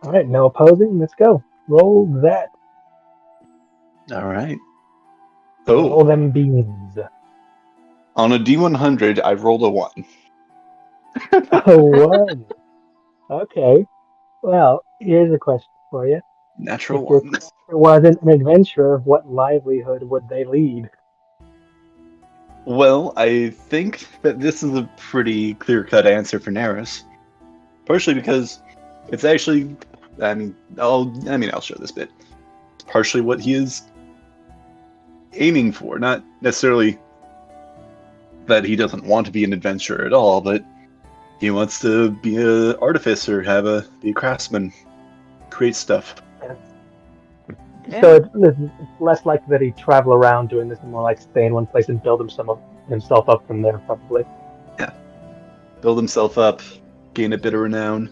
All right, no opposing. Let's go. Roll that. All right. Roll Oh, them beans. on a D100, I rolled a 1. A one. Okay. Well, here's a question for you. If Natural your 1. character wasn't an adventurer, what livelihood would they lead? Well, I think that this is a pretty clear-cut answer for Naris. Partially because it's actually, I'll show this bit. It's partially what he is aiming for, not necessarily that he doesn't want to be an adventurer at all, but he wants to be an artificer, be a craftsman, create stuff. So it's less likely that he'd travel around doing this and more like stay in one place and build himself up from there, probably. Yeah, build himself up, gain a bit of renown,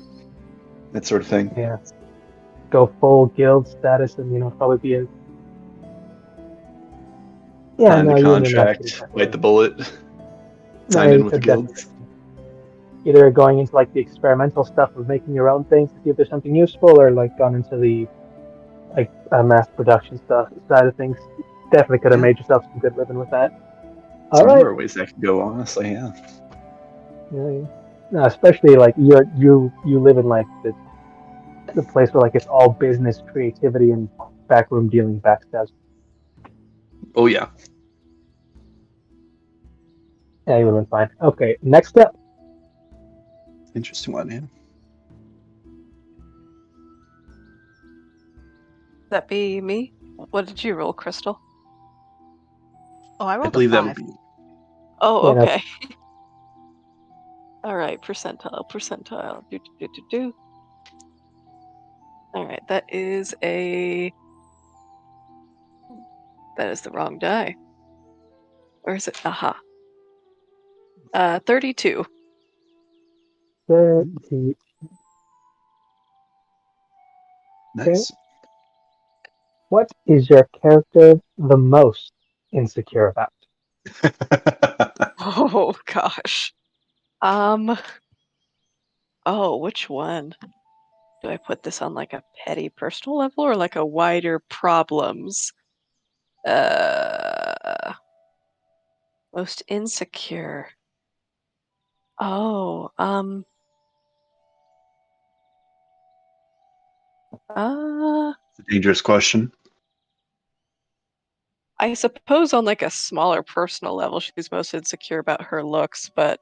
that sort of thing. Yeah. Go full guild status and, probably be a... Yeah, Sign the no, you wouldn't actually contract, bite the bullet, No, sign in you with the could guild. definitely either going into like the experimental stuff of making your own things to see if there's something useful, or like gone into the like mass production stuff side of things. Definitely could have made yourself some good living with that. There's All a right. number of ways that could go, honestly, yeah. Yeah. No, especially like you live in like the place where like it's all business, creativity, and backroom dealing, backstabs. Oh, yeah. Yeah, you would have been fine. Okay, next up. Interesting one, yeah. That be me? What did you roll, Crystal? Oh, I rolled believe a 5. that would be. Oh, Yeah, okay. All right, percentile. Do. All right, that is the wrong die. Or is it? Aha. 32. 30. Nice. What is your character the most insecure about? Oh gosh. Oh, which one? Do I put this on like a petty personal level or like a wider problems? Most insecure. Oh, It's a dangerous question. I suppose on like a smaller personal level, she's most insecure about her looks, but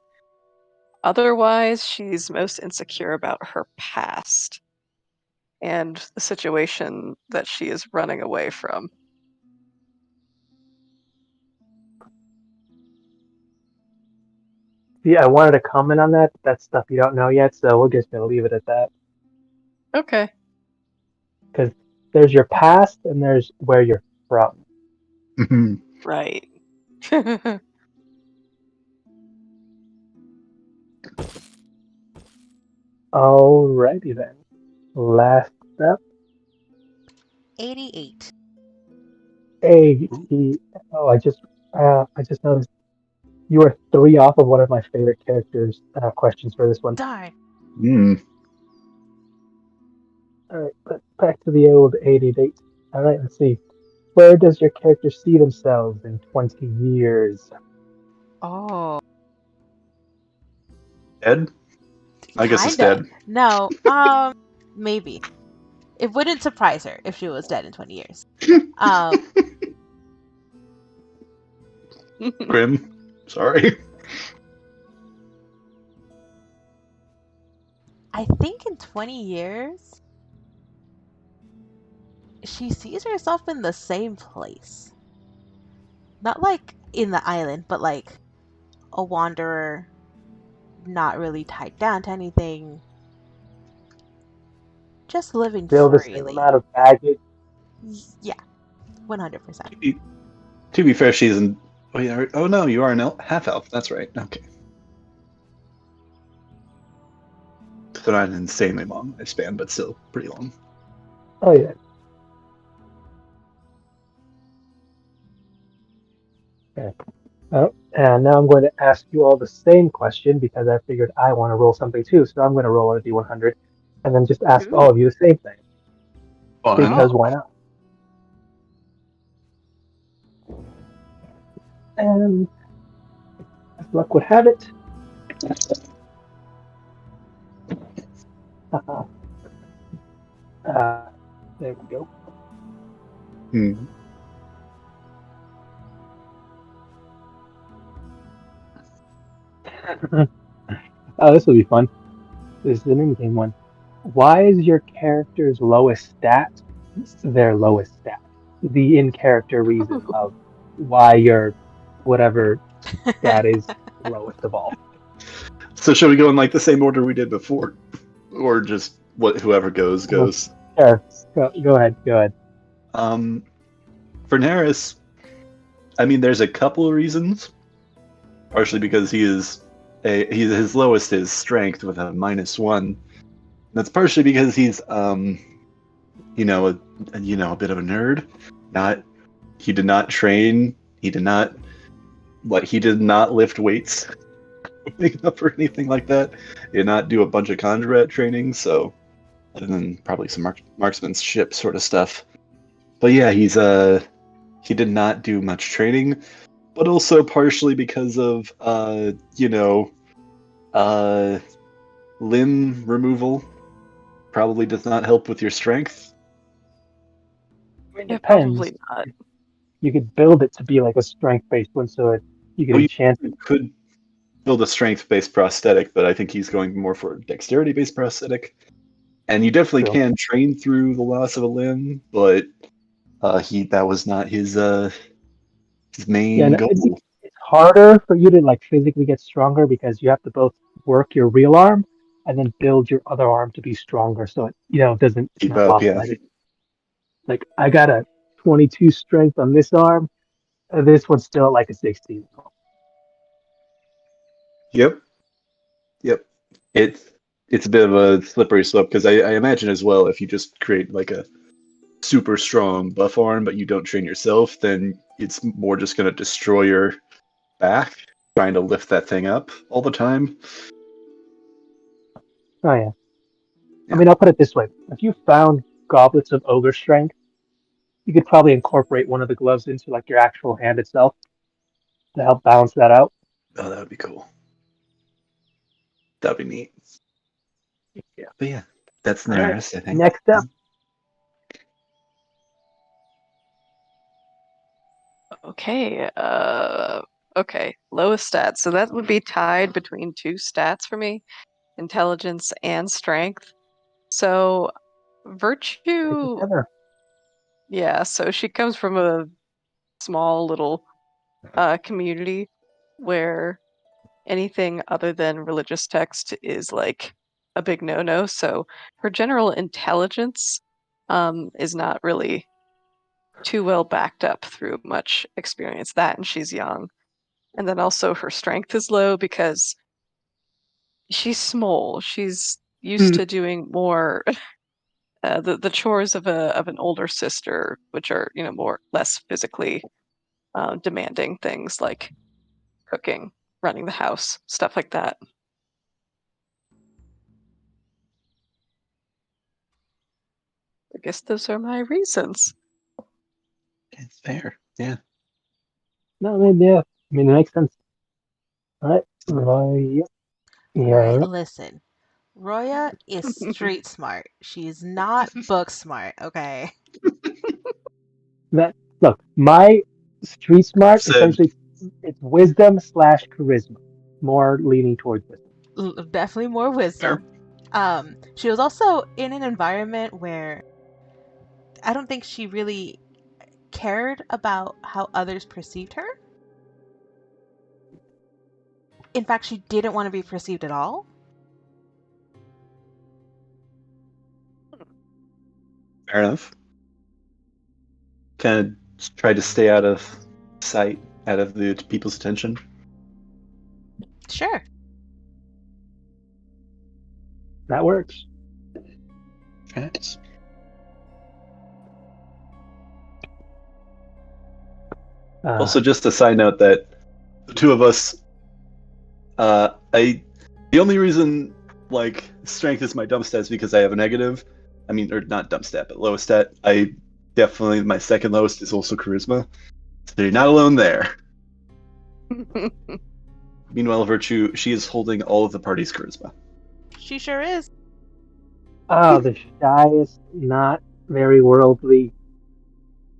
otherwise, she's most insecure about her past and the situation that she is running away from. Yeah, I wanted to comment on that, but that's stuff you don't know yet, so we're just gonna leave it at that. Okay. Because there's your past and there's where you're from. Right. Alrighty then. Last up, 88. 80. Oh, I just noticed you are 3 off of one of my favorite characters questions for this one. Darn. Alright, but back to the old 80 date. Alright, let's see. Where does your character see themselves in 20 years? Oh. Dead? I guess it's Kinda. dead. No, maybe. It wouldn't surprise her if she was dead in 20 years. Grim. Sorry. I think in 20 years, she sees herself in the same place. Not like in the island, but like a wanderer, not really tied down to anything. Just living Still the freely. same amount of baggage. Yeah, 100%. To be fair, she's an. Oh, yeah. Oh no, you are an half elf. That's right. Okay. So not an insanely long lifespan, but still pretty long. Oh, yeah. Okay. Oh, and now I'm going to ask you all the same question because I figured I want to roll something too. So I'm going to roll on a D100. and then just ask Ooh. all of you the same thing. Fun. Because why not? And as luck would have it, there we go. Hmm. Oh, this will be fun. This is an in-game one. Why is your character's lowest stat their lowest stat? The in-character reason of why your whatever stat is lowest of all. So should we go in like the same order we did before, or just whoever goes goes? Sure. Go ahead. For Neris, I mean, there's a couple of reasons. Partially because his lowest is strength with a -1. That's partially because he's a bit of a nerd. He did not train. He did not lift weights up or anything like that. He did not do a bunch of combat training. So, other than probably some marksmanship sort of stuff. But yeah, he did not do much training. But also partially because of limb removal probably does not help with your strength. It Yeah, depends. probably not. You could build it to be like a strength-based one, so you get Well, a chance. You could build a strength-based prosthetic, but I think he's going more for a dexterity-based prosthetic. And you definitely True. can train through the loss of a limb, but that was not his main goal. It's harder for you to like physically get stronger because you have to both work your real arm and then build your other arm to be stronger, so it's Keep not up, yeah. lopsided. Like I got a 22 strength on this arm, and this one's still at like a 16. Yep. It's a bit of a slippery slope because I imagine as well if you just create like a super strong buff arm but you don't train yourself, then it's more just going to destroy your back trying to lift that thing up all the time. Oh yeah. I mean, I'll put it this way: if you found goblets of ogre strength, you could probably incorporate one of the gloves into like your actual hand itself to help balance that out. Oh, that would be cool. That'd be neat. Yeah. But yeah, that's All right. Neris, I think. Next up. Okay. Okay. Lowest stats. So that would be tied between two stats for me: intelligence and strength. So virtue. Together. Yeah. So she comes from a small little community where anything other than religious text is like a big no-no. So her general intelligence is not really too well backed up through much experience. That, and she's young. And then also her strength is low because she's small. She's used to doing more the chores of an older sister, which are more less physically demanding things like cooking, running the house, stuff like that. I guess those are my reasons. It's fair. Yeah. No, I mean, yeah. I mean, it makes sense. All right. Yep. Alright, Yeah. listen. Roya is street smart. She's not book smart, okay? Look, my street smart Said essentially it's wisdom / charisma, more leaning towards wisdom. Definitely more wisdom. She was also in an environment where I don't think she really cared about how others perceived her. In fact, she didn't want to be perceived at all. fair enough. Kind of tried to stay out of sight, out of the people's attention. Sure. That works. Facts. Also, just a side note that the two of us, the only reason like strength is my dump stats because I have a negative. I mean, or not dump stat, but lowest stat. I definitely my second lowest is also charisma. So you're not alone there. Meanwhile, Virtue, she is holding all of the party's charisma. She sure is. Oh, the shyest, not very worldly,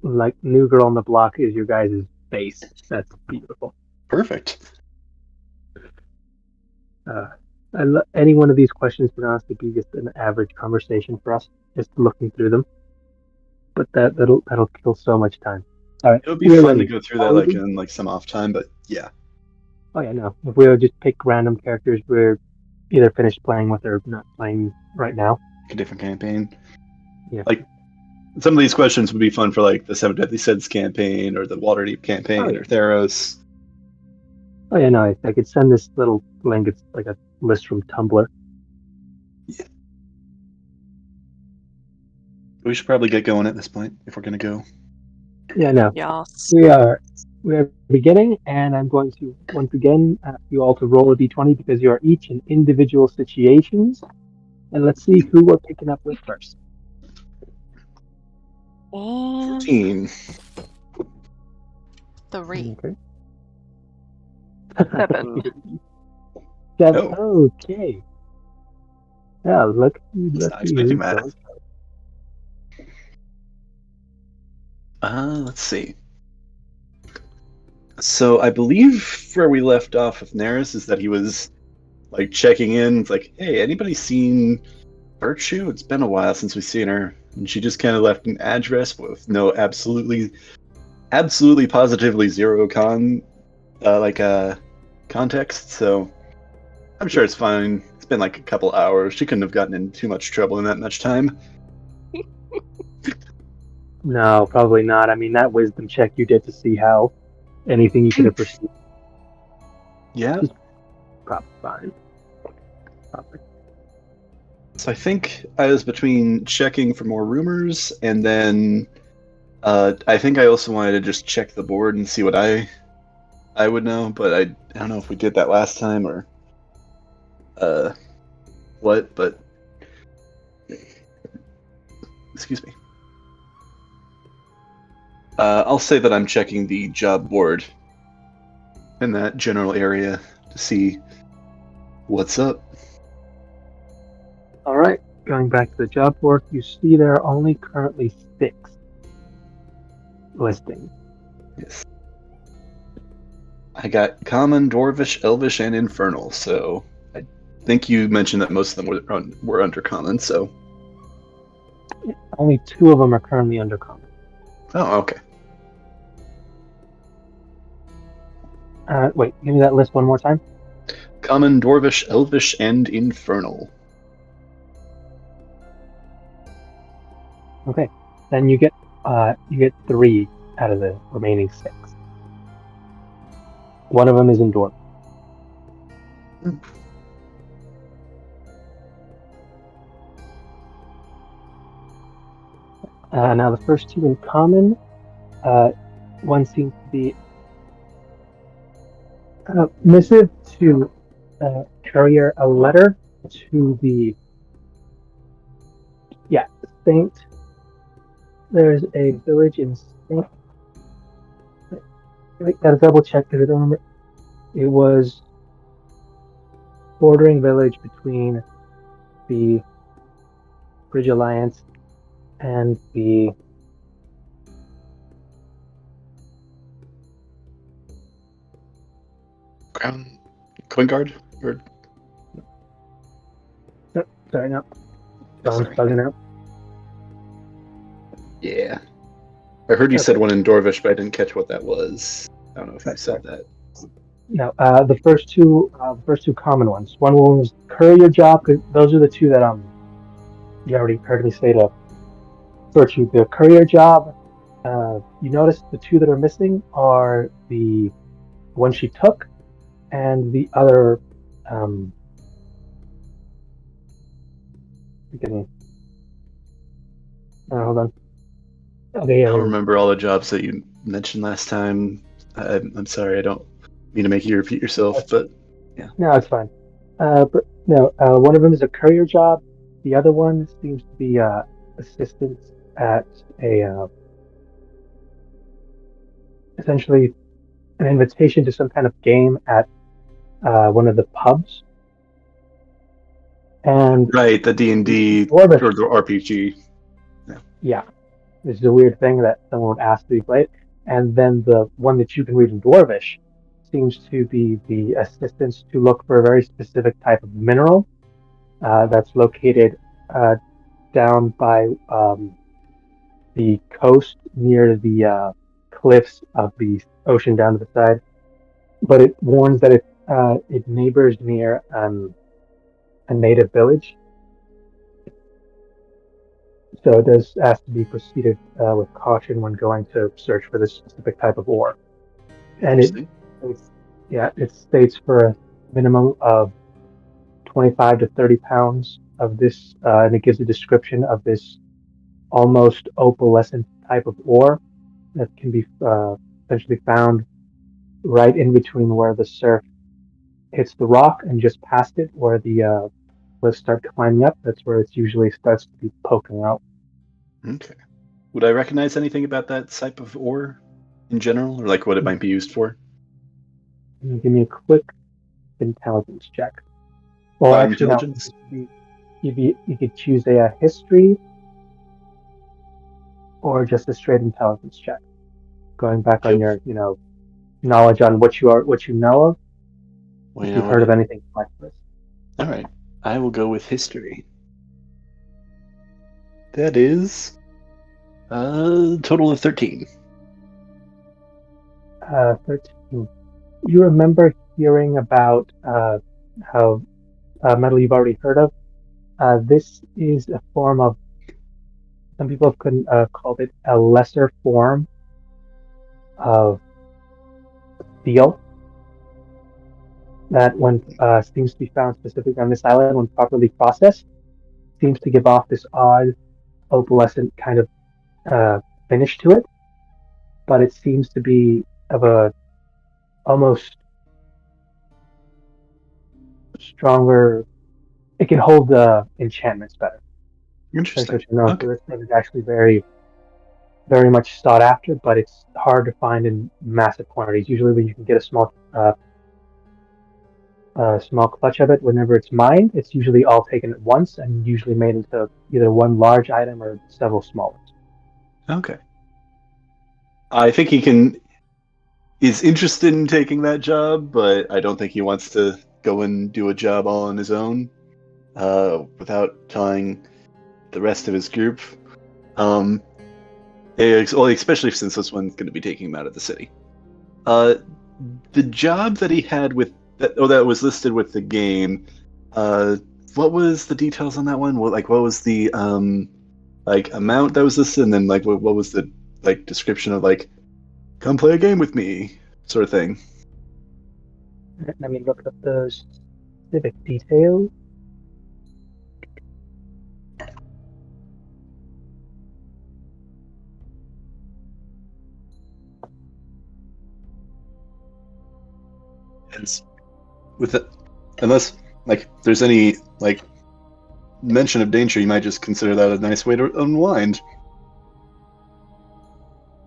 like new girl on the block is your guys' base. That's beautiful. Perfect. Any one of these questions would honestly be just an average conversation for us, just looking through them. But that'll kill so much time. All right, It would be we're fun ready. to go through that like in like some off time, but yeah. Oh yeah, no. If we would just pick random characters we're either finished playing with or not playing right now. A different campaign. Yeah. Like some of these questions would be fun for like the Seven Deadly Sins campaign or the Waterdeep campaign Oh, yeah. or Theros. Oh yeah, no. I could send this little link. It's like a list from Tumblr. Yeah. We should probably get going at this point if we're gonna go. Yeah, no. Yes. We are beginning, and I'm going to once again ask you all to roll a d20 because you are each in individual situations, and let's see who we're picking up with first. And 14. 3. Okay. 7. Seven. Oh. Okay. Yeah, let's Not see expecting who's that. going. Let's see. So I believe where we left off with Neris is that he was like checking in. It's like, hey, anybody seen Virtue? It's been a while since we've seen her, and she just kind of left an address with no absolutely positively zero context. So I'm sure it's fine. It's been like a couple hours. She couldn't have gotten in too much trouble in that much time. No, probably not. I mean, that wisdom check you did to see how anything you could have perceived. Yeah. Probably fine. Probably. So I think I was between checking for more rumors and then I think I also wanted to just check the board and see what I would know, but I don't know if we did that last time or what, but excuse me. I'll say that I'm checking the job board in that general area to see what's up. All right. Going back to the job board, you see there are only currently 6 listings. Yes. I got common, dwarvish, elvish, and infernal. So I think you mentioned that most of them were under common. So Only 2 of them are currently under common. oh, okay. Wait, give me that list one more time. Common, dwarvish, elvish, and infernal. Okay. Then you get 3 out of the remaining 6. One of them is in dwarf. Now the first 2 in common, one seems to be missive to courier a letter to the Saint. There's a village in Saint. I gotta double check because I don't remember. It was bordering village between the Bridge Alliance and the Crown Quingard? Or sorry, no. Phone's bugging out. Yeah. I heard you said one in Dwarvish, but I didn't catch what that was. I don't know if you said that. No, the first two common ones. One was courier job. Cause those are the 2 that you already heard me say to Virtue. The courier job. You notice the 2 that are missing are the one she took, and the other. Hold on. Okay, I don't remember all the jobs that you mentioned last time. I'm sorry, I don't mean to make you repeat yourself, but no, it's fine. But no, one of them is a courier job. The other one seems to be assistance at a essentially an invitation to some kind of game at one of the pubs. And Right, the D&D or Dwarvish, the RPG. yeah, this is a weird thing that someone would ask to be played. And then the one that you can read in Dwarvish seems to be the assistance to look for a very specific type of mineral that's located down by the coast near the cliffs of the ocean down to the side. But it warns that it neighbors near a native village, so it does ask to be proceeded with caution when going to search for this specific type of ore. And Interesting. it states for a minimum of 25 to 30 pounds of this, and it gives a description of this almost opalescent type of ore that can be essentially found right in between where the surf hits the rock and just past it, where the cliffs start climbing up. That's where it usually starts to be poking out. Okay. Would I recognize anything about that type of ore in general, or like what it might be used for? Give me a quick intelligence check. Well, actually, no. Intelligence? You could choose a history or just a straight intelligence check. Going back on your, knowledge on what you know of. Well, If you've heard of anything like this. All right, I will go with history. That is a total of 13. 13. You remember hearing about how metal you've already heard of? This is a form of, some people have called it a lesser form of steel that when seems to be found specifically on this island when properly processed, seems to give off this odd opalescent kind of finish to it, but it seems to be of a almost stronger. It can hold enchantments better. Interesting. So this thing is actually very, very much sought after, but it's hard to find in massive quantities. Usually, when you can get a small clutch of it, whenever it's mined, it's usually all taken at once and usually made into either one large item or several small ones. Okay. I think is interested in taking that job, but I don't think he wants to go and do a job all on his own without telling the rest of his group. Especially since this one's going to be taking him out of the city. The job that he had with that was listed with the game. What was the details on that one? What was the amount that was listed, and then what was the description of come play a game with me sort of thing? Let me look up those specific details. And with it, unless there's any mention of danger, you might just consider that a nice way to unwind.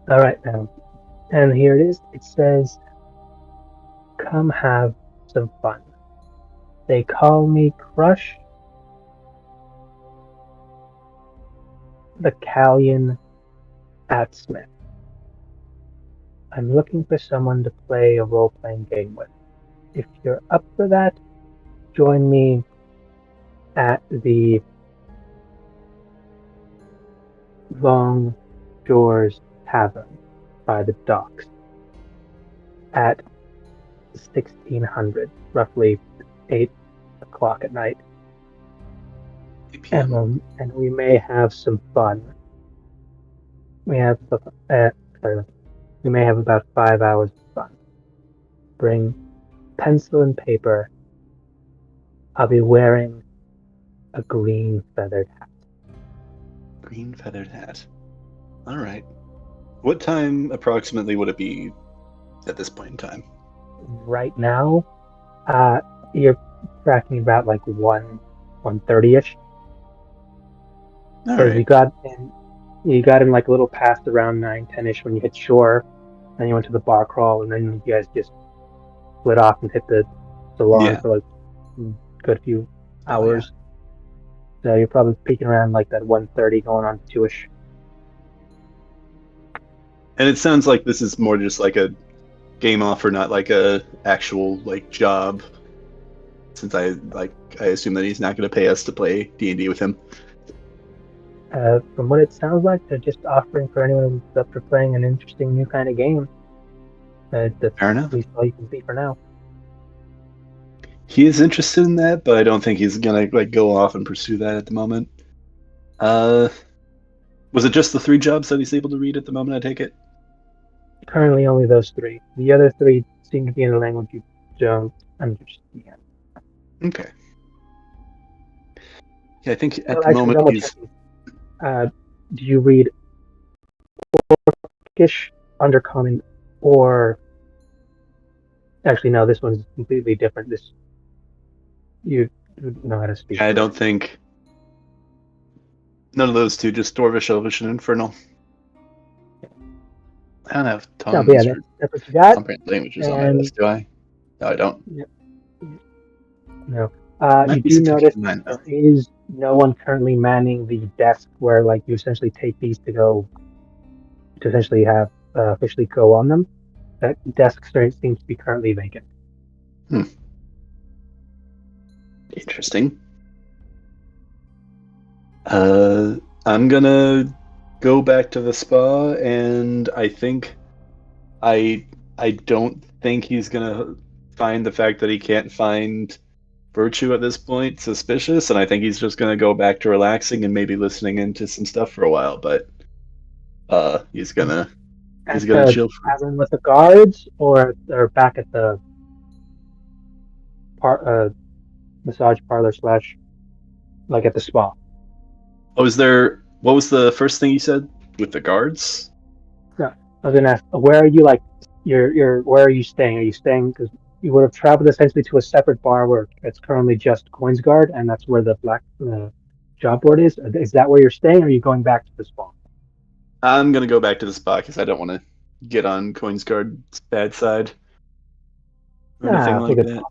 All right, now, and here it is. It says, "Come have some fun. They call me Crush the Callion at Smith. I'm looking for someone to play a role-playing game with. If you're up for that, join me at the Long Doors Tavern by the docks at 1600, roughly 8 o'clock at night. And we may have some fun. We may have about 5 hours of fun. Bring pencil and paper. I'll be wearing a green feathered hat." Green feathered hat. All right. What time approximately would it be at this point in time? Right now, you're tracking about like 1:30ish. All Because right. you got in like a little past around 9:10ish when you hit shore, then you went to the bar crawl, and then you guys just split off and hit the salon Yeah. for like a good few Oh, hours. So you're probably peaking around like that 1:30 going on 2ish. And it sounds like this is more just like a game offer, not like a actual like job. Since I assume that he's not going to pay us to play D&D with him. From what it sounds like, they're just offering for anyone who's up for playing an interesting new kind of game. That's Fair enough. at least all you can see for now. He is interested in that, but I don't think he's gonna like go off and pursue that at the moment. Was it just the 3 jobs that he's able to read at the moment? I take it. Currently, only those 3. The other 3 seem to be in a language you don't understand. Okay. Yeah, I think at Well, the actually, moment double he's. checking. Do you read Orcish, Undercommon, or actually no? This one's completely different. This you know how to speak. I don't think. None of those 2, just Dwarvish, Elvish, and Infernal. I don't have No, tongues but yeah, or that's what you got. something languages on my And list, do I? No, I don't. no, Might you be do something to notice keep in mind, though. there is no one currently manning the desk where like you essentially take these to essentially have officially go on them. That desk seems to be currently vacant. Interesting. I'm gonna go back to the spa, and I think I don't think he's gonna find the fact that he can't find Virtue at this point suspicious, and I think he's just gonna go back to relaxing and maybe listening into some stuff for a while. But he's gonna At chill the for. tavern with the guards, or back at the massage parlor / like at the spa. Oh, is there? What was the first thing you said with the guards? No, I was gonna ask, where are you? Like, where are you staying? Are you staying because you would have traveled essentially to a separate bar where it's currently just Coins Guard, and that's where the black job board is. Is that where you're staying, or are you going back to the spa? I'm gonna go back to the spa because I don't want to get on Coinsguard's bad side or anything Nah, I like think that.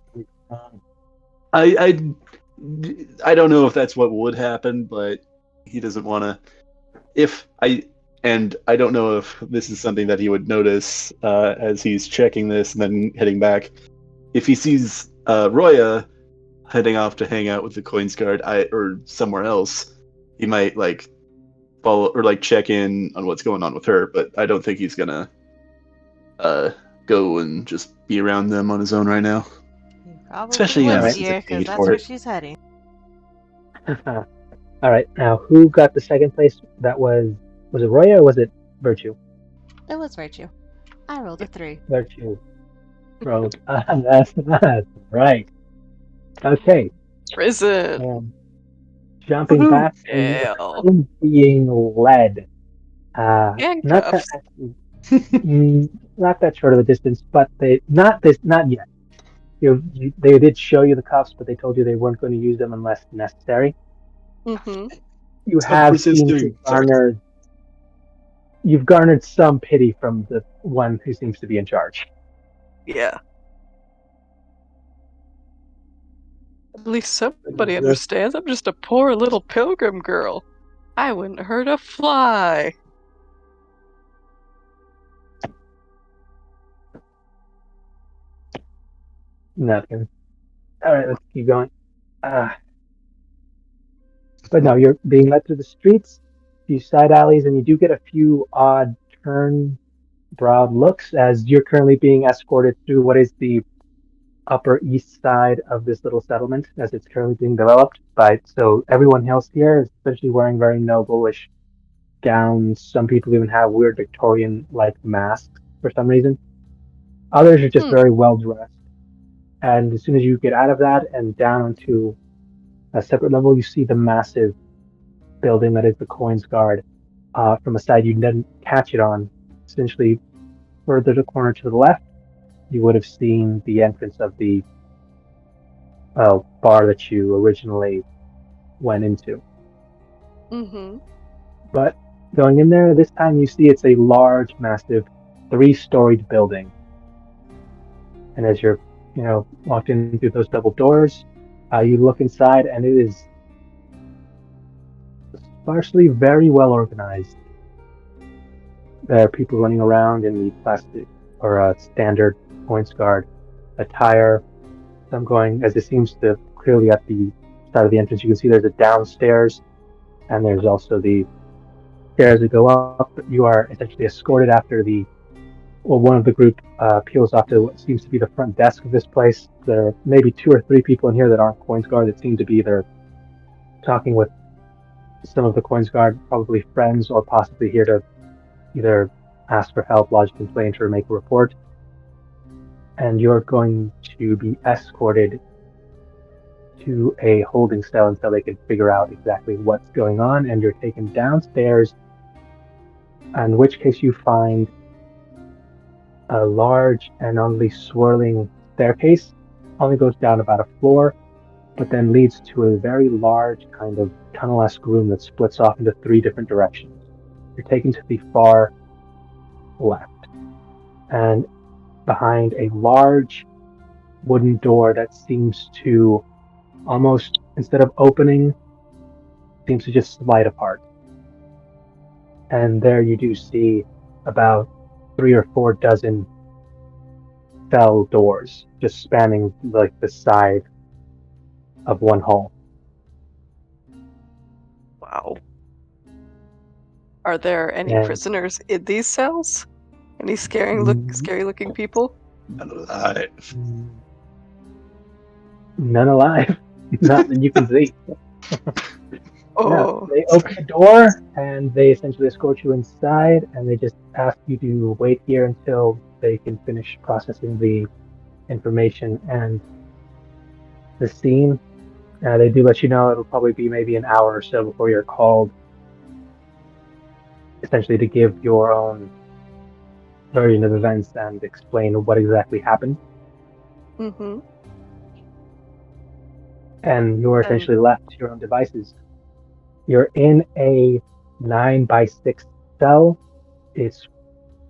it's I don't know if that's what would happen, but he doesn't want to. I don't know if this is something that he would notice as he's checking this and then heading back. If he sees Roya heading off to hang out with the Coins Guard or somewhere else, he might like follow or like check in on what's going on with her. But I don't think he's gonna go and just be around them on his own right now. Probably Especially, would, right. dear, because Need that's for where it. she's heading. All right. Now, who got the second place? That was it Roya or was it Virtue? It was Virtue. I rolled a 3. Virtue. Rogue. That's right. Okay. Prison. Jumping Woohoo. back and Hell. being led. Not that Handcuffs. not that short of a distance, but not yet. They did show you the cuffs, but they told you they weren't going to use them unless necessary. Mm-hmm. You Stop have seemed to resisting. Sorry. you've garnered some pity from the one who seems to be in charge. Yeah. At least somebody understands. I'm just a poor little pilgrim girl. I wouldn't hurt a fly. Nothing. All right, let's keep going. But no, you're being led through the streets, a few side alleys, and you do get a few odd turn-browed looks as you're currently being escorted through what is the upper east side of this little settlement as it's currently being developed. So everyone else here is especially wearing very noble-ish gowns. Some people even have weird Victorian-like masks for some reason. Others are just very well dressed. And as soon as you get out of that and down onto a separate level, you see the massive building that is the Coins Guard. From a side you didn't catch it on, essentially further to the corner to the left, you would have seen the entrance of the bar that you originally went into. Mm-hmm. But going in there, this time you see it's a large, massive, 3-storied building. And as you're, walked in through those double doors, you look inside, and it is sparsely very well organized. There are people running around in the plastic or standard points guard attire. Some going, as it seems to clearly at the side of the entrance, you can see there's a downstairs, and there's also the stairs that go up. You are essentially escorted after one of the group peels off to what seems to be the front desk of this place. There are maybe 2 or 3 people in here that aren't coins guard that seem to be either talking with some of the coins guard, probably friends, or possibly here to either ask for help, lodge a complaint, or make a report. And you're going to be escorted to a holding cell until they can figure out exactly what's going on, and you're taken downstairs, in which case you find a large and only swirling staircase. Only goes down about a floor, but then leads to a very large kind of tunnel-esque room that splits off into 3 different directions. You're taken to the far left, and behind a large wooden door that seems to almost, instead of opening, seems to just slide apart. And there you do see about 3 or 4 dozen cell doors just spanning like the side of one hall. Wow. Are there any And- prisoners in these cells? Any scary looking people? Alive. None alive. Not that you can see. Oh, Yeah, they open the door and they essentially escort you inside, and they just ask you to wait here until they can finish processing the information and the scene. They do let you know it'll probably be maybe an hour or so before you're called, essentially to give your own version of events and explain what exactly happened. mm-hmm. And you're essentially left to your own devices. You're in a 9x6 cell. It's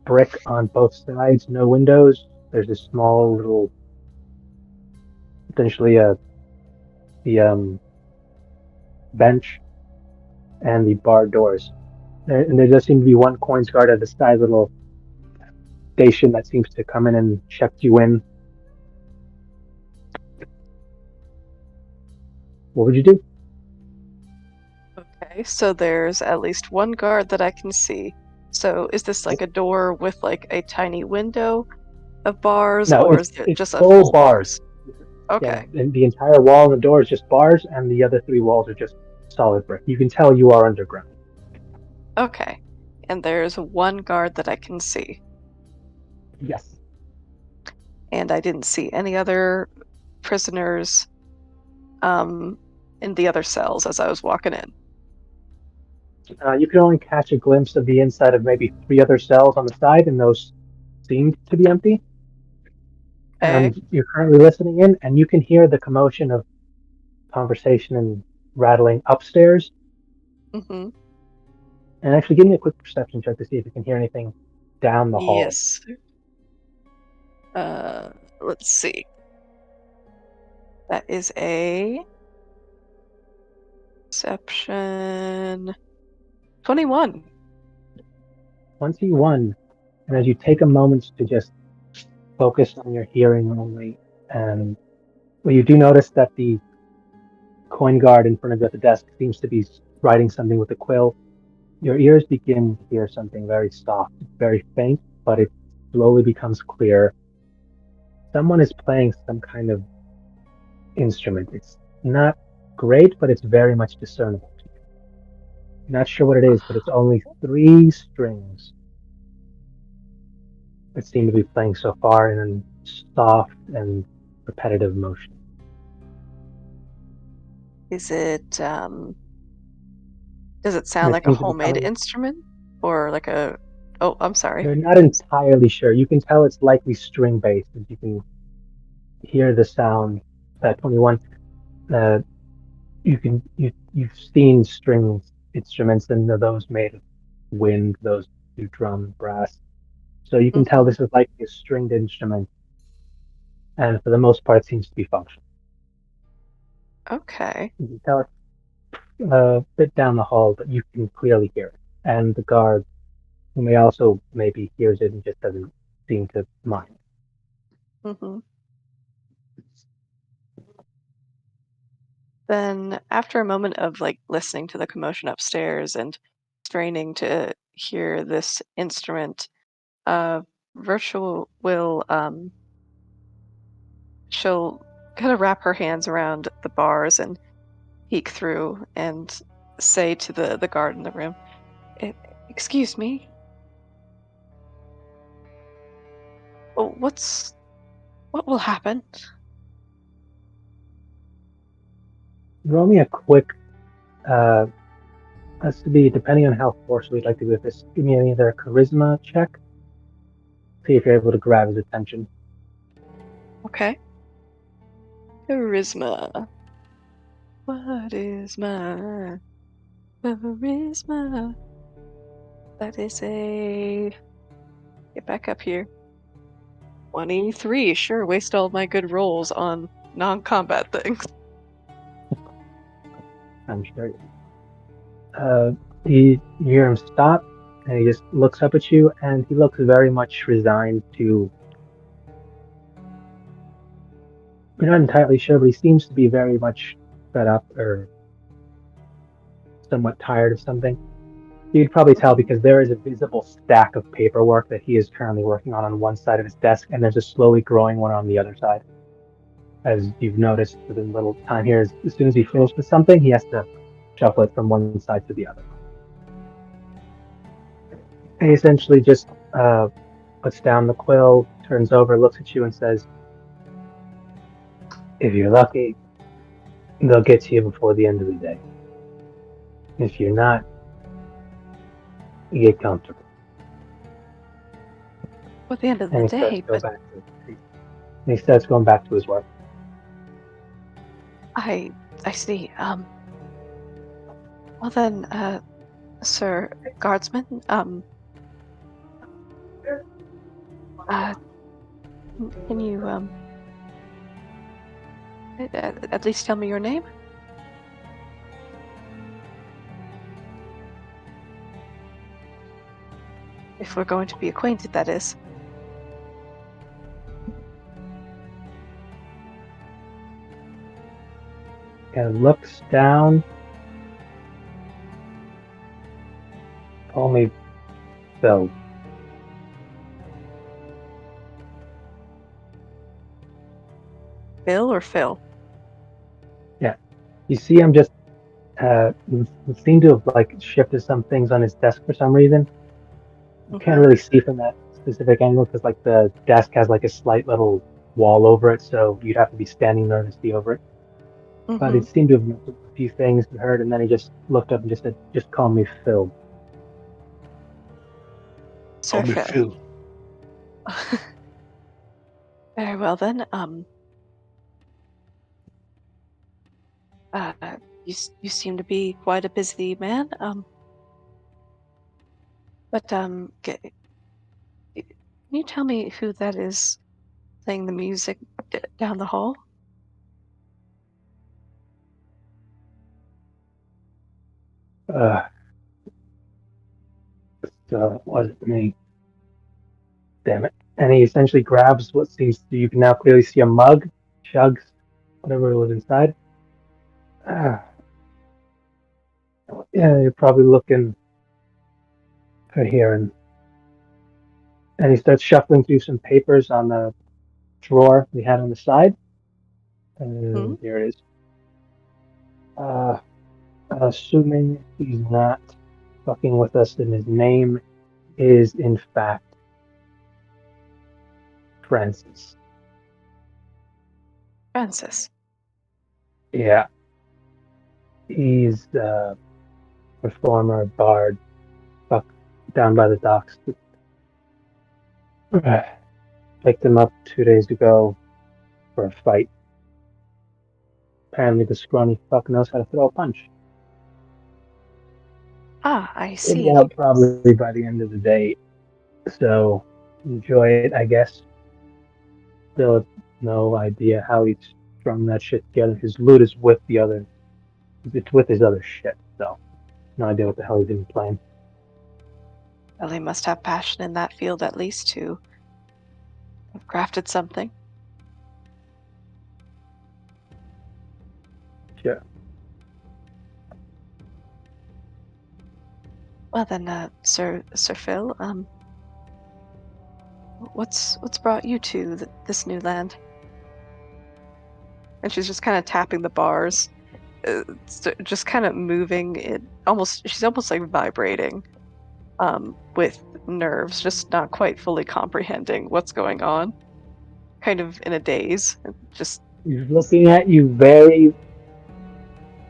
brick on both sides, no windows. There's a small little, essentially the bench and the barred doors. And there does seem to be one coins guard at the side little station that seems to come in and check you in. What would you do? Okay, so there's at least one guard that I can see. So is this like a door with like a tiny window of bars, No, or it's is it just a full full bars. Okay. Yeah, and the entire wall and the door is just bars, and the other 3 walls are just solid brick. You can tell you are underground. Okay. And there's one guard that I can see. Yes. And I didn't see any other prisoners in the other cells as I was walking in. You can only catch a glimpse of the inside of maybe 3 other cells on the side, and those seemed to be empty. Okay. And you're currently listening in, and you can hear the commotion of conversation and rattling upstairs. Mm-hmm. And actually, give me a quick perception check to see if you can hear anything down the hall. Yes. Let's see. That is a perception 21. 21. And as you take a moment to just focus on your hearing only, and you do notice that the coin guard in front of you at the desk seems to be writing something with a quill. Your ears begin to hear something very soft, very faint, but it slowly becomes clear. Someone is playing some kind of instrument. It's not great, but it's very much discernible to you. Not sure what it is, but it's only 3 strings that seem to be playing so far in a soft and repetitive motion. Is it does it sound like a seems to be homemade coming- instrument? Or like a oh, I'm sorry. You're not entirely sure. You can tell it's likely string based, as you can hear the sound. 21. you've seen string instruments, and those made of wind, those do drum, brass. So you can tell this is like a stringed instrument, and for the most part, it seems to be functional. Okay. You can tell it's a bit down the hall, but you can clearly hear it. And the guard, who may also maybe hears it and just doesn't seem to mind. Mm-hmm. Then, after a moment of like listening to the commotion upstairs and straining to hear this instrument, Virtual will she'll kind of wrap her hands around the bars and peek through and say to the guard in the room, "E- Excuse me, what will happen?" Roll me a quick, has to be, depending on how forcefully you'd like to do this, give me either a charisma check, see if you're able to grab his attention. Okay. Charisma. What is my charisma? That is a. Get back up here. 23. Sure, waste all my good rolls on non-combat things. I'm sure. You hear him stop, and he just looks up at you, and he looks very much resigned to. You're not entirely sure, but he seems to be very much fed up or somewhat tired of something. You'd probably tell because there is a visible stack of paperwork that he is currently working on one side of his desk, and there's a slowly growing one on the other side. As you've noticed within a little time here, as soon as he finishes with something, he has to shuffle it from one side to the other. He essentially just puts down the quill, turns over, looks at you, and says, "If you're lucky, they'll get to you before the end of the day. If you're not, you get comfortable." At the end of the And day, but he starts going back to his work. I see. Well then, Sir Guardsman, can you at least tell me your name? If we're going to be acquainted, that is. And looks down. Call me Phil. Bill or Phil? Yeah. You see him just seem to have like shifted some things on his desk for some reason. You can't really see from that specific angle because like the desk has like a slight little wall over it, so you'd have to be standing there to see over it. But it seemed to have missed a few things and heard, and then he just looked up and just said, "Just call me Phil." Sir Call me Phil. Phil. Very well then. You seem to be quite a busy man. But can you tell me who that is playing the music down the hall? So it wasn't me. Damn it. And he essentially grabs what seems to, you can now clearly see a mug, chugs, whatever was inside. Yeah, you're probably looking for here. And he starts shuffling through some papers on the drawer we had on the side. And here it is. Assuming he's not fucking with us, and his name is, in fact, Francis. Francis. Yeah. He's a performer, bard, fuck down by the docks. Picked him up 2 days ago for a fight. Apparently the scrawny fuck knows how to throw a punch. Ah, I He'll see. be out probably by the end of the day, so enjoy it, I guess. Still have no idea how he strung that shit together. His loot is with the other. It's with his other shit, so no idea what the hell he's even playing. Well, he must have passion in that field at least to have crafted something. Sure. Well then, Sir Phil, what's brought you to this new land? And she's just kind of tapping the bars, just kind of moving it. She's almost like vibrating, with nerves, just not quite fully comprehending what's going on. Kind of in a daze, just He's looking at you very,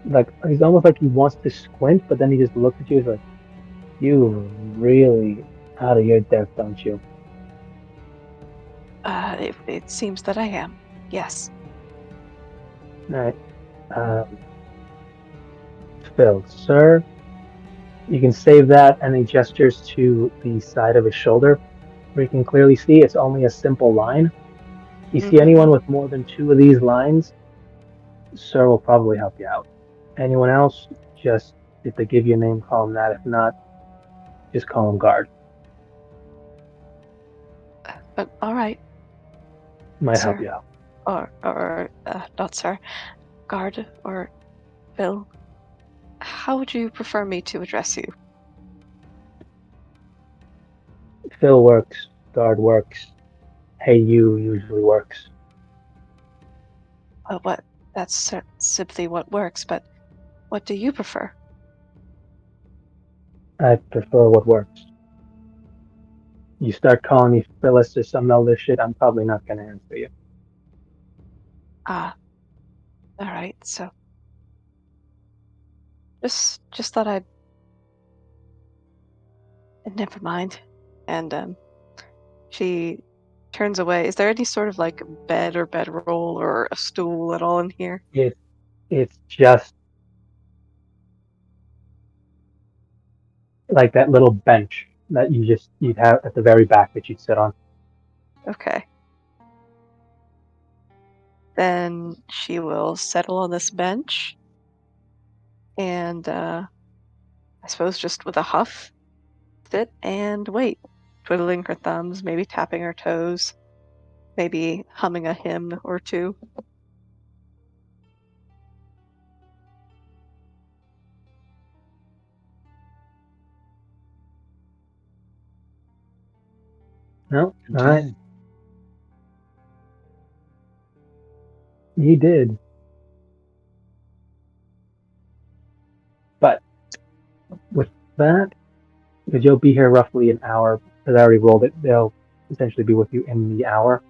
like, he's almost like he wants to squint, but then he just looks at you. He's like, "You really out of your depth, don't you?" it seems that I am. Yes. All right, Phil, sir. You can save that, and he gestures to the side of his shoulder, where you can clearly see it's only a simple line. You see anyone with more than 2 of these lines, sir will probably help you out. Anyone else, just if they give you a name, call them that. If not, just call them guard. All right, Might sir. help you out. Or not sir, guard or Phil. How would you prefer me to address you? Phil works, guard works. Hey, you usually works. What? That's simply what works. But what do you prefer? I prefer what works. You start calling me Phyllis or some other shit, I'm probably not gonna answer you. Ah, all right. So, just thought I'd. Never mind. And she turns away. Is there any sort of like bed or bedroll or a stool at all in here? It's just like that little bench that you'd have at the very back that you'd sit on. Okay. Then she will settle on this bench and I suppose just with a huff, sit and wait, twiddling her thumbs, maybe tapping her toes, maybe humming a hymn or two. No? You Alright. did. You did. But with that, because you'll be here roughly an hour, because I already rolled it, they'll essentially be with you in the hour.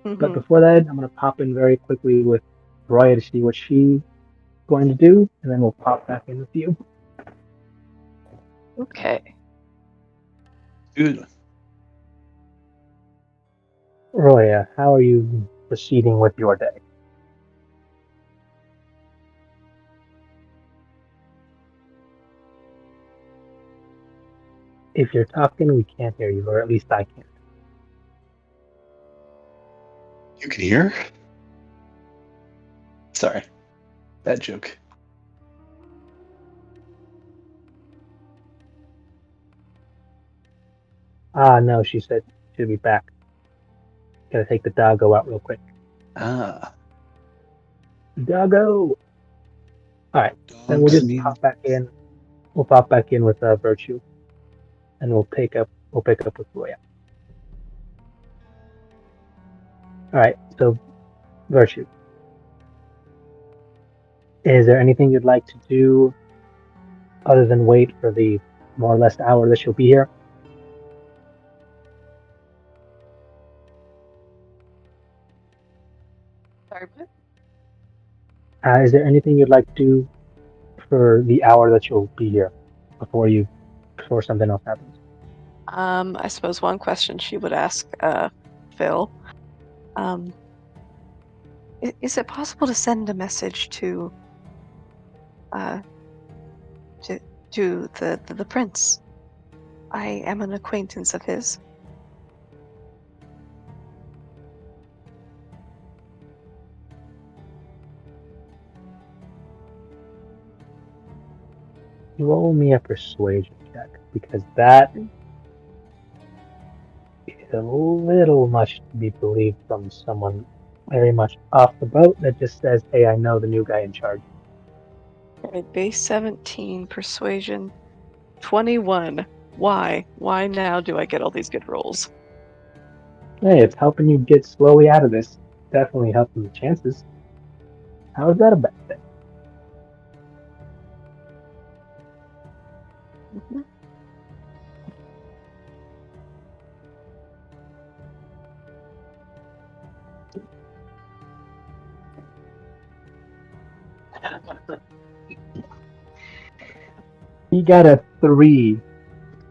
But before that, I'm going to pop in very quickly with Roya to see what she's going to do, and then we'll pop back in with you. Okay. Good. Roya, how are you proceeding with your day? If you're talking, we can't hear you, or at least I can't. You can hear? Sorry. Bad joke. Ah, no, she said she'll be back. Gotta take the doggo out real quick. Ah. Doggo! Alright, then we'll Dogs just mean... pop back in. We'll pop back in with Virtue, and we'll pick up with Roya. Alright, so Virtue. Is there anything you'd like to do other than wait for the more or less hour that she'll be here? Sorry, what? Is there anything you'd like to do for the hour that you'll be here before something else happens? I suppose one question she would ask Phil. Is it possible to send a message to the prince? I am an acquaintance of his. Roll me a persuasion check, because that is a little much to be believed from someone very much off the boat that just says, hey, I know the new guy in charge. Okay, base 17, persuasion 21. Why? Why now do I get all these good rolls? Hey, it's helping you get slowly out of this. Definitely helping the chances. How is that a bad thing? Mhm. He got a 3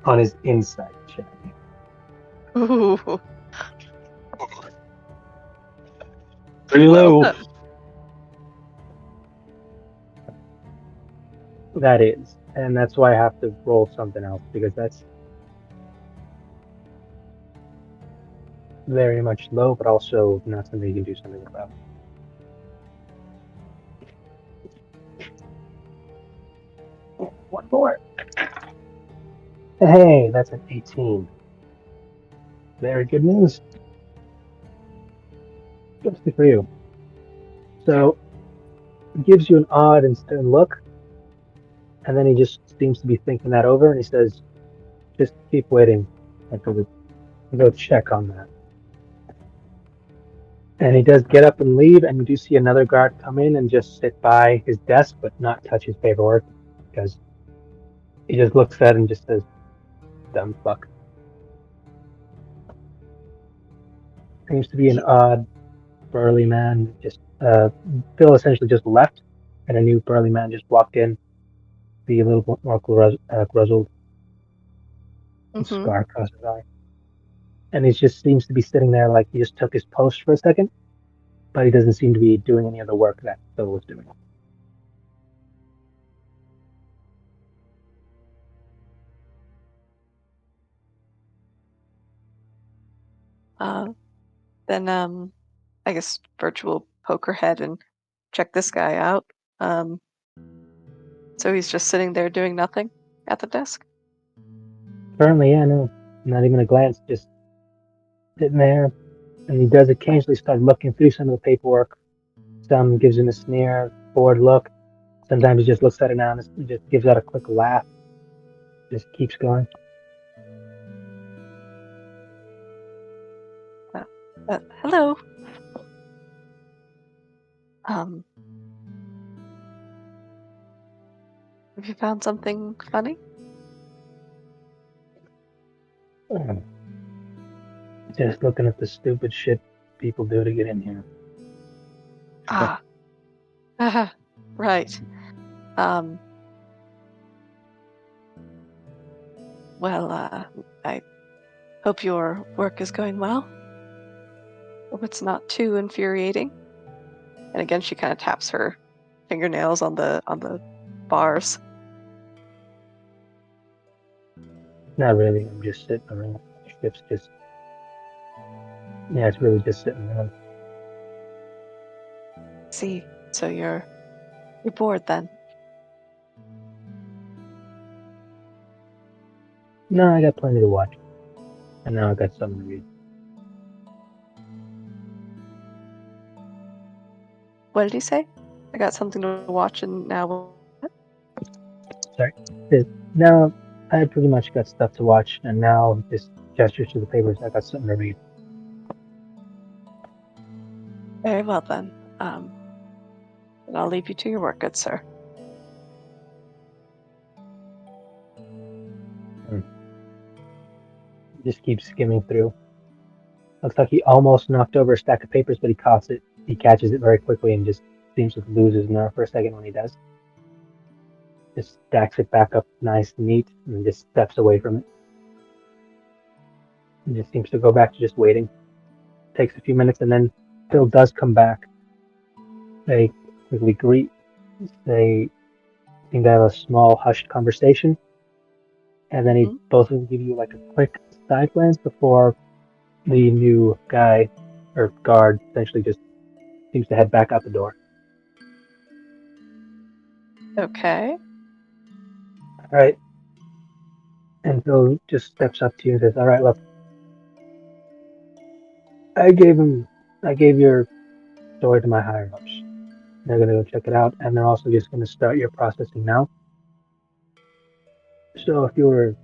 on his insight check. Ooh. Pretty low. Uh, That is. And that's why I have to roll something else, because that's very much low, but also not something you can do something about. One more. Hey, that's an 18. Very good news. Especially for you. So, it gives you an odd and stern look, and then he just seems to be thinking that over, and he says, just keep waiting until we go check on that. And he does get up and leave, and you do see another guard come in and just sit by his desk, but not touch his paperwork, because he just looks at it and just says, dumb fuck. Seems to be an odd, burly man. Just Phil essentially just left, and a new burly man just walked in, be a little more grizzled, mhm. scar across his eye. And he just seems to be sitting there like he just took his post for a second, but he doesn't seem to be doing any of the work that Phil was doing. Then I guess virtual poker head and check this guy out. So he's just sitting there doing nothing at the desk. Currently, yeah, no, not even a glance, just sitting there. And he does occasionally start looking through some of the paperwork. Some gives him a sneer, bored look. Sometimes he just looks at it now and just gives out a quick laugh. Just keeps going. Hello. Um, have you found something funny? Just looking at the stupid shit people do to get in here. Ah, right. Um, well, I hope your work is going well. Hope it's not too infuriating. And again, she kind of taps her fingernails on the bars. Not really. I'm just sitting around. Ship's just, yeah, it's really just sitting around. See, so you're bored then. No, I got plenty to watch. And now I got something to read. What did he say? I got something to watch and now. Sorry. Now I pretty much got stuff to watch, and now just gestures to the papers. I got something to read. Very well then. And I'll leave you to your work, good sir. Just keeps skimming through. Looks like he almost knocked over a stack of papers, but he caught it. He catches it very quickly and just seems to lose his nerve for a second when he does. Just stacks it back up nice and neat and just steps away from it. And just seems to go back to just waiting. Takes a few minutes and then Phil does come back. They quickly greet. They seem to have a small, hushed conversation, and then Mhm. both of them give you like a quick side glance before the new guy or guard essentially just seems to head back out the door. Okay. All right, and Phil just steps up to you and says, "All right, look, I gave your story to my higher ups. They're gonna go check it out, and they're also just gonna start your processing now. So if you were,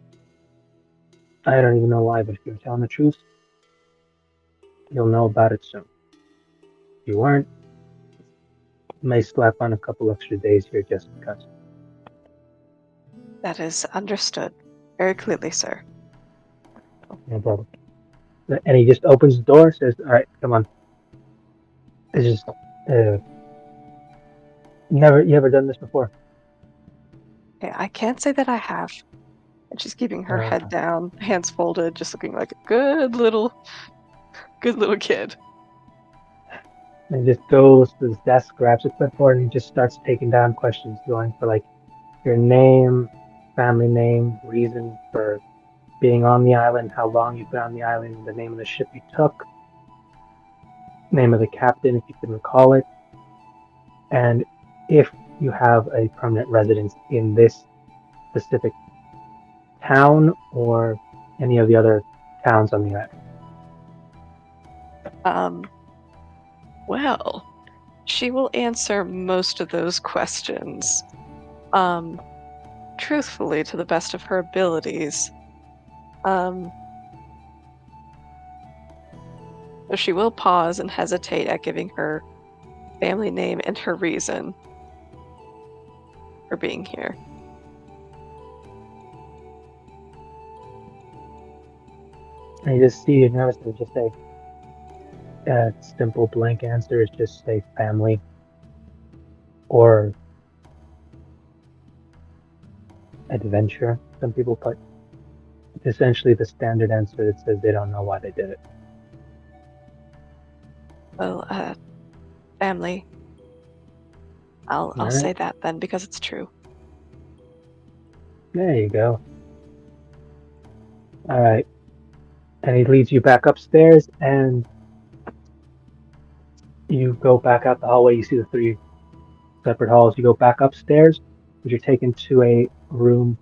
I don't even know why, but if you were telling the truth, you'll know about it soon. If you weren't, you may slap on a couple extra days here just because." That is understood very clearly, sir. No problem. And he just opens the door, says, "All right, come on. This is you ever done this before?" Okay, I can't say that I have. And she's keeping her head down, hands folded, just looking like a good little kid. And he just goes to his desk, grabs a clipboard, and he just starts taking down questions, going for like your name, family name, reason for being on the island, how long you've been on the island, the name of the ship you took, name of the captain if you can recall it, and if you have a permanent residence in this specific town or any of the other towns on the island. Well, she will answer most of those questions. Truthfully, to the best of her abilities. So she will pause and hesitate at giving her family name and her reason for being here. And you just see you notice it just say simple blank answer is just say family or adventure. Some people put essentially the standard answer that says they don't know why they did it. Well, family. I'll All say right, that then because it's true. there you go. All right, and he leads you back upstairs, and you go back out the hallway. You see the three separate halls. You go back upstairs, but you're taken to a room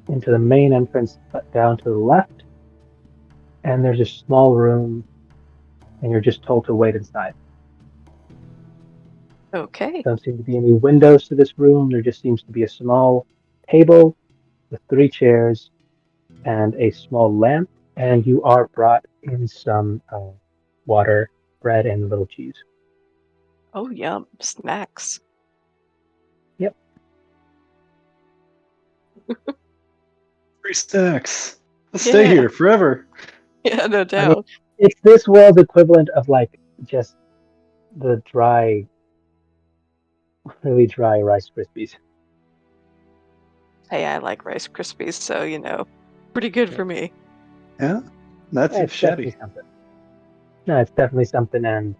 into the main entrance, but down to the left. And there's a small room, and you're just told to wait inside. Okay. Don't seem to be any windows to this room. There just seems to be a small table with 3 chairs and a small lamp. And you are brought in some water, bread, and little cheese. Oh, yum. Snacks. Yep. Free snacks. Let's stay Yeah. here forever. Yeah, no I mean, doubt. it's this world's equivalent of like just the dry, really dry Rice Krispies. Hey, I like Rice Krispies, so, pretty good for me. Yeah, not too It's definitely shabby. something. No, it's definitely something, and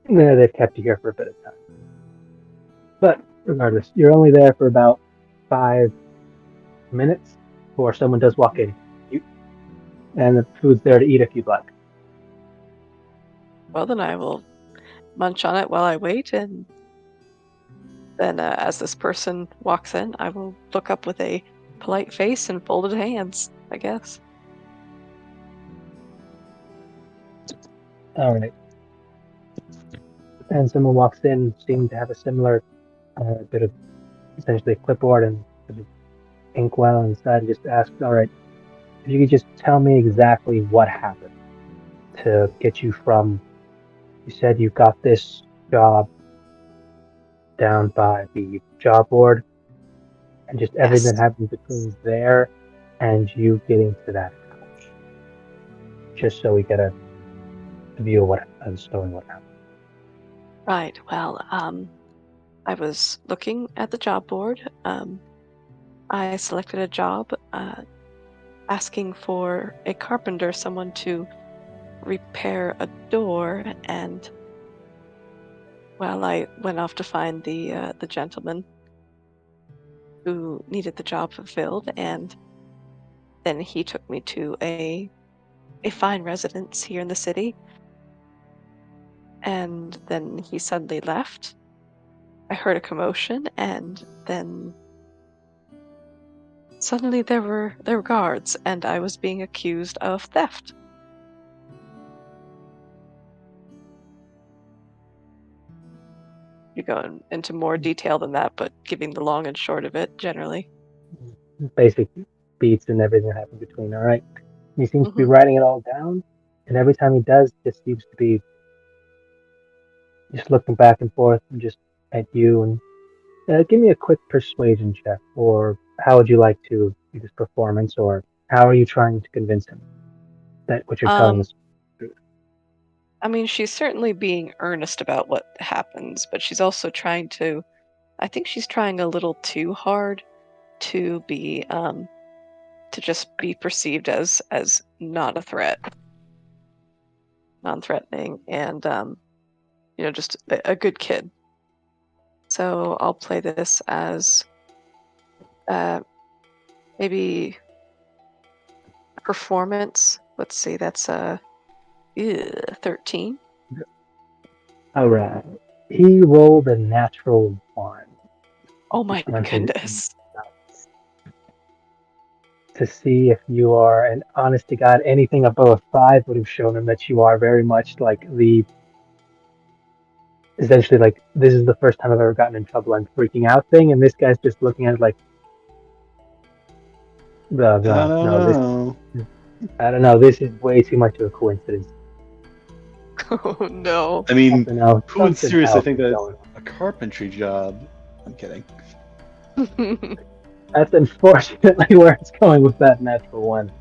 they've kept you here for a bit of time. But regardless, you're only there for about 5 minutes before someone does walk in. And the food's there to eat if you'd like. Well, then I will munch on it while I wait, and then as this person walks in, I will look up with a polite face and folded hands, I guess. All right. And someone walks in, seeming to have a similar bit of essentially a clipboard and sort of inkwell inside, and just asks, "All right, if you could just tell me exactly what happened to get you from, you said you got this job down by the job board, and just everything Yes. that happened between there and you getting to that house, just so we get a view of what the story what happened." Right. Well, I was looking at the job board. I selected a job asking for a carpenter, someone to repair a door, and I went off to find the gentleman who needed the job fulfilled, and then he took me to a fine residence here in the city, and then he suddenly left. I heard a commotion, and then suddenly there were guards, and I was being accused of theft. You go into more detail than that, but giving the long and short of it, generally. Basic beats and everything that happened between. All right. He seems to be Mhm. writing it all down, and every time he does, just seems to be just looking back and forth and just at you. And give me a quick persuasion check, or how would you like to do this performance, or how are you trying to convince him that what you're telling Um, us? I mean, she's certainly being earnest about what happens, but she's also trying to. I think she's trying a little too hard to be to just be perceived as not a threat, non-threatening, and just a good kid. So I'll play this as maybe performance. Let's see, that's 13. All right. He rolled a natural one. Oh my Once goodness. to see if you are an honest to God, anything above a 5 would have shown him that you are very much like essentially like, this is the first time I've ever gotten in trouble, I'm freaking out thing, and this guy's just looking at it like, I don't know. I don't know, this is way too much of a coincidence. Oh no. I mean, Something else, who would something seriously else think is that's going on. a carpentry job? I'm kidding. That's unfortunately where it's going with that natural one.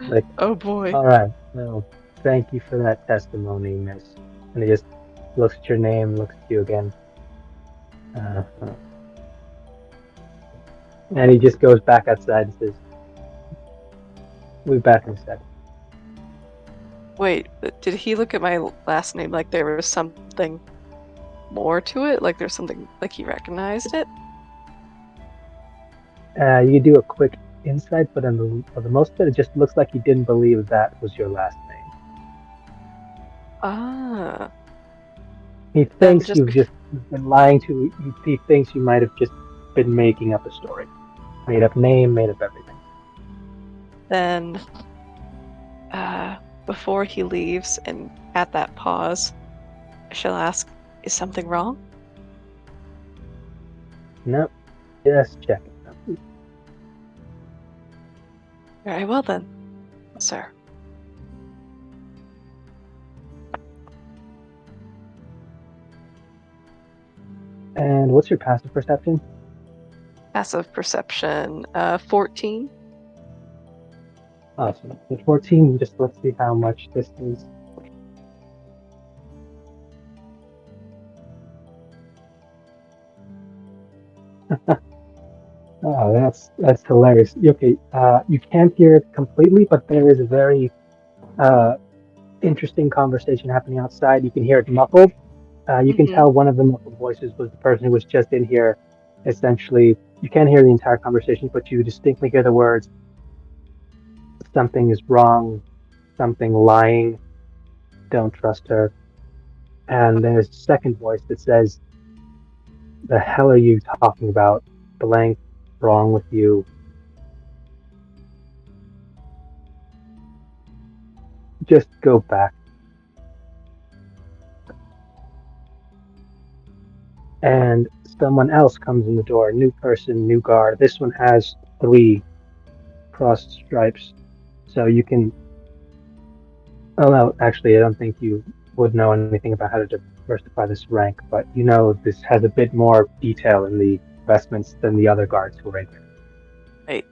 Like, Oh boy. all right, well, thank you for that testimony, miss. And he just looks at your name, looks at you again. And he just goes back outside and says, we'll be back in a second. Wait, did he look at my last name like there was something more to it? Like there's something, like he recognized it? You do a quick insight, but for the most part, it just looks like he didn't believe that was your last name. Ah. He Then thinks you've just been lying to. He thinks you might have just been making up a story, made up name, made up everything. Then, before he leaves, and at that pause, I shall ask, is something wrong? Nope, just checking. Very well then, sir. And what's your passive perception? Passive perception, 14. Awesome. With 14, just let's see how much this is. Oh, that's hilarious. Okay, you can't hear it completely, but there is a very interesting conversation happening outside. You can hear it muffled. You can tell one of the muffled voices was the person who was just in here. Essentially, you can't hear the entire conversation, but you distinctly hear the words, something is wrong, something lying, don't trust her. And there's a second voice that says, the hell are you talking about? Blank, wrong with you. Just go back. And someone else comes in the door, new person, new guard. This one has 3 crossed stripes. So you can, oh no, actually I don't think you would know anything about how to diversify this rank, but you know this has a bit more detail in the vestments than the other guards who are in here. Right.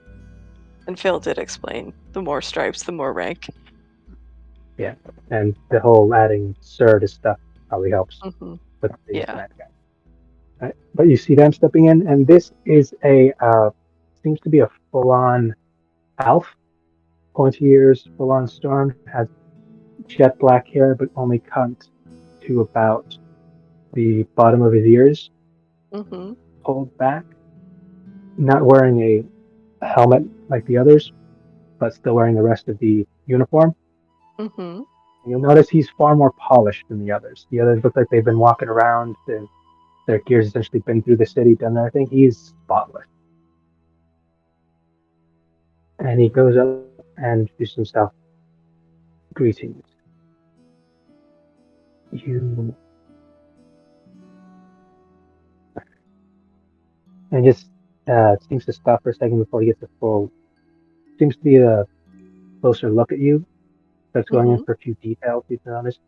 And Phil did explain, the more stripes, the more rank. Yeah, and the whole adding sir to stuff probably helps with the that guy. Right. But you see them stepping in, and this is seems to be a full-on elf, pointy ears, full-on storm, has jet black hair, but only cut to about the bottom of his ears, Mm-hmm. pulled back, not wearing a helmet like the others, but still wearing the rest of the uniform. Mm-hmm. You'll notice he's far more polished than the others. The others look like they've been walking around, their gear's essentially been through the city, done their thing. He's spotless. And he goes up and introduces himself. Greetings. You. And just seems to stop for a second before he gets a full. Seems to be a closer look at you. Starts going in Mm-hmm. for a few details, to be honest.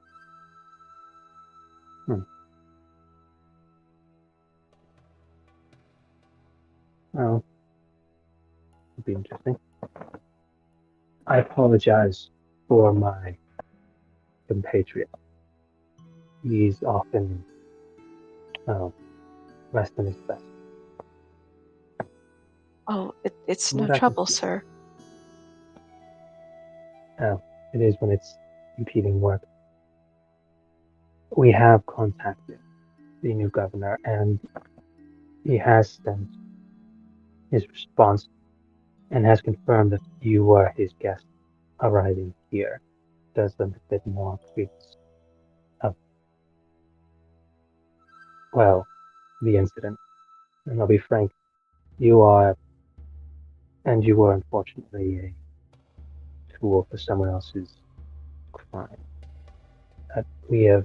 Oh, it'll be interesting. I apologize for my compatriot. He's often less than his best. Oh, it's From no what I can trouble, see. sir. It is when it's impeding work. We have contacted the new governor, and he has sent his response and has confirmed that you were his guest arriving here. Does them a bit more credence of, well, the incident. And I'll be frank, you are, and you were unfortunately a tool for someone else's crime. We have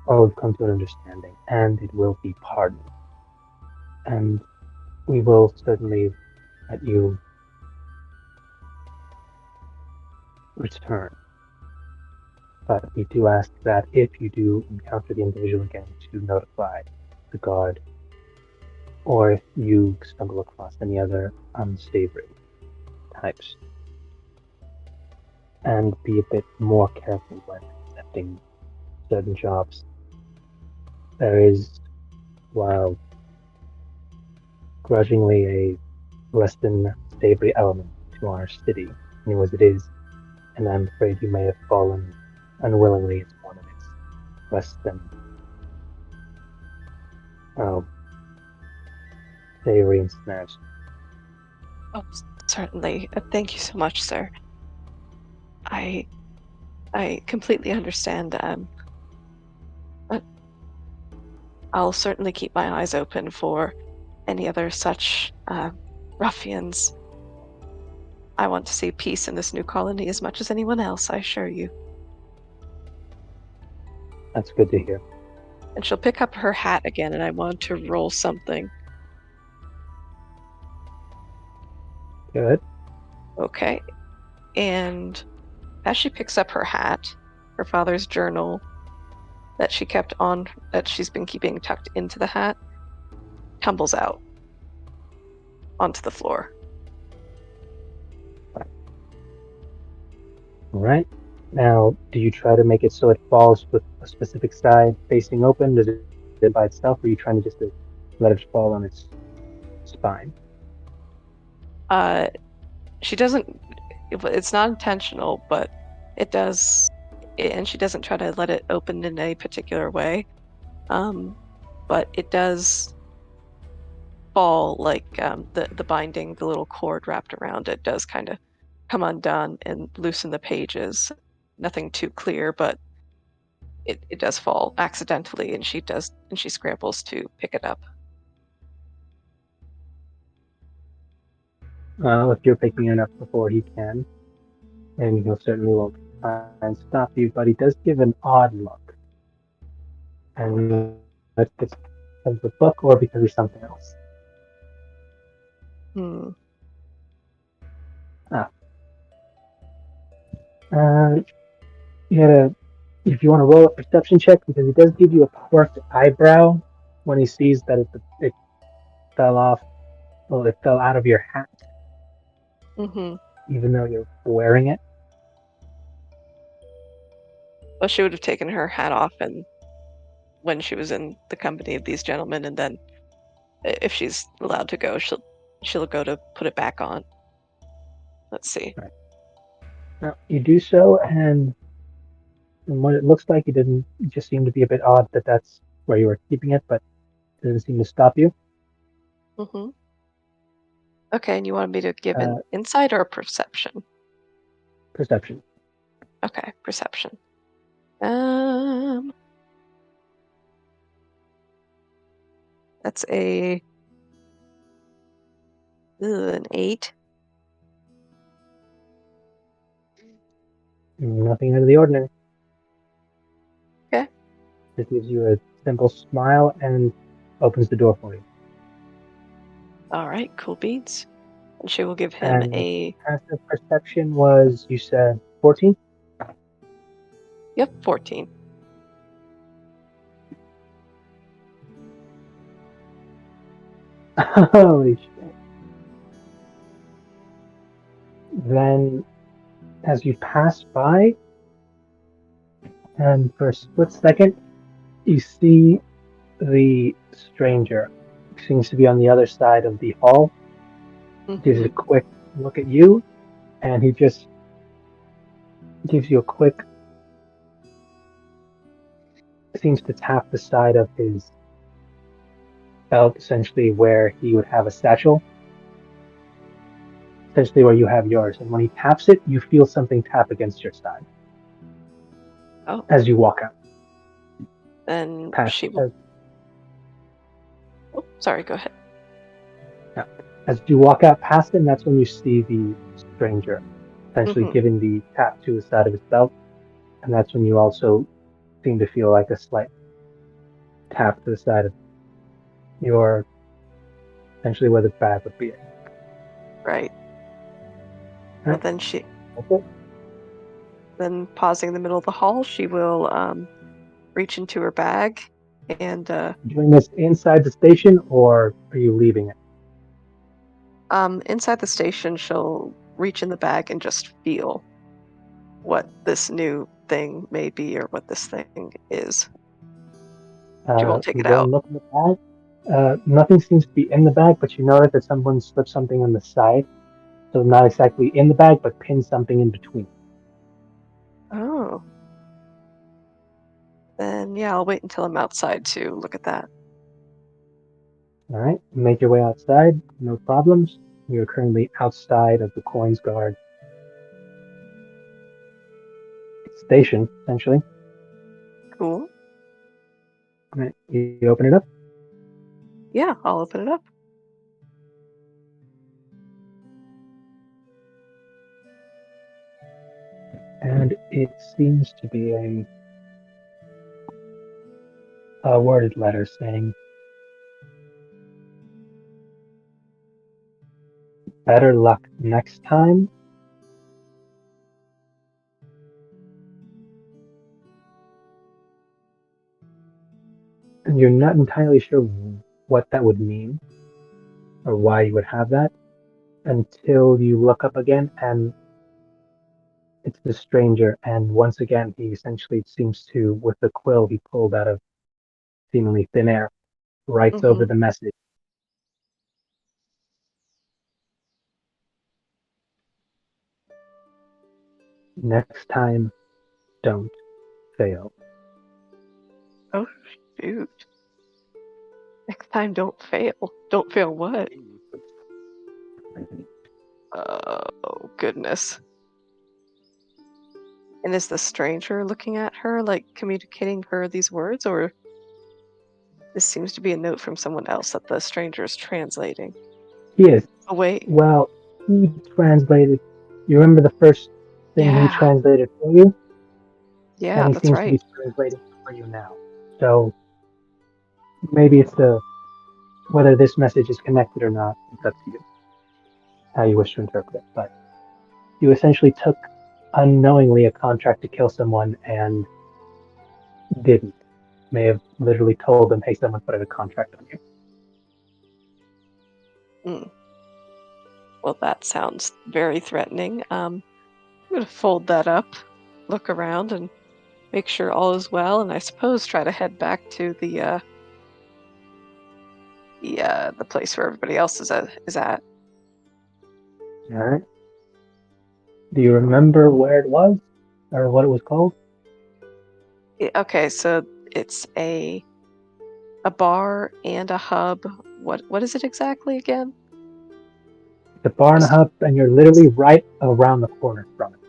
all come to an understanding, and it will be pardoned. And we will certainly let you return. But we do ask that if you do encounter the individual again, to notify the guard, or if you stumble across any other unsavory types. And be a bit more careful when accepting certain jobs. There is, while grudgingly a less than savory element to our city, new as it is, and I'm afraid you may have fallen unwillingly into one of its less than um, savory ensnares. Oh, certainly. Thank you so much, sir. I I completely understand. But I'll certainly keep my eyes open for any other such ruffians. I want to see peace in this new colony as much as anyone else, I assure you. That's good to hear. And she'll pick up her hat again, and I want to roll something. Good. Okay. And as she picks up her hat, her father's journal that she's been keeping tucked into the hat, tumbles out onto the floor. All right. Now, do you try to make it so it falls with a specific side facing open? Does it by itself, or are you trying to just let it fall on its spine? She doesn't. It's not intentional, but it does. And she doesn't try to let it open in any particular way. But it does fall like the binding, the little cord wrapped around it does kind of come undone and loosen the pages. Nothing too clear, but it does fall accidentally, and she scrambles to pick it up. Well, if you're picking it up before he can, and he'll certainly won't try and stop you, but he does give an odd look. And it's because of the book or because of something else. Hmm. You gotta, if you want to roll a perception check, because he does give you a quirked eyebrow when he sees that it fell off, well, it fell out of your hat, Mm-hmm. even though you're wearing it. Well, she would have taken her hat off and when she was in the company of these gentlemen, and then if she's allowed to go, she'll go to put it back on. Let's see. Now, you do so, and from what it looks like, it just seem to be a bit odd that that's where you were keeping it, but it doesn't seem to stop you. Mm-hmm. Okay, and you wanted me to give an insight or a perception? Perception. Okay, perception. That's an 8. Nothing out of the ordinary. Okay. Just gives you a simple smile and opens the door for you. All right, cool beans. And she will give him And a passive perception was, you said, 14? 14. Holy shit. Then, as you pass by, and for a split second, you see the stranger. He seems to be on the other side of the hall. Gives a quick look at you, and he just gives you a quick, seems to tap the side of his belt, essentially where he would have a satchel, essentially where you have yours. And when he taps it, you feel something tap against your side. Oh. As you walk out. Then Past, she will. Oh, sorry, go ahead. As you walk out past him, that's when you see the stranger, essentially giving the tap to the side of his belt. And that's when you also seem to feel like a slight tap to the side of your, essentially where the bag would be. Right. Well, then then pausing in the middle of the hall, she will reach into her bag and doing this inside the station, or are you leaving it? Inside the station, she'll reach in the bag and just feel what this new thing may be or what this thing is. She won't take it out. Look in the bag. Nothing seems to be in the bag, but you notice that someone slipped something on the side. So not exactly in the bag, but pinned something in between. Oh. Then yeah, I'll wait until I'm outside to look at that. All right, make your way outside, no problems. You're currently outside of the Coins Guard station, essentially. Cool. All right, you open it up? Yeah, I'll open it up. And it seems to be a worded letter saying, "Better luck next time." And you're not entirely sure what that would mean or why you would have that until you look up again and it's the stranger. And once again, he essentially seems to, with the quill he pulled out of seemingly thin air, writes over the message. Next time, don't fail. Oh, shoot. Next time, don't fail. Don't fail what? Oh, goodness. And is the stranger looking at her, like communicating her these words, or this seems to be a note from someone else that the stranger is translating? He is. Oh, wait. Well, he translated. You remember the first thing he Yeah. translated for you? Yeah, And he that's seems to be translating for you now. So maybe it's whether this message is connected or not, it's up to you. How you wish to interpret it. But you essentially took unknowingly a contract to kill someone and didn't. May have literally told them, hey, someone put a contract on you. Well, that sounds very threatening. I'm going to fold that up, look around, and make sure all is well, and I suppose try to head back to the place where everybody else is at. All right. Do you remember where it was or what it was called? Okay, so it's a bar and a hub. What is it exactly again? The bar and a hub, and you're literally right around the corner from it.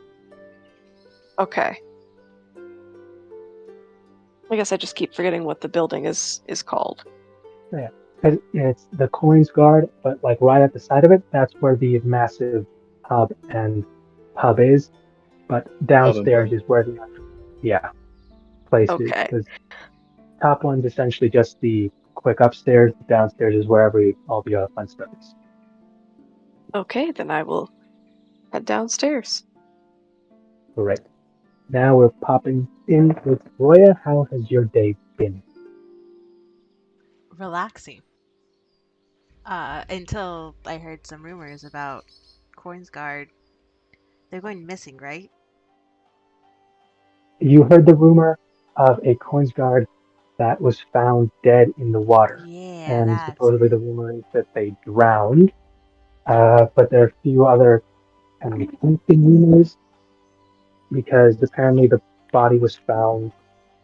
Okay. I guess I just keep forgetting what the building is called. Yeah, it's the Coins Guard, but like right at the side of it, that's where the massive hub and pub is. But downstairs is where the place is. Okay. Because top one's essentially just the quick upstairs. Downstairs is wherever all the other fun stuff is. Okay, then I will head downstairs. Great. Now we're popping in with Roya. How has your day been? Relaxing. Until I heard some rumors about Cornsguard. They're going missing, right? You heard the rumor of a Coins Guard that was found dead in the water. Yeah, And that's supposedly the rumor is that they drowned. But there are a few other kind of conflicting rumors because apparently the body was found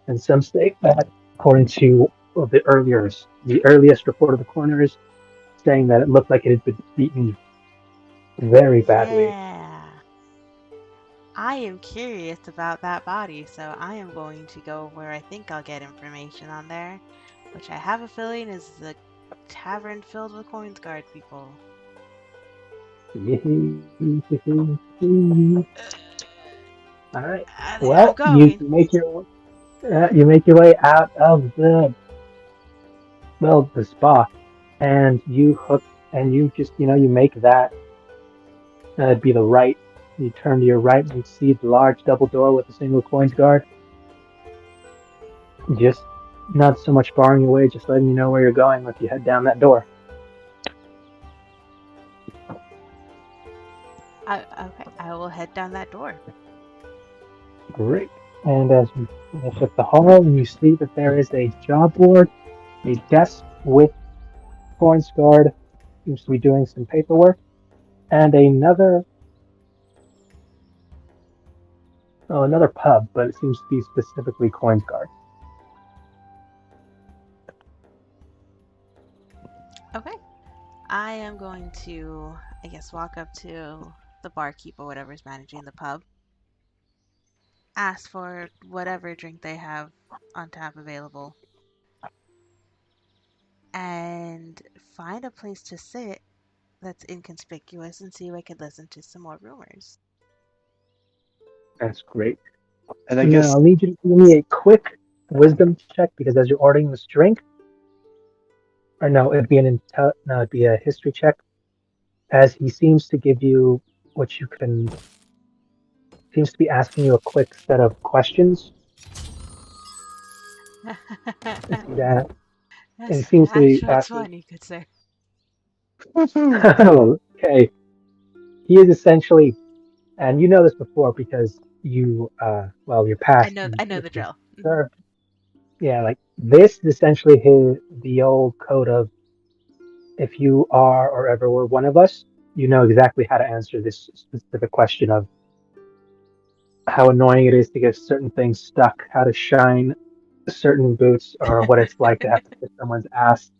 in some state that, according to the earliest report of the coroners, saying that it looked like it had been beaten very badly. Yeah. I am curious about that body, so I am going to go where I think I'll get information on there, which I have a feeling is the tavern filled with Cornsguard people. All right. I'm Well, going. you make your way out of the spa, and you hook, and you just you make that be the right. You turn to your right, and you see the large double door with a single coins guard. Just not so much barring your way, just letting you know where you're going if you head down that door. Okay, I will head down that door. Great. And as you finish up the hall, you see that there is a job board, a desk with coins guard, seems to be doing some paperwork, and another pub, but it seems to be specifically coins guard. Okay. I am going to, I guess, walk up to the barkeep or whatever's managing the pub. Ask for whatever drink they have on tap available. And find a place to sit that's inconspicuous and see if I could listen to some more rumors. That's great. And I Now, guess I'll need you to give me a quick wisdom check because as you're ordering this drink, or no, it'd be a history check, as he seems to give you what you can. Seems to be asking you a quick set of questions. That and it seems to be That's asking. funny, good sir. Okay, he is essentially, and you know this before because your past. I know the drill. Served. Yeah, like this is essentially the old code of if you are or ever were one of us, you know exactly how to answer this specific question of how annoying it is to get certain things stuck, how to shine certain boots, or what it's like to have to kiss someone's ass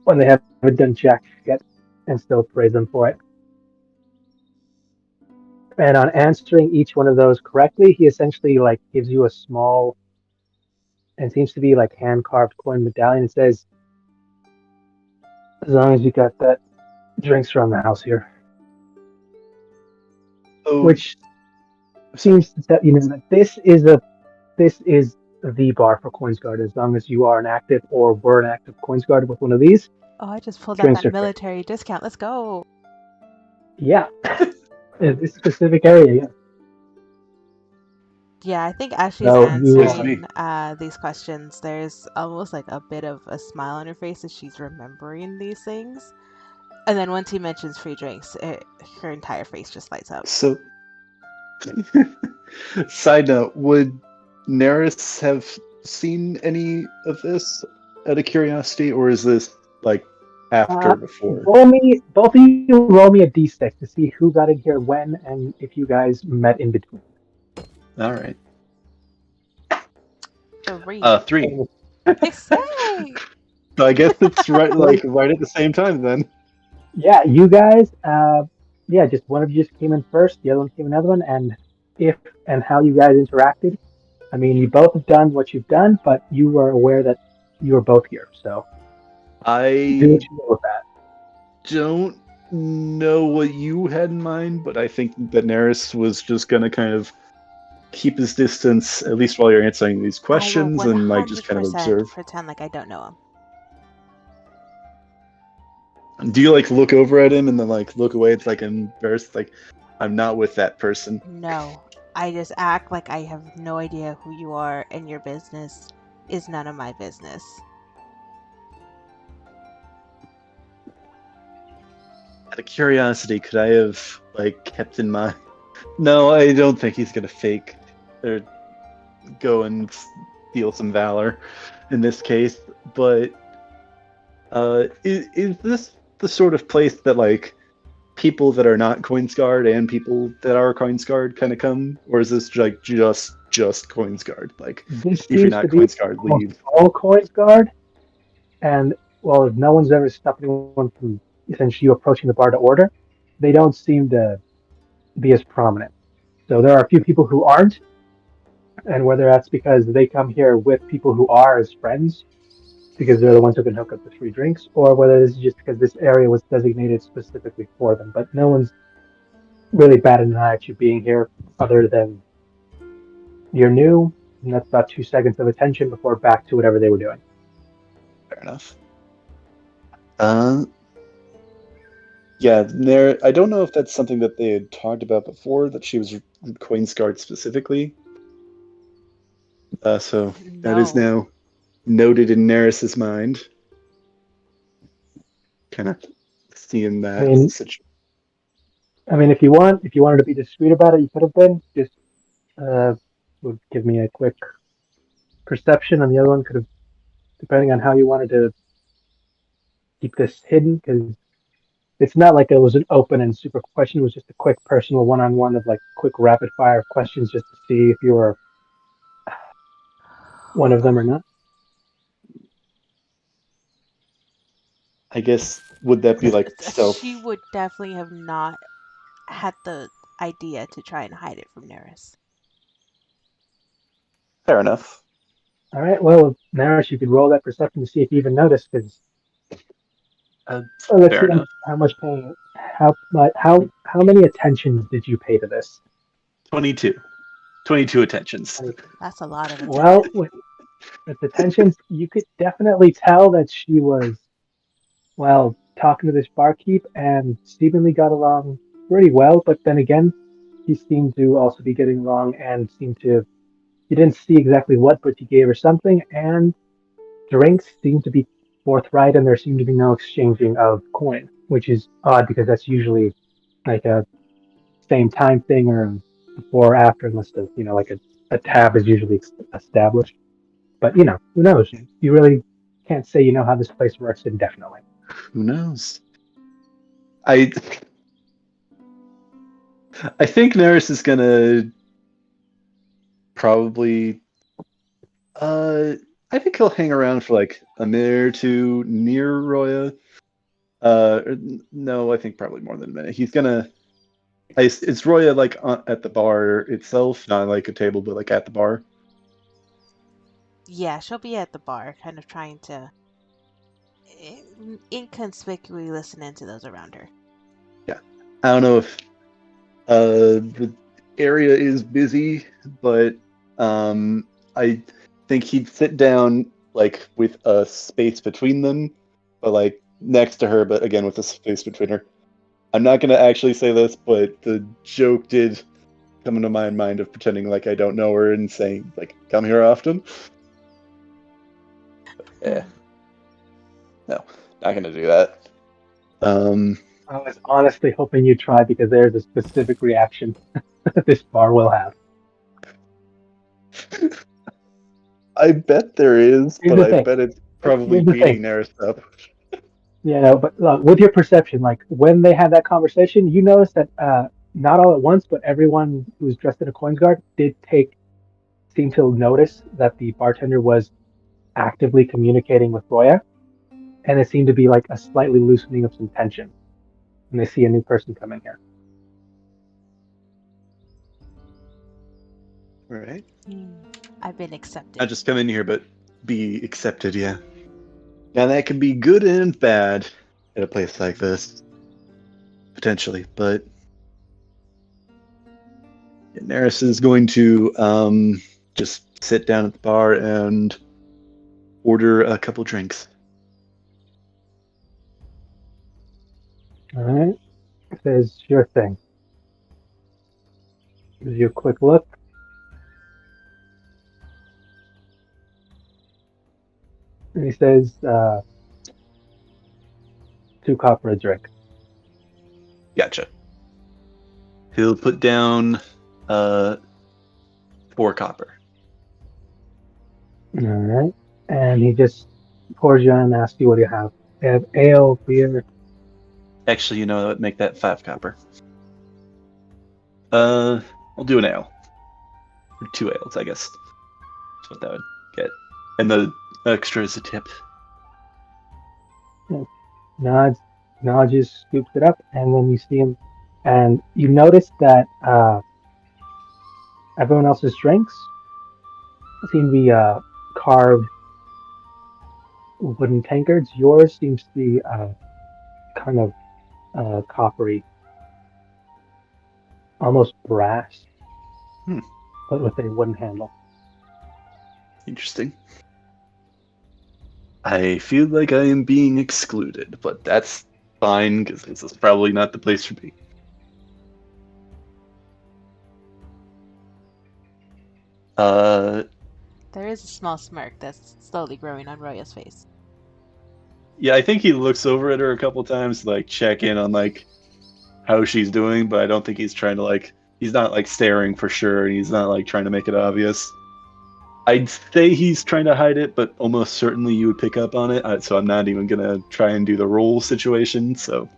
when they haven't done jack yet and still praise them for it. And on answering each one of those correctly, he essentially like gives you a small and seems to be like hand carved coin medallion. It says, "As long as you got that, drinks around the house here," which seems to tell that this is the bar for Coins Guard. As long as you are an active or were an active Coins Guard with one of these, Oh, I just pulled out drinks that are free. military discount. Let's go. Yeah, in this specific area. Yeah. Yeah, I think as she's So answering these questions, there's almost like a bit of a smile on her face as she's remembering these things. And then once he mentions free drinks, her entire face just lights up. so. Side note: would Neris have seen any of this out of curiosity, or is this like after or before? Both of you roll me a d6 to see who got in here when and if you guys met in between. All right. 3. 3. Yay! So I guess it's right at the same time then. Yeah, you guys, just one of you just came in first, the other one came in another one, and if and how you guys interacted. I mean, you both have done what you've done, but you were aware that you were both here, so do I what you will with that. don't know what you had in mind, but I think that Neris was just gonna kind of keep his distance, at least while you're answering these questions, I will and like just kind of 100% observe. pretend like I don't know him. Do you like look over at him and then like look away? It's like embarrassed, like I'm not with that person. No. I just act like I have no idea who you are, and your business is none of my business. Out of curiosity, could I have like kept in mind? No, I don't think he's gonna fake or go and steal some valor in this case. But is this the sort of place that like people that are not Coinsguard and people that are Coinsguard kind of come, or is this like just Coinsguard? Like This if you're seems to not be Coinsguard, almost leave. all Coins Guard, and well, no one's ever stopped anyone from essentially you approaching the bar to order. They don't seem to be as prominent. So there are a few people who aren't, and whether that's because they come here with people who are as friends, because they're the ones who can hook up the free drinks, or whether this is just because this area was designated specifically for them. But no one's really batted an eye at you being here, other than you're new, and that's about 2 seconds of attention before back to whatever they were doing. Fair enough. Yeah, there. I don't know if that's something that they had talked about before, that she was Coinsguard specifically. So that is No. now noted in Neris's mind. Kind of seeing that as a situation. I mean, if you wanted to be discreet about it, you could have been. Just would give me a quick perception, and the other one could have, depending on how you wanted to keep this hidden, because it's not like it was an open and super question. It was just a quick personal one-on-one of like quick rapid fire questions just to see if you were one of them or not. I guess would that be like self? She would definitely have not had the idea to try and hide it from Neris. Fair enough. All right. Well, Narish, you could roll that perception to see if you even noticed. Because let's Fair see enough. how much paying. How many attentions did you pay to this? 22. 22 attentions. That's a lot of attention. Well, with attentions, you could definitely tell that she was, well, talking to this barkeep and seemingly got along pretty well. But then again, he seemed to also be getting along and seemed to. You didn't see exactly what, but you gave her something, and drinks seemed to be forthright, and there seemed to be no exchanging of coin, which is odd because that's usually like a same time thing or before or after, unless the like a tab is usually established. But who knows? You really can't say you know how this place works indefinitely. Who knows? I think Neris is gonna probably I think he'll hang around for like a minute or two near Roya. No, I think probably more than a minute. He's gonna. Is Roya like at the bar itself, not like a table, but like at the bar? Yeah, she'll be at the bar, kind of trying to inconspicuously listen to those around her. Yeah, I don't know if the area is busy, but I think he'd sit down like with a space between them, but like next to her, but again with a space between her. I'm not gonna actually say this, but the joke did come into my mind of pretending like I don't know her and saying like, "Come here often." Yeah, no, not gonna do that. I was honestly hoping you tried because there's a specific reaction that this bar will have. I bet there is, Here's but the I thing. bet it's probably Here's the beating thing. Neris up. Yeah, no, but look, with your perception, like when they had that conversation, you noticed that not all at once, but everyone who was dressed in a coins guard did seem to notice that the bartender was actively communicating with Roya, and it seemed to be like a slightly loosening of some tension when they see a new person come in here. All right. I've been accepted. Not just come in here, but be accepted. Yeah. Now that can be good and bad at a place like this, potentially. But Neris is going to just sit down at the bar and order a couple drinks. All right, says sure thing. Gives you a quick look. And he says, 2 copper a drink. Gotcha. He'll put down 4 copper. All right. And he just pours you on and asks you, what do you have? They have ale, beer. Actually, you know what? Make that 5 copper. I'll do an ale. Or 2 ales, I guess. That's what that would get. And the extra is a tip. Nods, just scoops it up, and then you see him, and you notice that everyone else's drinks seem to be carved wooden tankards. Yours seems to be kind of coppery, almost brass, but with a wooden handle. Interesting. I feel like I am being excluded, but that's fine, because this is probably not the place for me. There is a small smirk that's slowly growing on Roya's face. Yeah, I think he looks over at her a couple times to, like, check in on, like, how she's doing, but I don't think he's trying to, like, he's not, like, staring for sure, and he's not, like, trying to make it obvious. I'd say he's trying to hide it, but almost certainly you would pick up on it, so I'm not even going to try and do the roll situation, so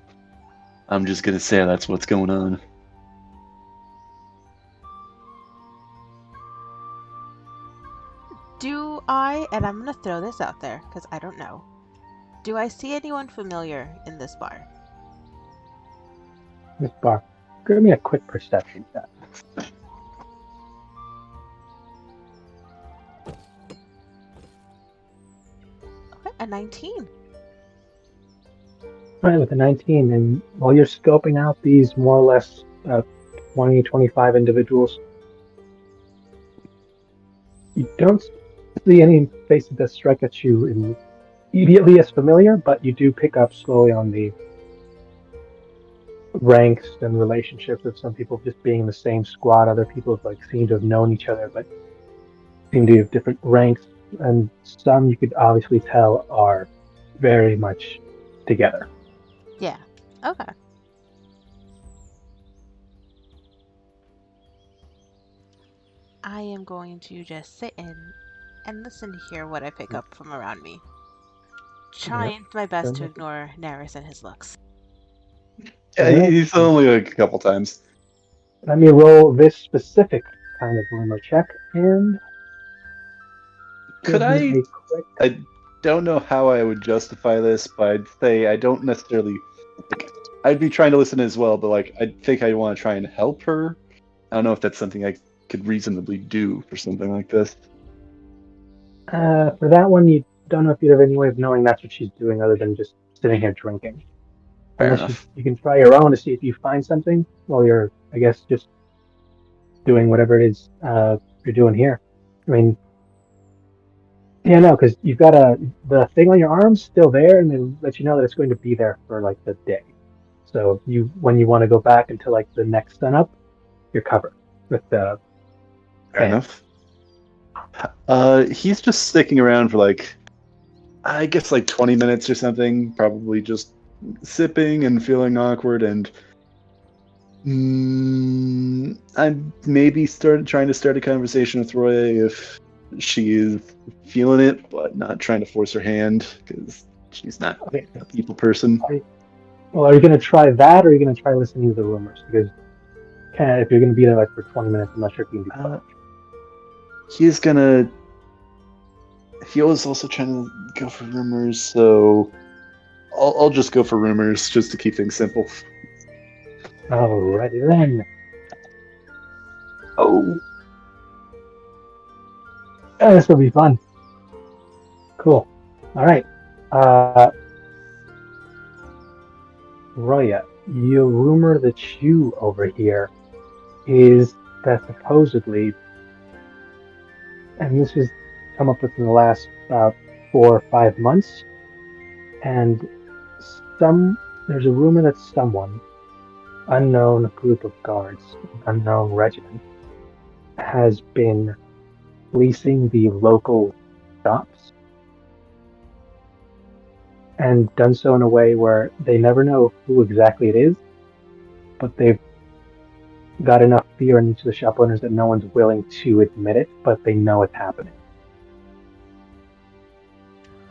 I'm just going to say that's what's going on. Do I, and I'm going to throw this out there because I don't know, do I see anyone familiar in this bar? This bar. Give me a quick perception check. Okay, a 19. Right, with a 19, and while you're scoping out these more or less 20, 25 individuals, you don't see any faces that strike at you immediately as familiar, but you do pick up slowly on the ranks and relationships of some people just being in the same squad. Other people seem to have known each other, but seem to have different ranks, and some you could obviously tell are very much together. Yeah. Okay. I am going to just sit in and listen to hear what I pick up from around me. Trying my best to ignore Neris and his looks. Yeah, he's only like a couple times. Let me roll this specific kind of rumor check, and could I don't know how I would justify this, but I'd say I don't necessarily. I'd be trying to listen as well, but I think I want to try and help her. I don't know if that's something I could reasonably do for something like this. For that one, you don't know if you have any way of knowing that's what she's doing other than just sitting here drinking. Fair enough. You can try your own to see if you find something while you're, I guess, just doing whatever it is you're doing here. I mean, yeah, no, because you've got the thing on your arm still there, and they let you know that it's going to be there for the day. So when you want to go back until the next sun up, you're covered with the. Fair enough. He's just sticking around for I guess 20 minutes or something, probably just sipping and feeling awkward, and I maybe trying to start a conversation with Roya if she is feeling it, but not trying to force her hand, because She's not Okay. a people person. Well, are you going to try that, or are you going to try listening to the rumors? Because if you're going to be there like for 20 minutes, I'm not sure if you can do 12. He's gonna. He was also trying to go for rumors, so I'll just go for rumors just to keep things simple. Alrighty then. Oh, This will be fun. Cool. All right. Roya, your rumor that you overhear is that supposedly, and this has come up within the last about 4 or 5 months, and there's a rumor that someone, unknown group of guards, unknown regiment, has been leasing the local shops and done so in a way where they never know who exactly it is, but they've got enough fear in each of the shop owners that no one's willing to admit it, but they know it's happening.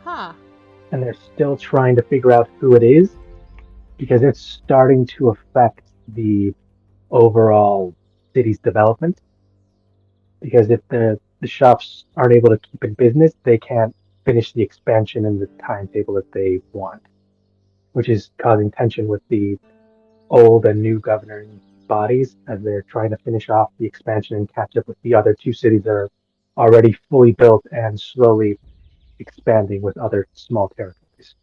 Huh. And they're still trying to figure out who it is because it's starting to affect the overall city's development. Because if the shops aren't able to keep in business, they can't finish the expansion in the timetable that they want, which is causing tension with the old and new governing bodies as they're trying to finish off the expansion and catch up with the other two cities that are already fully built and slowly expanding with other small territories.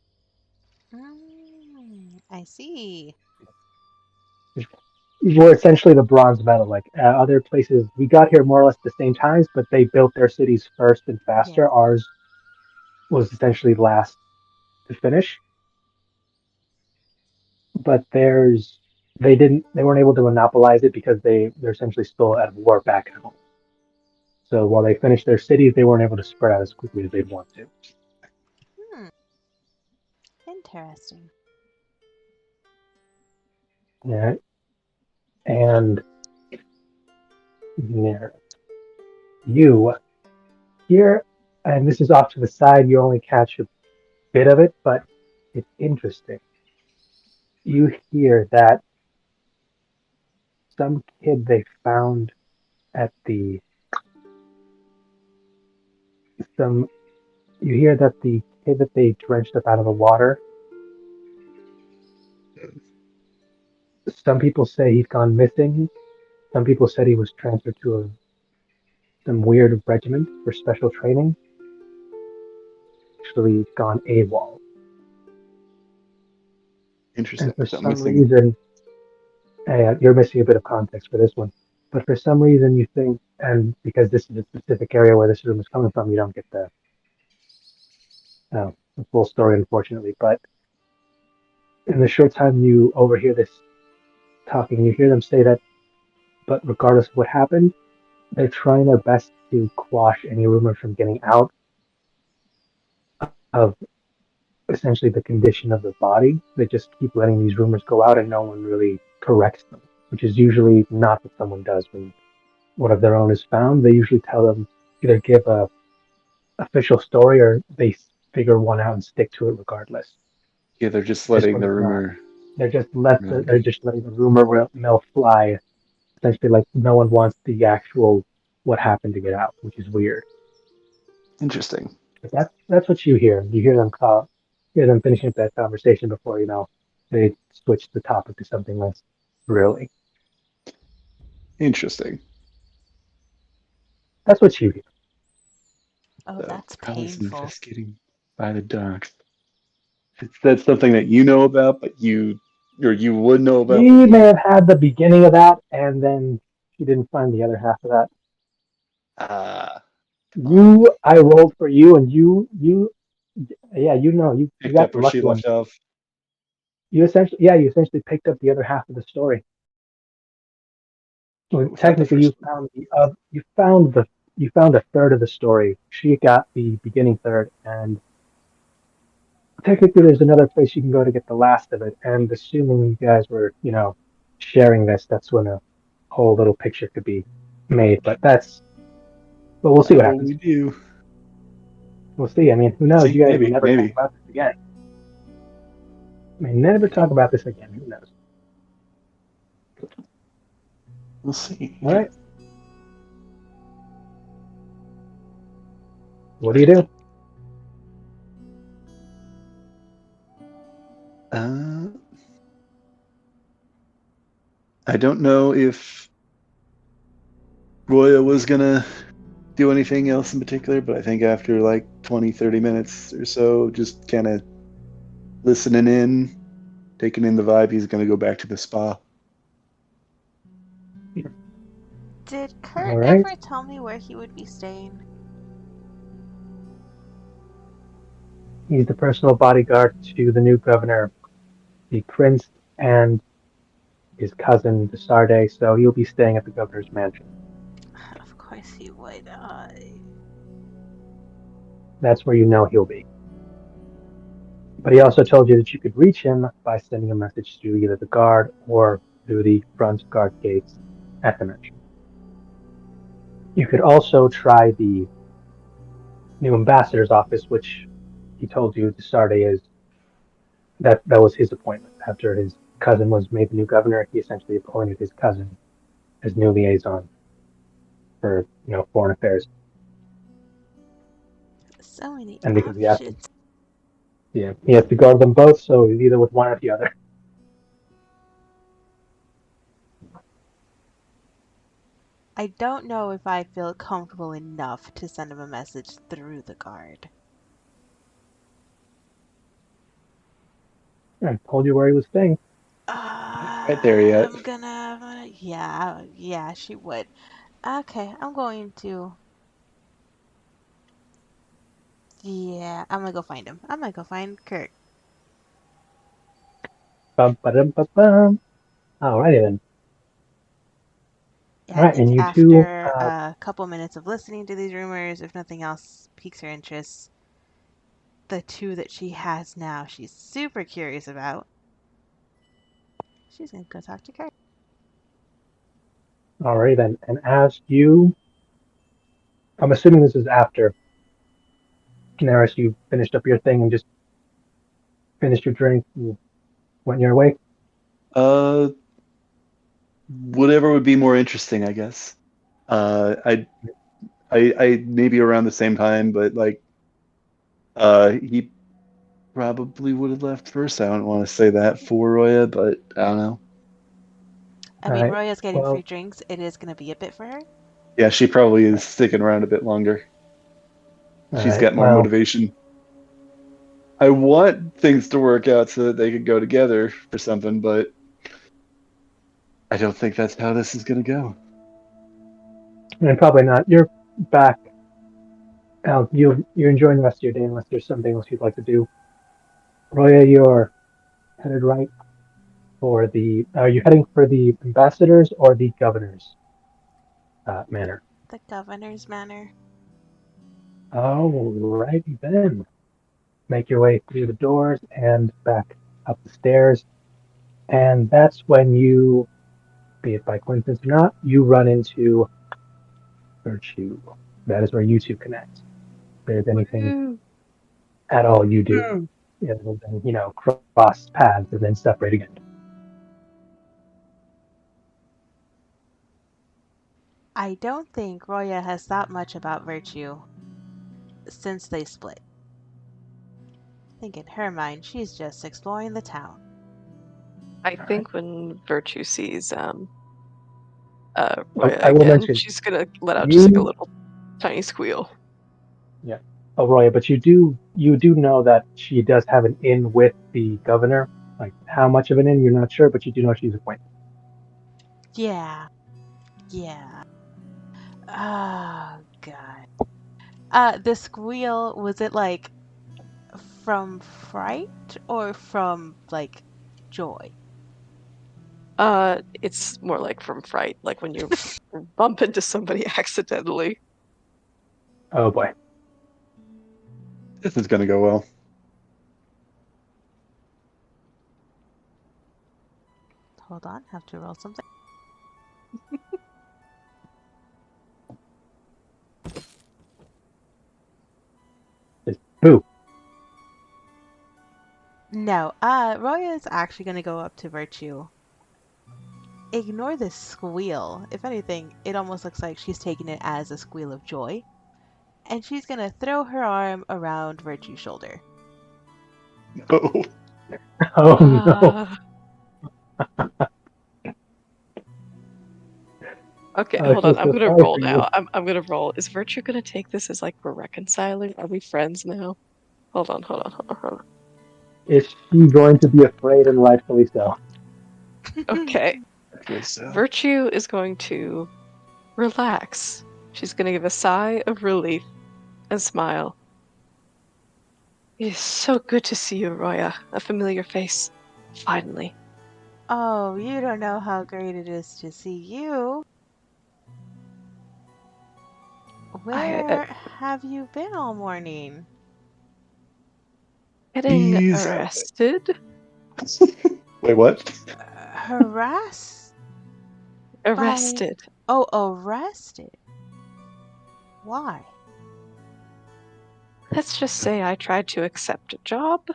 I see. We're essentially the bronze medal. Like other places, we got here more or less at the same times, but they built their cities first and Yeah. faster. Ours was essentially last to finish. But they weren't able to monopolize it because they're essentially still at war back at home. So while they finished their cities, they weren't able to spread out as quickly as they'd want to. Hmm. Interesting. Yeah. And yeah, you here, and this is off to the side, you only catch a bit of it, but it's interesting. You hear that some kid they found at the some you hear that the kid that they drenched up out of the water, some people say he's gone missing. Some people said he was transferred to some weird regiment for special training. Actually gone AWOL. interesting. And for So I'm some missing. reason, you're missing a bit of context for this one. But for some reason, you think, and because this is a specific area where this room is coming from, you don't get the full story, unfortunately. But in the short time you overhear this talking, you hear them say that, but regardless of what happened, they're trying their best to quash any rumors from getting out of essentially the condition of the body. They just keep letting these rumors go out and no one really corrects them, which is usually not what someone does when one of their own is found. They usually tell them either give a official story or they figure one out and stick to it regardless. Yeah, they're just This letting one's the not. rumor. They're just letting the rumor mill fly. Essentially, like no one wants the actual what happened to get out, which is weird. Interesting. But that's what you hear. You hear them finishing up that conversation before they switch the topic to something less really. Interesting. That's what you hear. Oh, So that's probably some painful. investigating by the docs. That's something that you know about, but you would know She about, but may you. have had the beginning of that, and then she didn't find the other half of that. Come on. I rolled for you, and yeah, you Picked got up the where she lucky one. left off. You essentially picked up the other half of the story. Well, Without the technically, first you found a third of the story. She got the beginning third, and technically, there's another place you can go to get the last of it. And assuming you guys were, sharing this, that's when a whole little picture could be made. But we'll see what what happens. we do. We'll see. I mean, who knows? See, You guys may maybe, never talk maybe. about this again. May never talk about this again. Who knows? We'll see. All right. What do you do? I don't know if Roya was gonna do anything else in particular, but I think after like 20, 30 minutes or so, just kind of listening in, taking in the vibe, he's gonna go back to the spa. Did All Kurt right. ever tell me where he would be staying? He's the personal bodyguard to the new governor, the prince, and his cousin, the Sarde, so he'll be staying at the governor's mansion. Of course he would. That's where you know he'll be. But he also told you that you could reach him by sending a message through either the guard or through the front guard gates at the mansion. You could also try the new ambassador's office, which he told you the Sarde is. That was his appointment. After his cousin was made the new governor, he essentially appointed his cousin as new liaison for foreign affairs. So many And because options. he has to guard them both, so he's either with one or the other. I don't know if I feel comfortable enough to send him a message through the guard. I told you where he was staying. Right there yet. Yeah, she would. Okay, I'm going to. Yeah, I'm gonna go find him. I'm gonna go find Kurt. Bum, ba-dum, ba-bum. Alrighty then. Yeah, All I right, think and you two. after a couple minutes of listening to these rumors, if nothing else piques her interest, the two that she has now, she's super curious about. She's gonna go talk to Kurt. Alrighty then. And as you, I'm assuming this is after Daenerys, you finished up your thing and just finished your drink and went your way. Uh, whatever would be more interesting, I guess. I maybe around the same time, but like, he probably would have left first. I don't want to say that for Roya, but I don't know. I All mean, right. Roya's getting free Well, drinks. It is gonna be a bit for her. Yeah, she probably is sticking around a bit longer. all She's right. got more Well, motivation. I want things to work out so that they could go together for something, but I don't think that's how this is going to go. and probably not. You're back. You're enjoying the rest of your day unless there's something else you'd like to do. Roya, you're headed right for the. Are you heading for the ambassadors or the governor's manor? The governor's manor. Alrighty then. Make your way through the doors and back up the stairs, and that's when you, be it by coincidence or not, you run into Virtue. That is where you two connect. If there's anything at all you do, it will then, cross paths and then separate again. I don't think Roya has thought much about Virtue since they split. I think in her mind, she's just exploring the town. I think when Virtue sees Well, Roya I will again, mention she's gonna let out just like a you, little tiny squeal. yeah, Roya, but you do know that she does have an in with the governor. Like how much of an in, you're not sure, but you do know she's acquainted. Yeah. Oh, God. The squeal, was it like from fright or from like joy? It's more like from fright, like when you bump into somebody accidentally. Oh boy. This is going to go well. Hold on, have to roll something. Just boo. No, No, Roya is actually going to go up to Virtue. Ignore this squeal. If anything, it almost looks like she's taking it as a squeal of joy. And she's going to throw her arm around Virtue's shoulder. Oh, Oh no. Okay, I hold feel on. I'm so gonna sorry roll for you. now. I'm gonna roll. Is Virtue gonna take this as like we're reconciling? Are we friends now? Hold on. Is she going to be afraid, and rightfully so? Okay. okay, so Virtue is going to relax. She's gonna give a sigh of relief and smile. It is so good to see you, Roya. A familiar face. Finally. Oh, you don't know how great it is to see you. I Where have you been all morning? getting he's arrested? wait, what? Harassed by... Arrested. Oh, arrested. Why? Let's just say I tried to accept a job,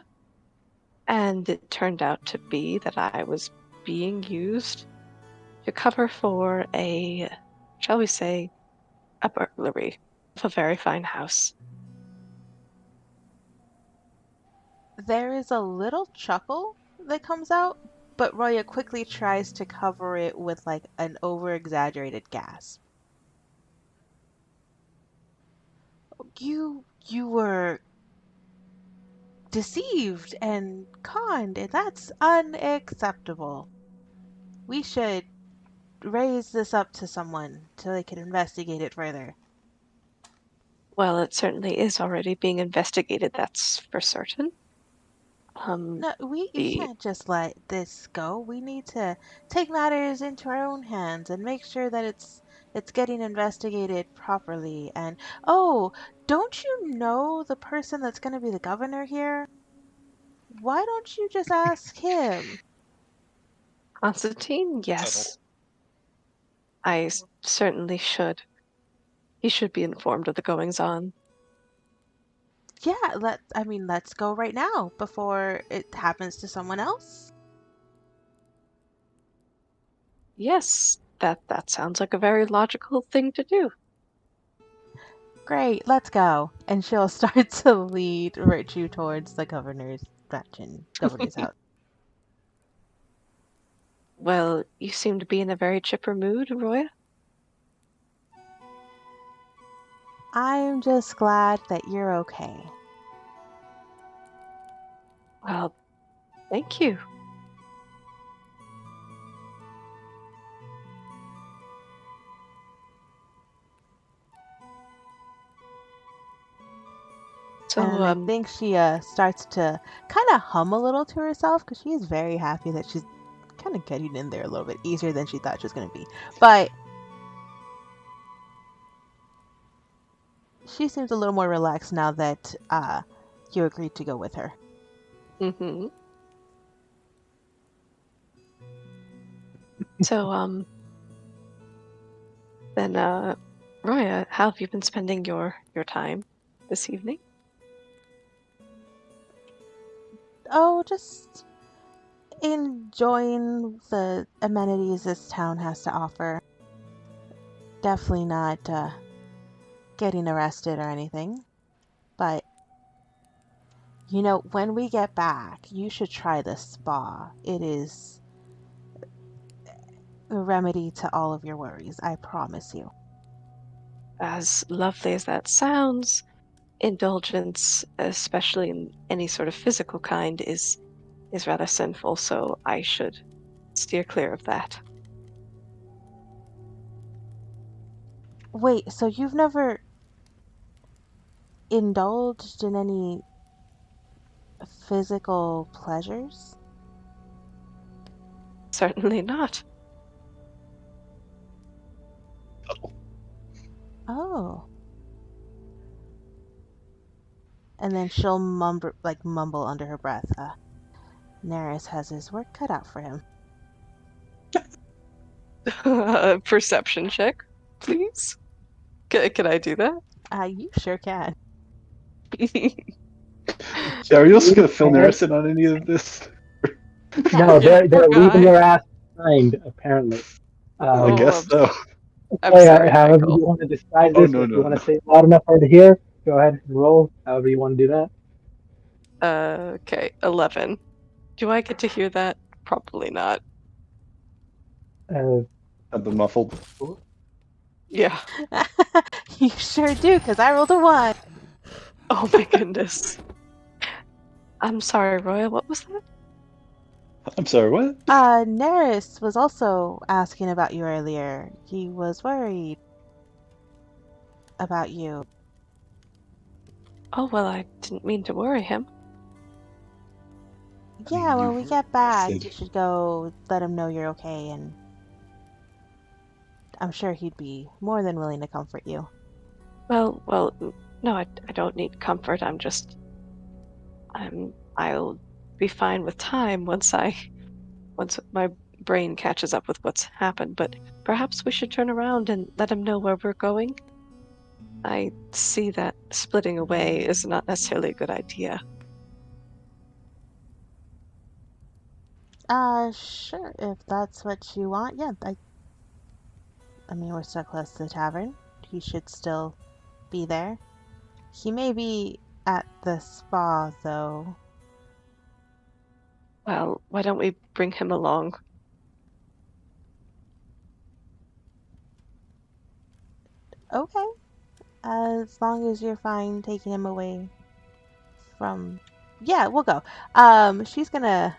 and it turned out to be that I was being used to cover for a, shall we say, a burglary of a very fine house. There is a little chuckle that comes out, but Roya quickly tries to cover it with like an over-exaggerated gasp. You were deceived and conned, and that's unacceptable. We should raise this up to someone so they can investigate it further. Well, it certainly is already being investigated, that's for certain. No, we The can't just let this go. We need to take matters into our own hands and make sure that it's getting investigated properly. And oh, don't you know the person that's going to be the governor here? Why don't you just ask him? Constantine, yes, I certainly should. He should be informed of the goings-on. Yeah, let's go right now before it happens to someone else. Yes, that sounds like a very logical thing to do. Great, let's go. And she'll start to lead Virtue towards the governor's governor's house. Well, you seem to be in a very chipper mood, Roya. I'm just glad that you're okay. Well, thank you. So, And I think she starts to kind of hum a little to herself because she's very happy that she's kind of getting in there a little bit easier than she thought she was going to be. But she seems a little more relaxed now that you agreed to go with her. mm-hmm. So, then, Roya, how have you been spending your time this evening? Oh, just enjoying the amenities this town has to offer. Definitely not getting arrested or anything. But, when we get back, you should try the spa. It is a remedy to all of your worries, I promise you. As lovely as that sounds, indulgence, especially in any sort of physical kind, is rather sinful, so I should steer clear of that. Wait, so you've never indulged in any physical pleasures? Certainly not. Oh. And then she'll mumble under her breath. Neris has his work cut out for him. Perception check, please. Can I do that? You sure can. Yeah, are you also going to fill Neris in on any of this? No, Yeah, they're poor leaving guy. their ass behind, apparently. I Oh, guess so. I'm Okay, sorry, however Michael. you want to disguise Oh, this, no, if you no, want no. to say it loud enough for her to hear, go ahead and roll. However you want to do that. Okay, 11. Do I get to hear that? Probably not. Uh, Had the muffled. Yeah. You sure do, because I rolled a 1. Oh my goodness. I'm sorry, Roya. What was that? I'm sorry, what? Neris was also asking about you earlier. He was worried about you. Oh, well, I didn't mean to worry him. Yeah, when we get back, said- you should go let him know you're okay, and I'm sure he'd be more than willing to comfort you. Well, no, I don't need comfort. I'll be fine with time once my brain catches up with what's happened, but perhaps we should turn around and let him know where we're going. I see that splitting away is not necessarily a good idea. Sure, if that's what you want. Yeah, I mean, we're so close to the tavern. He should still be there. He may be at the spa, though. Well, why don't we bring him along? Okay, as long as you're fine taking him away from... Yeah, we'll go. She's gonna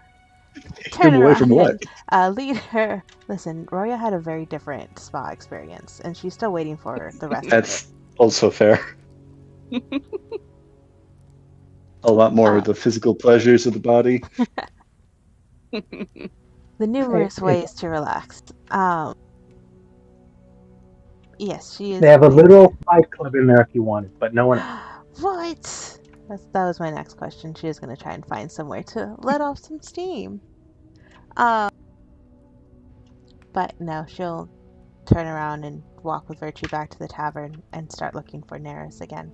turn Him away around from what? and lead her. Listen, Roya had a very different spa experience, and she's still waiting for the rest of it. That's also fair. A lot more of the physical pleasures of the body. The numerous ways to relax. Yes, she is. they have a literal fight club in there if you want it, but no one else. What? That was my next question. She is going to try and find somewhere to let off some steam. But no, she'll turn around and walk with Virtue back to the tavern and start looking for Neris again.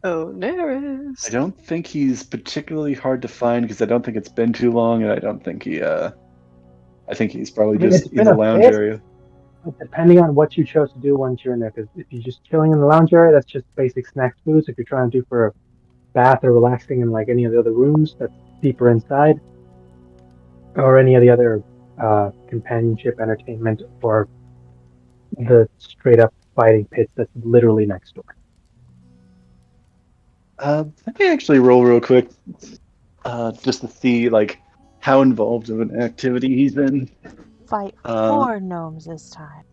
Oh, Neris. I don't think he's particularly hard to find because I don't think it's been too long, and I don't think I think he's probably I mean, just it's in been the a lounge bit. area. But depending on what you chose to do once you're in there, because if you're just chilling in the lounge area, that's just basic snack foods. If you're trying to do for a bath or relaxing in like any of the other rooms, that's deeper inside, or any of the other companionship, entertainment, or the straight up fighting pits that's literally next door. Let me actually roll real quick, just to see like how involved of an activity he's in. Fight 4 gnomes this time.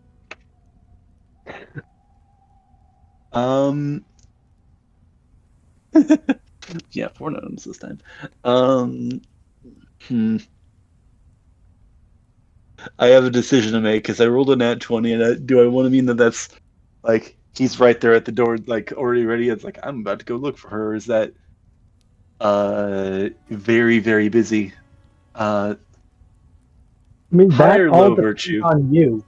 Yeah, 4 gnomes this time. I have a decision to make because I rolled a nat 20, and do I want to mean that that's like he's right there at the door, like already ready? It's like I'm about to go look for her. Or is that very, very busy? I mean, High that or all low depends virtue? on you.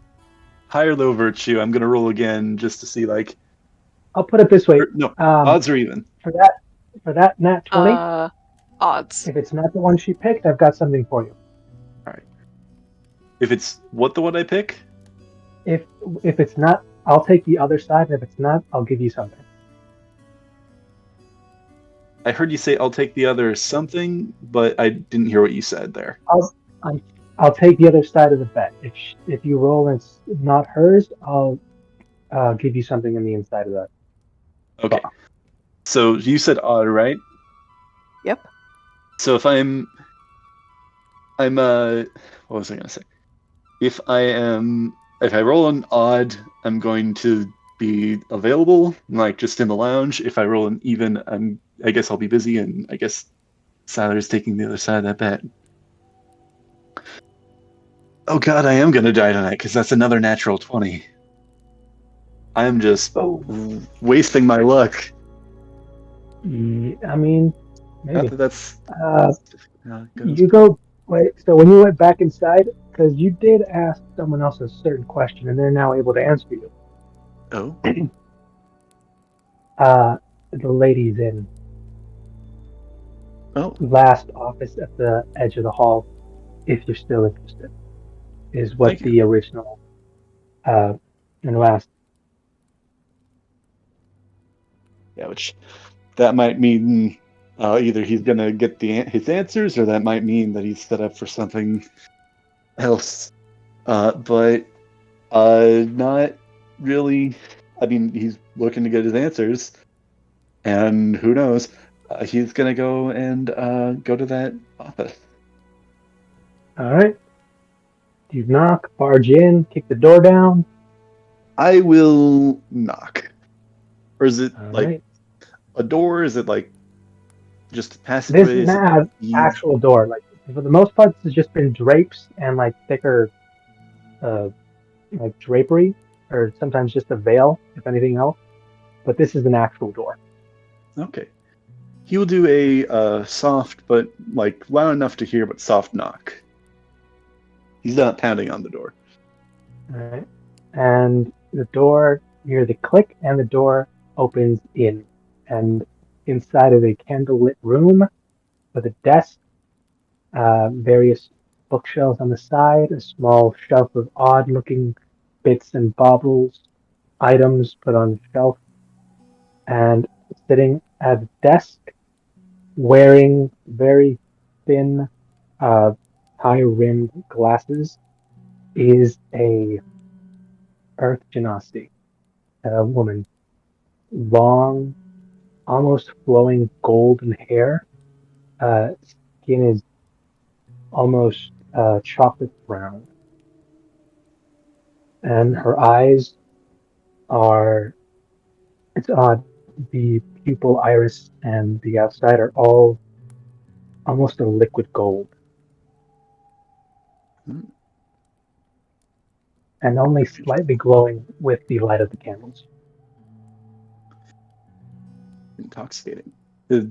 High or low virtue? I'm gonna roll again just to see like. I'll put it this way: No, odds are even. for that nat 20, Odds. if it's not the one she picked, I've got something for you. All right. If it's what the one I pick? If it's not, I'll take the other side, and if it's not, I'll give you something. I heard you say I'll take the other something, but I didn't hear what you said there. I'll take the other side of the bet. If you roll and it's not hers, I'll give you something in the inside of that. Okay. So you said odd, right? Yep. So if I'm what was I gonna say? If I roll an odd, I'm going to be available, like just in the lounge. If I roll an even, I guess I'll be busy, and I guess Siler's taking the other side of that bet. Oh god, I am gonna die tonight because that's another natural 20. I'm just wasting my luck. Yeah, I mean, Not maybe. that that's You go. Wait. So when you went back inside, because you did ask someone else a certain question, and they're now able to answer you. Oh. The lady's in Oh, last office at the edge of the hall, if you're still interested, is what thank you. the original and last. Yeah, which that might mean either he's gonna get his answers, or that might mean that he's set up for something else. But not really. I mean, he's looking to get his answers, and who knows? He's gonna go and go to that office. All right. You knock, barge in, kick the door down. I will knock. Or is it All like right. a door? Is it like just a This passageway? doesn't Is it like have ease? actual door. Like for the most part, this has just been drapes and like thicker, uh, like drapery, or sometimes just a veil, if anything else. But this is an actual door. Okay. He will do a soft, but like loud enough to hear, but soft knock. He's not pounding on the door. All right. And the door, you hear the click, and the door opens in. And inside of a candlelit room with a desk, various bookshelves on the side, a small shelf of odd-looking bits and baubles, items put on the shelf, and sitting at a desk, wearing very thin, uh, high-rimmed glasses, is a Earth Genasi, a woman, long, almost flowing golden hair. Skin is almost chocolate brown, and her eyes are, it's odd, the pupil iris and the outside are all almost a liquid gold, Hmm, and only slightly glowing with the light of the candles. intoxicating.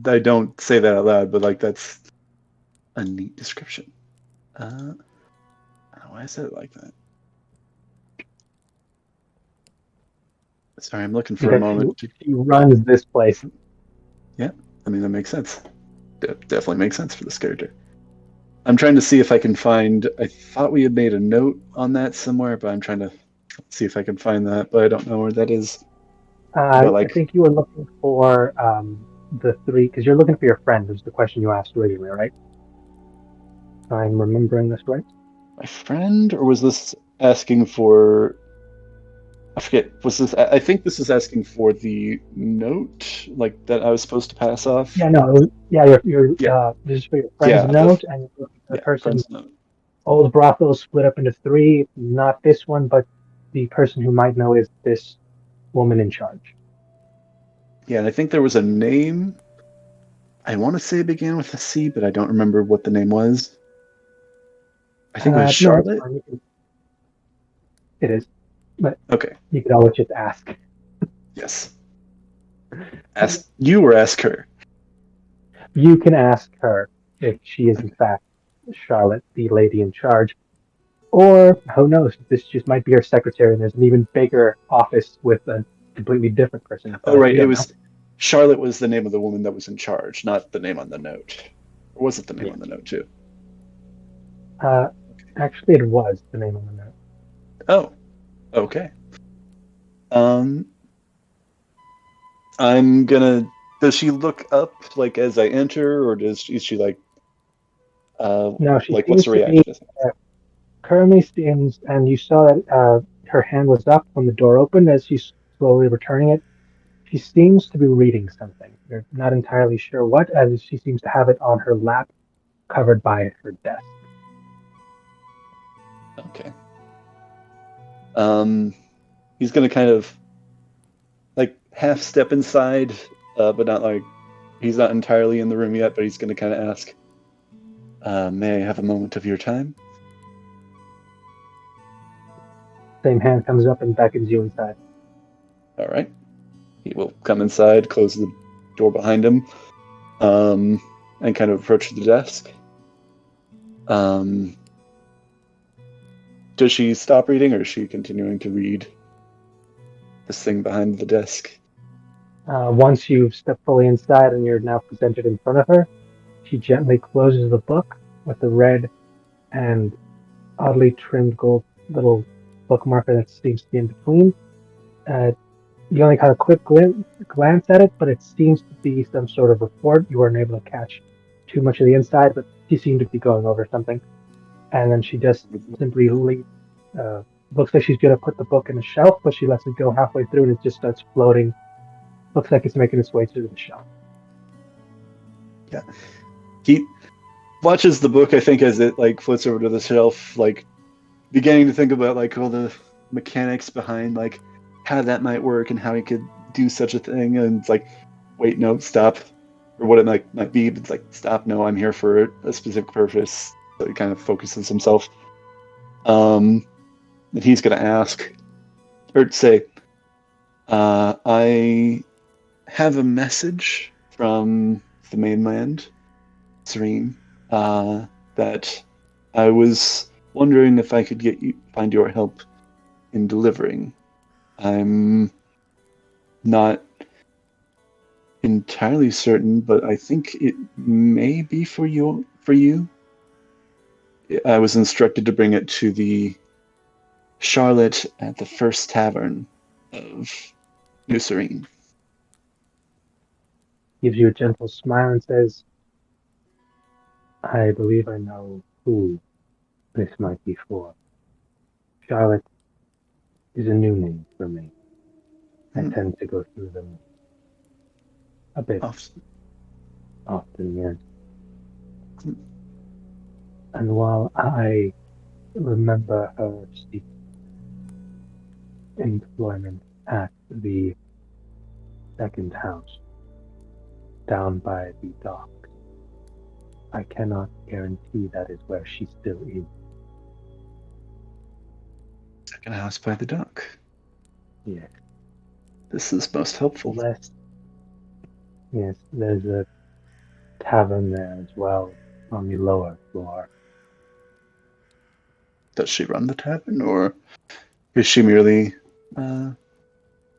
I don't say that out loud, but like that's a neat description. Uh, why is it like that? Sorry, I'm looking for a Because moment. she runs this place. Yeah, I mean that makes sense. Definitely makes sense for this character. I'm trying to see if I can find. I thought we had made a note on that somewhere, but I'm trying to see if I can find that, but I don't know where that is. But I like, think you were looking for the three, because you're looking for your friend, was the question you asked originally, right? If I'm remembering this right. my friend, or was this asking for? I forget. Was this? I think this is asking for the note, like that I was supposed to pass off. Yeah, no, yeah, Yeah, this is for your friend's yeah, note, and you're looking for the yeah, person. friend's note. Old brothel is split up into three, not this one, but the person who might know is this woman in charge. Yeah, and I think there was a name. I want to say it began with a C, but I don't remember what the name was. I think it was No, it's Charlotte. fine. It is, but Okay. you could always just ask. Yes. Ask you or ask her. You can ask her if she is in fact Charlotte, the lady in charge, or who knows? This just might be her secretary, and there's an even bigger office with a completely different person Oh, inside. right. You It don't know. was Charlotte was the name of the woman that was in charge, not the name on the note. Or was it the name Yeah. on the note too? Uh, Actually, it was the name on the note. Oh, okay. Um, I'm gonna. Does she look up like as I enter, or is she uh, No, she like what's seems the to be reaction? uh, currently seems, and you saw that her hand was up when the door opened as she's slowly returning it. She seems to be reading something. You're not entirely sure what, as she seems to have it on her lap, covered by her desk. Okay. Um, he's gonna kind of like half step inside, but not like he's not entirely in the room yet. But he's gonna kind of ask, "May I have a moment of your time?" Same hand comes up and beckons you inside. All right. He will come inside, close the door behind him, and kind of approach the desk. Um, does she stop reading, or is she continuing to read this thing behind the desk? Once you've stepped fully inside and you're now presented in front of her, she gently closes the book with the red and oddly trimmed gold little bookmarker that seems to be in between. Uh, you only kind of quick glance at it, but it seems to be some sort of report. You weren't able to catch too much of the inside, but she seemed to be going over something. And then she just simply leaves. Looks like she's going to put the book in a shelf, but she lets it go halfway through and it just starts floating. Looks like it's making its way through the shelf. Yeah. He watches the book, I think, as it like floats over to the shelf, like beginning to think about like all the mechanics behind like how that might work and how he could do such a thing. And it's like, wait, no, stop. Or what it might be, but it's like, stop, no, I'm here for a specific purpose. So he kind of focuses himself. And he's gonna ask, or say, I have a message from the mainland, Serene, that I was wondering if I could find your help in delivering. I'm not entirely certain, but I think it may be for you. I was instructed to bring it to the Charlotte at the First Tavern of New Serene. Gives you a gentle smile and says, I believe I know who this might be for. Charlotte is a new name for me. I tend to go through them a bit often, yes. And while I remember her employment at the second house down by the dock, I cannot guarantee that is where she still is. Second house by the dock. Yes. This is most helpful. Yes, there's a tavern there as well on the lower floor. Does she run the tavern, or is she merely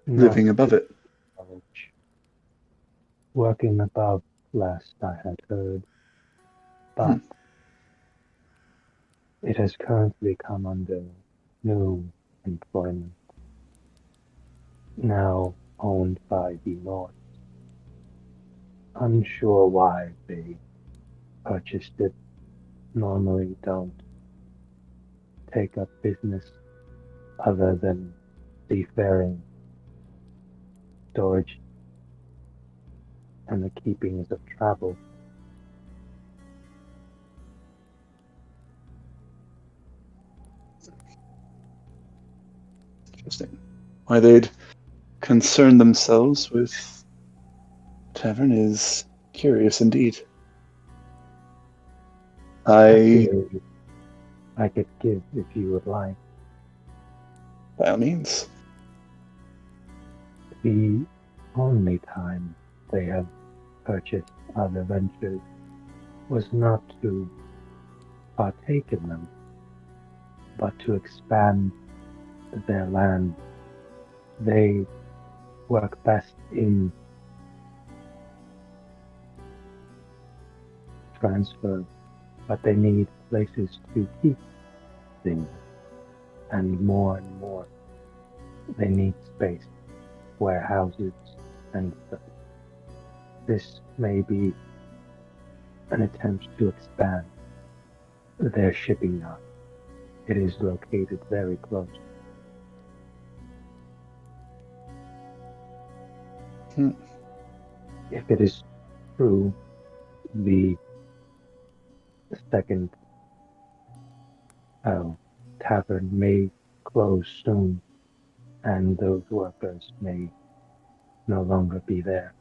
living above it? Working above, last I had heard, but it has currently come under new employment, now owned by the North. Unsure why they purchased it. Normally don't take up business other than seafaring, storage, and the keepings of travel. Interesting. Why they'd concern themselves with tavern is curious indeed. I could give if you would like. By all means. The only time they have purchased other ventures was not to partake in them, but to expand their land. They work best in transfer, but they need places to keep things, and more they need space, warehouses, and stuff. This may be an attempt to expand their shipping yard. It is located very close. If it is true, the second tavern may close soon, and those workers may no longer be there.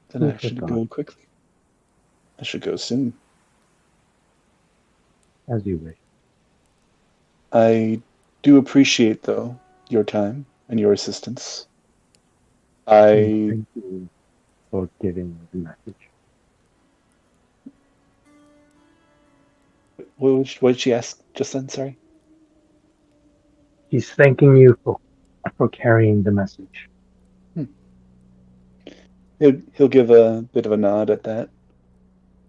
Then I should go quickly. I should go soon. As you wish. I do appreciate, though, your time and your assistance. Thank you for giving me the message. What did she ask just then? Sorry. She's thanking you for for carrying the message. He'll give a bit of a nod at that.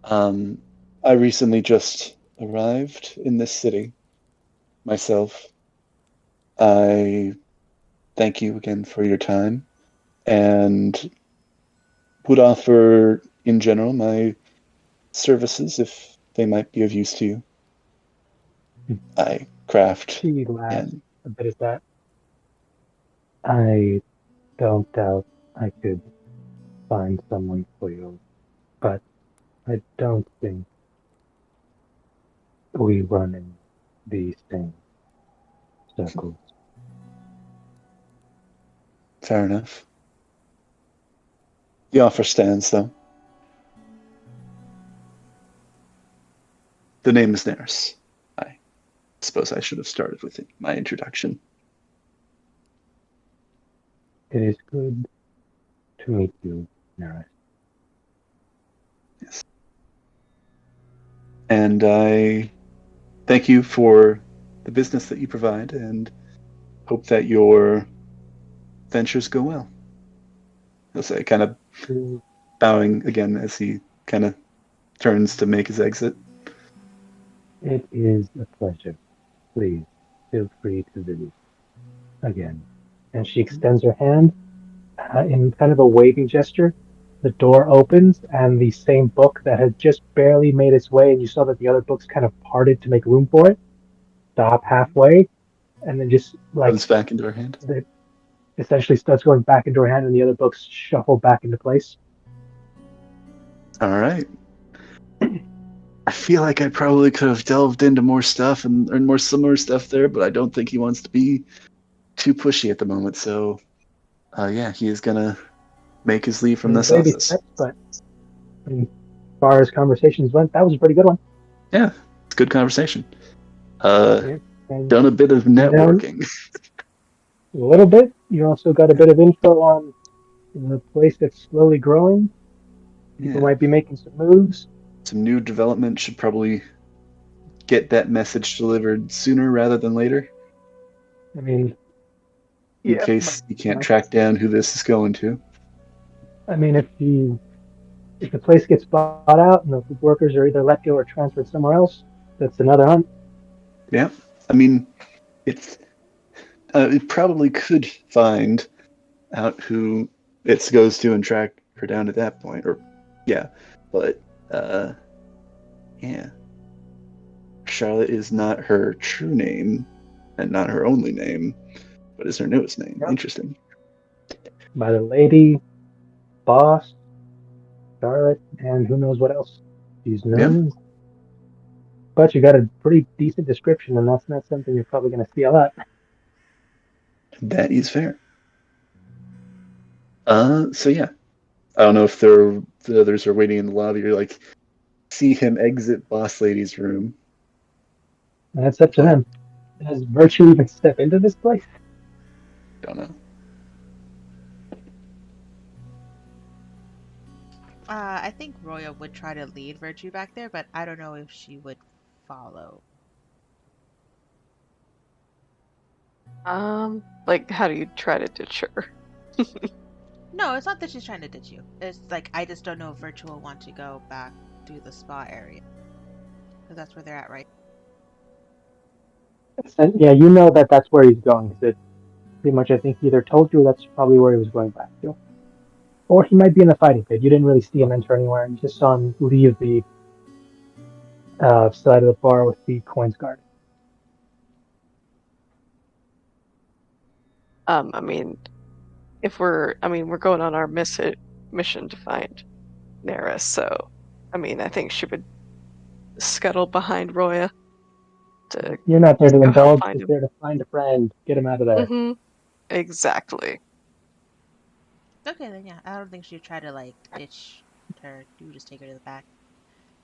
I recently just arrived in this city myself. I thank you again for your time and would offer, in general, my services if they might be of use to you. I craft She laughs and a bit at that. I don't doubt I could find someone for you, but I don't think we run in the same circles. fair enough. The offer stands, though. The name is Neris. I suppose I should have started with my introduction. It is good to meet you, Neris. Yes. And I thank you for the business that you provide and hope that your ventures go well. He'll say, kind of bowing again as he kind of turns to make his exit. It is a pleasure. Please feel free to visit again. And she extends her hand in kind of a waving gesture. The door opens, and the same book that had just barely made its way, and you saw that the other books kind of parted to make room for it, stop halfway, and then just like Comes back into her hand. it essentially starts going back into her hand, and the other books shuffle back into place. All right. I feel like I probably could have delved into more stuff and more similar stuff there, but I don't think he wants to be too pushy at the moment. So, yeah, he is gonna make his leave from this Baby office. steps, but as far as conversations went, that was a pretty good one. Yeah, it's a good conversation. And, Done a bit of networking. a little bit. You also got a bit of info on the place that's slowly growing. People might be making some moves. Some new development should probably get that message delivered sooner rather than later. I mean, in case you can't track down who this is going to. I mean, if the place gets bought out and the workers are either let go or transferred somewhere else, that's another hunt. Yeah, I mean, it probably could find out who it goes to and track her down at that point, or yeah, but yeah, Charlotte is not her true name and not her only name, but is her newest name. Yep. Interesting. By the lady, boss, Charlotte, and who knows what else she's known. Yep. But you got a pretty decent description, and that's not something you're probably going to see a lot. That is fair. So yeah, I don't know if the others are waiting in the lobby or like see him exit boss lady's room. That's up to them. Does Virtue even step into this place? Don't know. I think Roya would try to lead Virtue back there, but I don't know if she would follow. Like, how do you try to ditch her? No, it's not that she's trying to ditch you. It's like, I just don't know if Virtue will want to go back to the spa area. Because that's where they're at, right? And, yeah, you know that's where he's going. That pretty much, I think, he either told you that's probably where he was going back to. Or he might be in the fighting pit. You didn't really see him enter anywhere. You just saw him leave the side of the bar with the coins guard. I mean, we're going on our mission to find Neris, so, I mean, I think she would scuttle behind Roya. You're not there to indulge, you're there to find a friend, get him out of there. Mm-hmm. Exactly. Okay, then yeah, I don't think she'd try to, like, ditch her. You just take her to the back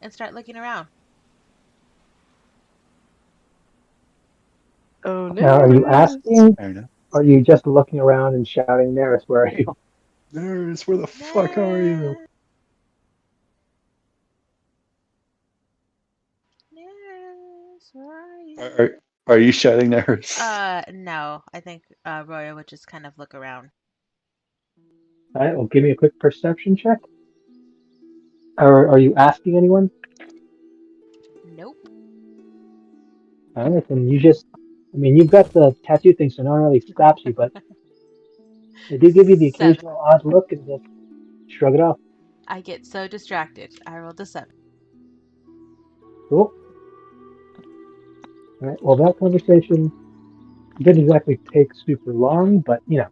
and start looking around. Oh, no. Now, are you asking? Or are you just looking around and shouting, Neris, where are you? Neris, where the fuck are you? Neris, where are you? Are you shouting Neris? No. I think Roya would just kind of look around. All right, well, give me a quick perception check. Or are you asking anyone? Nope. All right, then you've got the tattoo thing, so no one really stops you, but they do give you the 7. occasional odd look and just shrug it off. I get so distracted. I rolled a 7. Cool. All right, well, that conversation didn't exactly take super long, but, you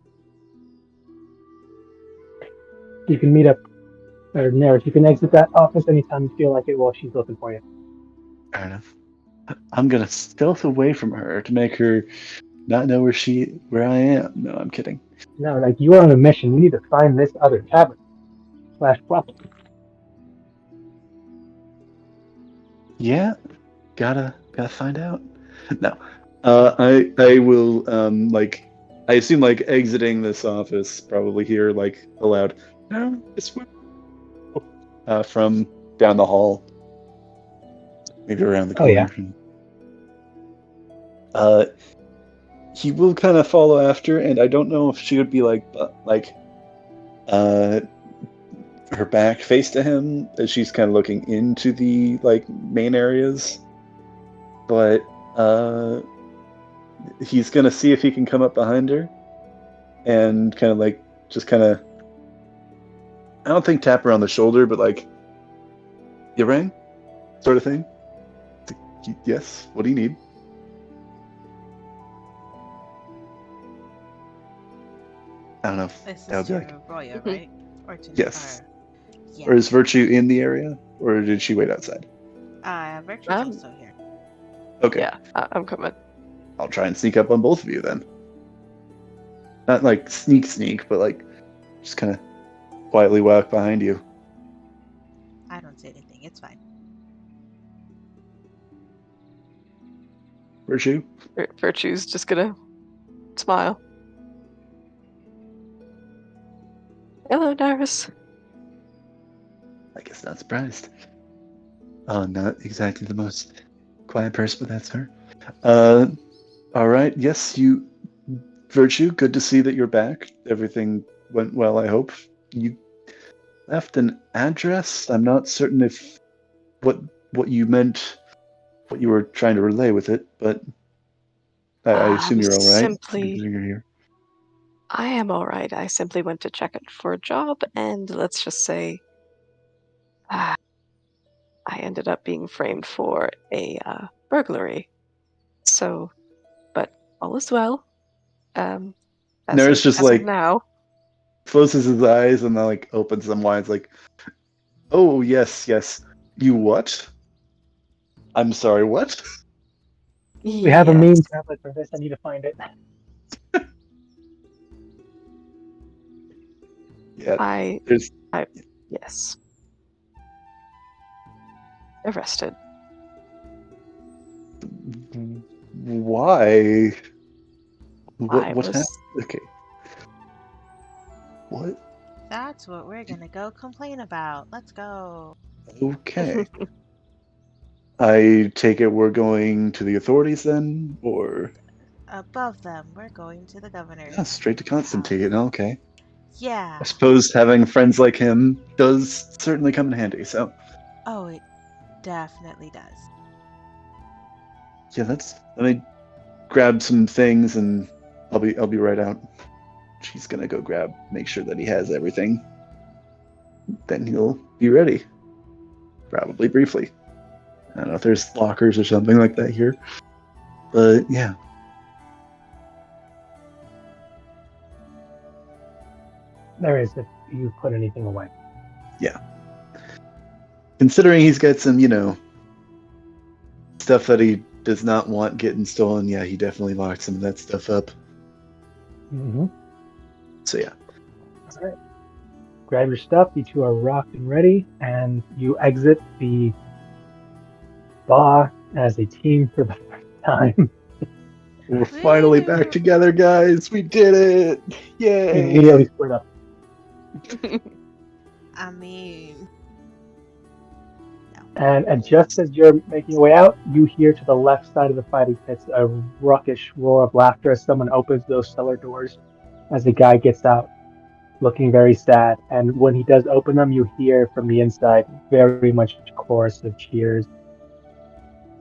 can meet up, or Neris, you can exit that office anytime you feel like it while she's looking for you. Fair enough. I'm gonna stealth away from her to make her not know where I am. No, I'm kidding. No, like, you are on a mission. You need to find this other tavern. / problem. Yeah, gotta find out. No, I will I assume like exiting this office probably hear like aloud. No, this way. From down the hall, maybe around the Oh, yeah. corner. He will kind of follow after, and I don't know if she would be her back face to him as she's kind of looking into the like main areas, but he's gonna see if he can come up behind her and kind of like just kind of, I don't think tap her on the shoulder, but like, you rang, sort of thing. Yes, what do you need? I don't know if This that would is be to like, Roya, right? Or to yes. Yeah. Or is Virtue in the area, or did she wait outside? Virtue's Um, also here. Okay, Yeah, I'm coming. I'll try and sneak up on both of you then. Not like sneak, but like just kind of quietly walk behind you. I don't say anything. It's fine. Virtue? Virtue's just gonna smile. Hello, Darius. I guess not surprised. Oh, not exactly the most quiet person, but that's her. All right. Yes, Virtue, good to see that you're back. Everything went well, I hope. You left an address. I'm not certain if what you meant, what you were trying to relay with it, but I assume you're all right. You're here. I am all right. I simply went to check it for a job, and let's just say I ended up being framed for a burglary. So, but all is well. Nurse just as of like now. closes his eyes and then like opens them wide. It's like, oh yes. You what? I'm sorry, what? We have a meme template for this. I need to find it. Yeah. Yes. Arrested. Why? What happened? Okay. What? That's what we're gonna go complain about. Let's go. Okay. I take it we're going to the authorities then, or Above them, we're going to the governor. yeah, straight to Constantine. Okay. Yeah. I suppose having friends like him does certainly come in handy. So Oh, it definitely does. yeah, let me grab some things and I'll be right out. She's gonna go make sure that he has everything. Then he'll be ready. Probably briefly. I don't know if there's lockers or something like that here. But yeah. There is, if you put anything away. Yeah. Considering he's got some, stuff that he does not want getting stolen, yeah, he definitely locked some of that stuff up. Mm-hmm. So yeah. All right. Grab your stuff. You two are rocked and ready, and you exit the bar as a team for the first time. We're finally back together, guys. We did it! Yay! Immediately split up. I mean, no. And just as you're making your way out, you hear to the left side of the fighting pits a ruckish roar of laughter as someone opens those cellar doors. As the guy gets out, looking very sad. And when he does open them, you hear from the inside very much chorus of cheers,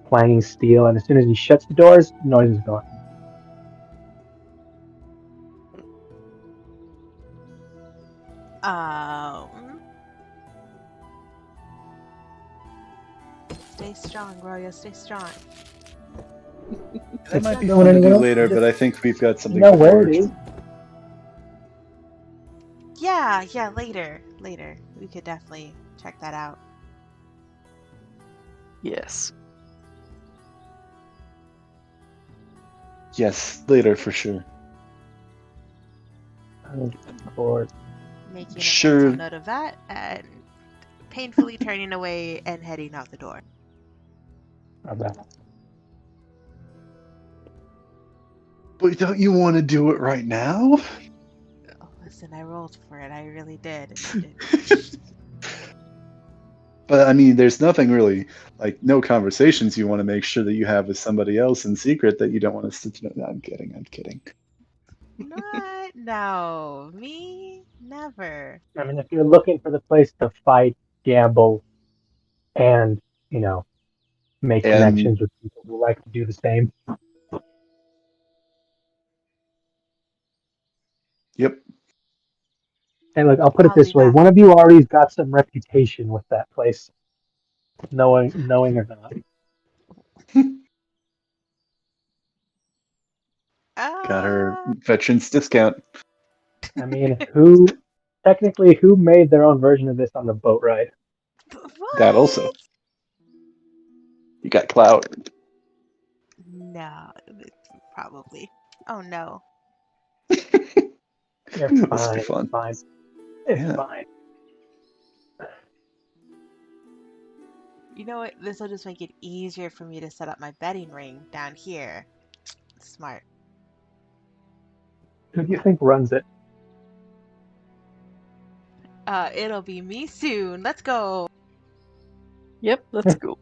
clanging steel. And as soon as he shuts the doors, noise is gone. Stay strong, Roya. Stay strong. That might be Don't fun to anyone do else later, just- but I think we've got something. You know where before. it is? Yeah, later. Later. We could definitely check that out. Yes. Yes, later for sure. Of course. Making a Sure. mental note of that and painfully turning away and heading out the door. Okay. But don't you want to do it right now? Oh, listen, I rolled for it. I really did. But I mean, there's nothing really like no conversations you want to make sure that you have with somebody else in secret that you don't want to. No, I'm kidding. I'm kidding. What? No. Me? Never. I mean, if you're looking for the place to fight, gamble, and, make And connections with people who like to do the same. yep, And look, I'll put it I'll be this way: back. one of you already got some reputation with that place, knowing or not. got her veterans discount. I mean, who made their own version of this on the boat ride? What? That also. You got clout. No, probably. Oh no. You're This will fine. be It's fun. fine. It's Yeah. fine. You know what? This will just make it easier for me to set up my betting ring down here. Smart. Who do you think runs it? It'll be me soon. Let's go. Yep, let's go.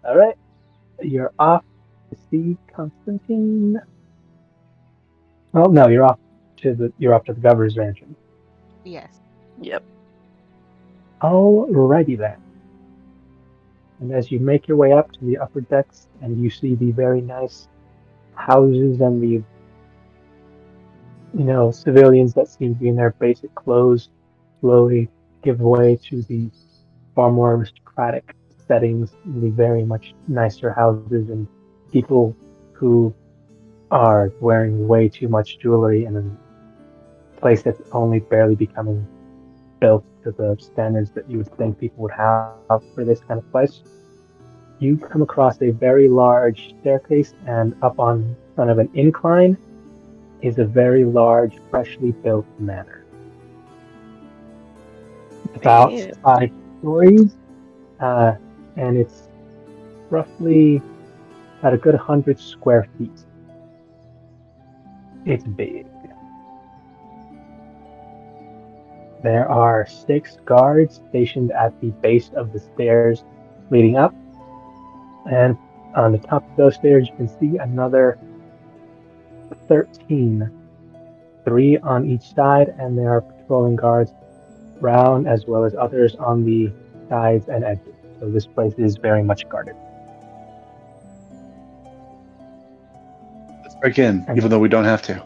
All right, you're off to see Constantine. Well, no, you're off to the governor's mansion. Yes. Yep. Alrighty then. And as you make your way up to the upper decks, and you see the very nice houses and the civilians that seem to be in their basic clothes slowly give way to the far more aristocratic settings, the very much nicer houses, and people who are wearing way too much jewelry in a place that's only barely becoming built to the standards that you would think people would have for this kind of place. You come across a very large staircase, and up on front of an incline is a very large, freshly built manor. It's about Man. 5 stories, and it's roughly about a good 100 square feet. It's big. There are 6 guards stationed at the base of the stairs leading up, and on the top of those stairs you can see another 13, 3 on each side, and there are patrolling guards around as well as others on the sides and edges. So this place is very much guarded. Let's break in, even though we don't have to.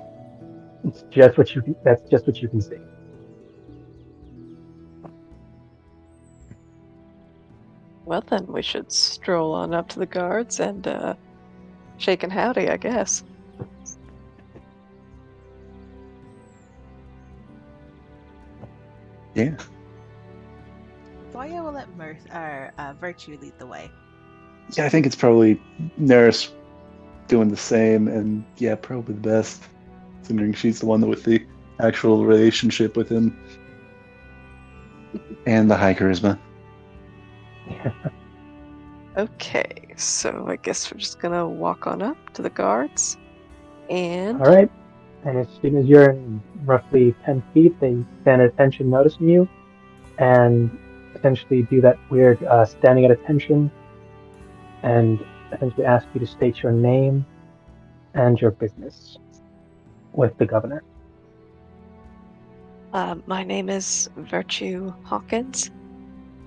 It's just what that's just what you can see. Well, then we should stroll on up to the guards and shake and howdy, I guess. Yeah. Roya will let Virtue lead the way. Yeah, I think it's probably Neris doing the same, and yeah, probably the best, considering she's the one with the actual relationship with him. And the high charisma. Okay, so I guess we're just gonna walk on up to the guards. And All right. And as soon as you're in roughly 10 feet, they stand at attention noticing you. And as essentially do that weird standing at attention and essentially ask you to state your name and your business with the governor. My name is Virtue Hawkins,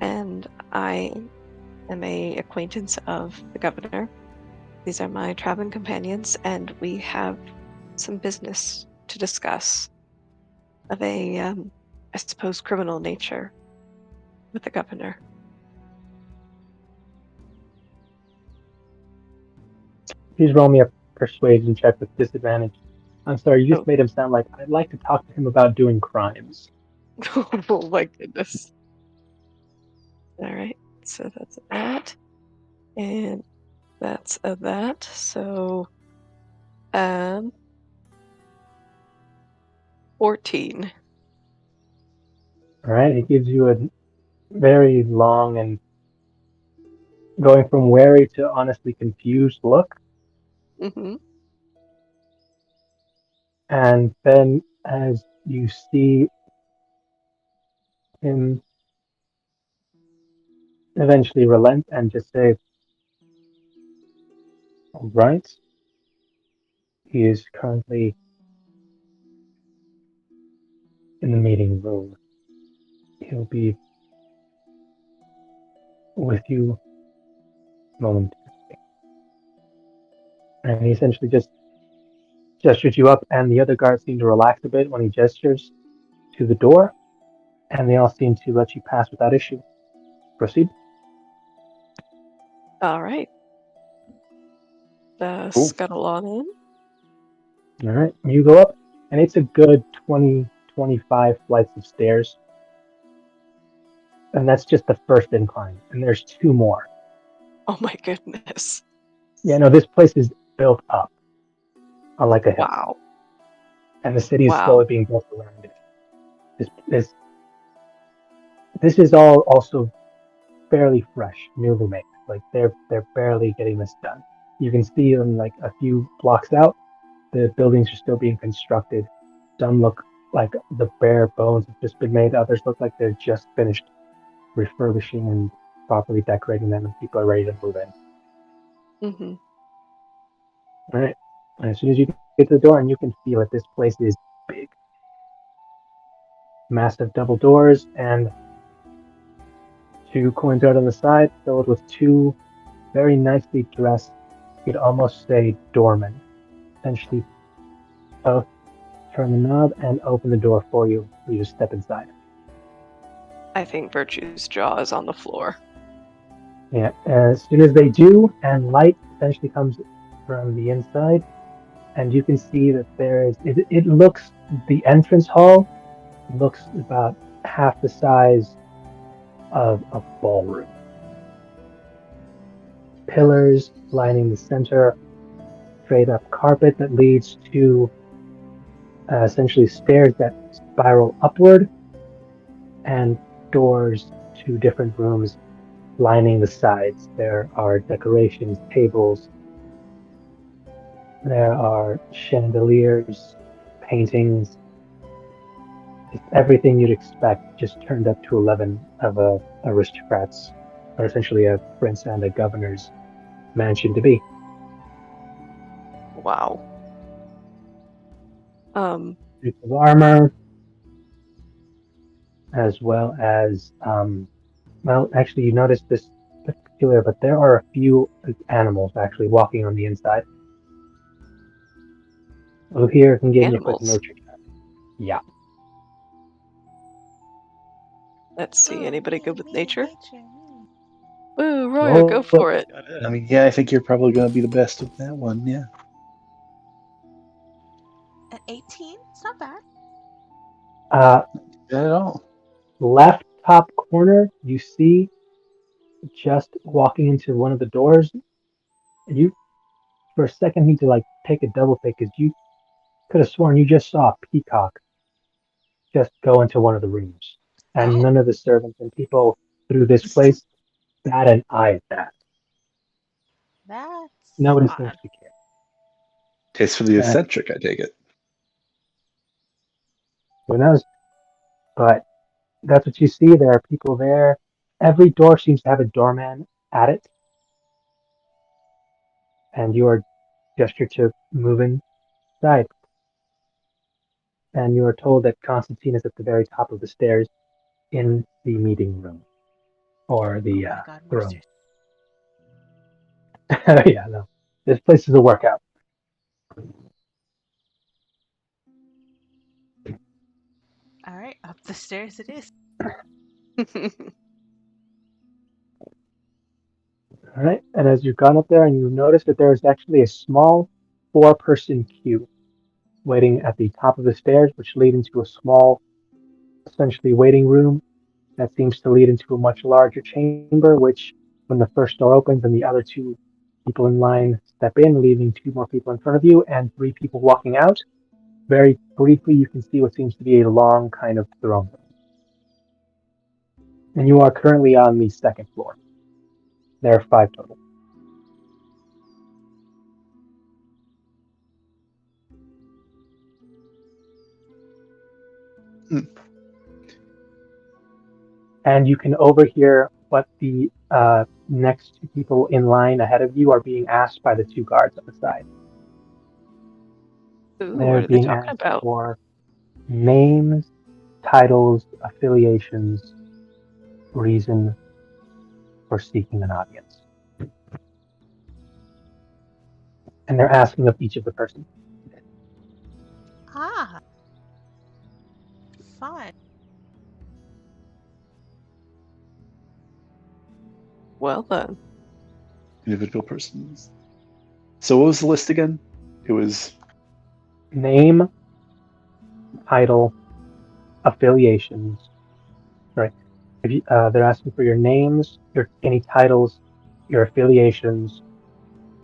and I am a acquaintance of the governor. These are my traveling companions, and we have some business to discuss of a, I suppose, criminal nature with the governor. Please roll me a persuasion check with disadvantage. I'm sorry, you just Oh. made him sound like I'd like to talk to him about doing crimes. Oh my goodness. All right, so that's that, and that's a that. So, 14. All right, he gives you a very long and going from wary to honestly confused look. Mm-hmm. And then as you see him eventually relent and just say, all right, he is currently in the meeting room. He'll be with you momentarily. And he essentially just gestures you up, and the other guards seem to relax a bit when he gestures to the door, and they all seem to let you pass without issue. Proceed. All right. Cool. Scuttle on in. All right, you go up, and it's a good 20, 25 flights of stairs. And that's just the first incline, and there's 2 more. Oh my goodness. Yeah, no, this place is built up on like a hill. Wow. And the city is Wow. slowly being built around it. This is all also fairly fresh, newly made. Like they're barely getting this done. You can see them like a few blocks out. The buildings are still being constructed. Some look like the bare bones have just been made. Others look like they're just finished refurbishing and properly decorating them, and people are ready to move in. Mm-hmm. All right. And as soon as you get to the door, and you can feel it, this place is big. Massive double doors and 2 courtyard on the side, filled with 2 very nicely dressed, you'd almost say doormen. Essentially, both turn the knob and open the door for you to step inside. I think Virtue's jaw is on the floor. Yeah, as soon as they do, and light essentially comes from the inside, and you can see that there is, it looks, the entrance hall looks about half the size of a ballroom. Pillars lining the center, straight up carpet that leads to essentially stairs that spiral upward, and doors to different rooms lining the sides. There are decorations, tables, there are chandeliers, paintings, just everything you'd expect, just turned up to 11 of a aristocrat's, or essentially a prince and a governor's mansion to be. Wow. Suits of armor, as well as, well, actually, you notice this particular, but there are a few animals actually walking on the inside. Who here can give me a quick Animals. nature check? Yeah. Let's see. Ooh, Anybody good with nature? me. Woo, Roya, go for it. I mean, yeah, I think you're probably going to be the best with that one. Yeah. An 18? It's not bad. Not at all. Left top corner, you see just walking into one of the doors. You, for a second, need to like take a double take because you could have sworn you just saw a peacock just go into one of the rooms, and Oh. none of the servants and people through this place bat an eye at that. That's Nobody odd. seems to care. Taste for the eccentric, I take it. Who knows? But that's what you see. There are people there. Every door seems to have a doorman at it, and you are gestured to move inside. And you are told that Constantine is at the very top of the stairs in the meeting room or Oh the my god, more room. stairs. Yeah, no, this place is a workout. Alright, up the stairs it is. All right, and as you've gone up there, and you notice that there is actually a small four-person queue waiting at the top of the stairs, which lead into a small, essentially waiting room that seems to lead into a much larger chamber, which, when the first door opens and the other two people in line step in, leaving two more people in front of you and three people walking out, very briefly you can see what seems to be a long kind of throne room. And you are currently on the second floor. There are five total. Hmm. And you can overhear what the next two people in line ahead of you are being asked by the two guards on the side. Ooh, They're what are they being talking asked about? for names, titles, affiliations, reason for seeking an audience. And they're asking of each of the person. Ah, fun. Well then. Individual persons. So what was the list again? It was Name, title, affiliations. Sorry. If you, they're asking for your names, your any titles, your affiliations,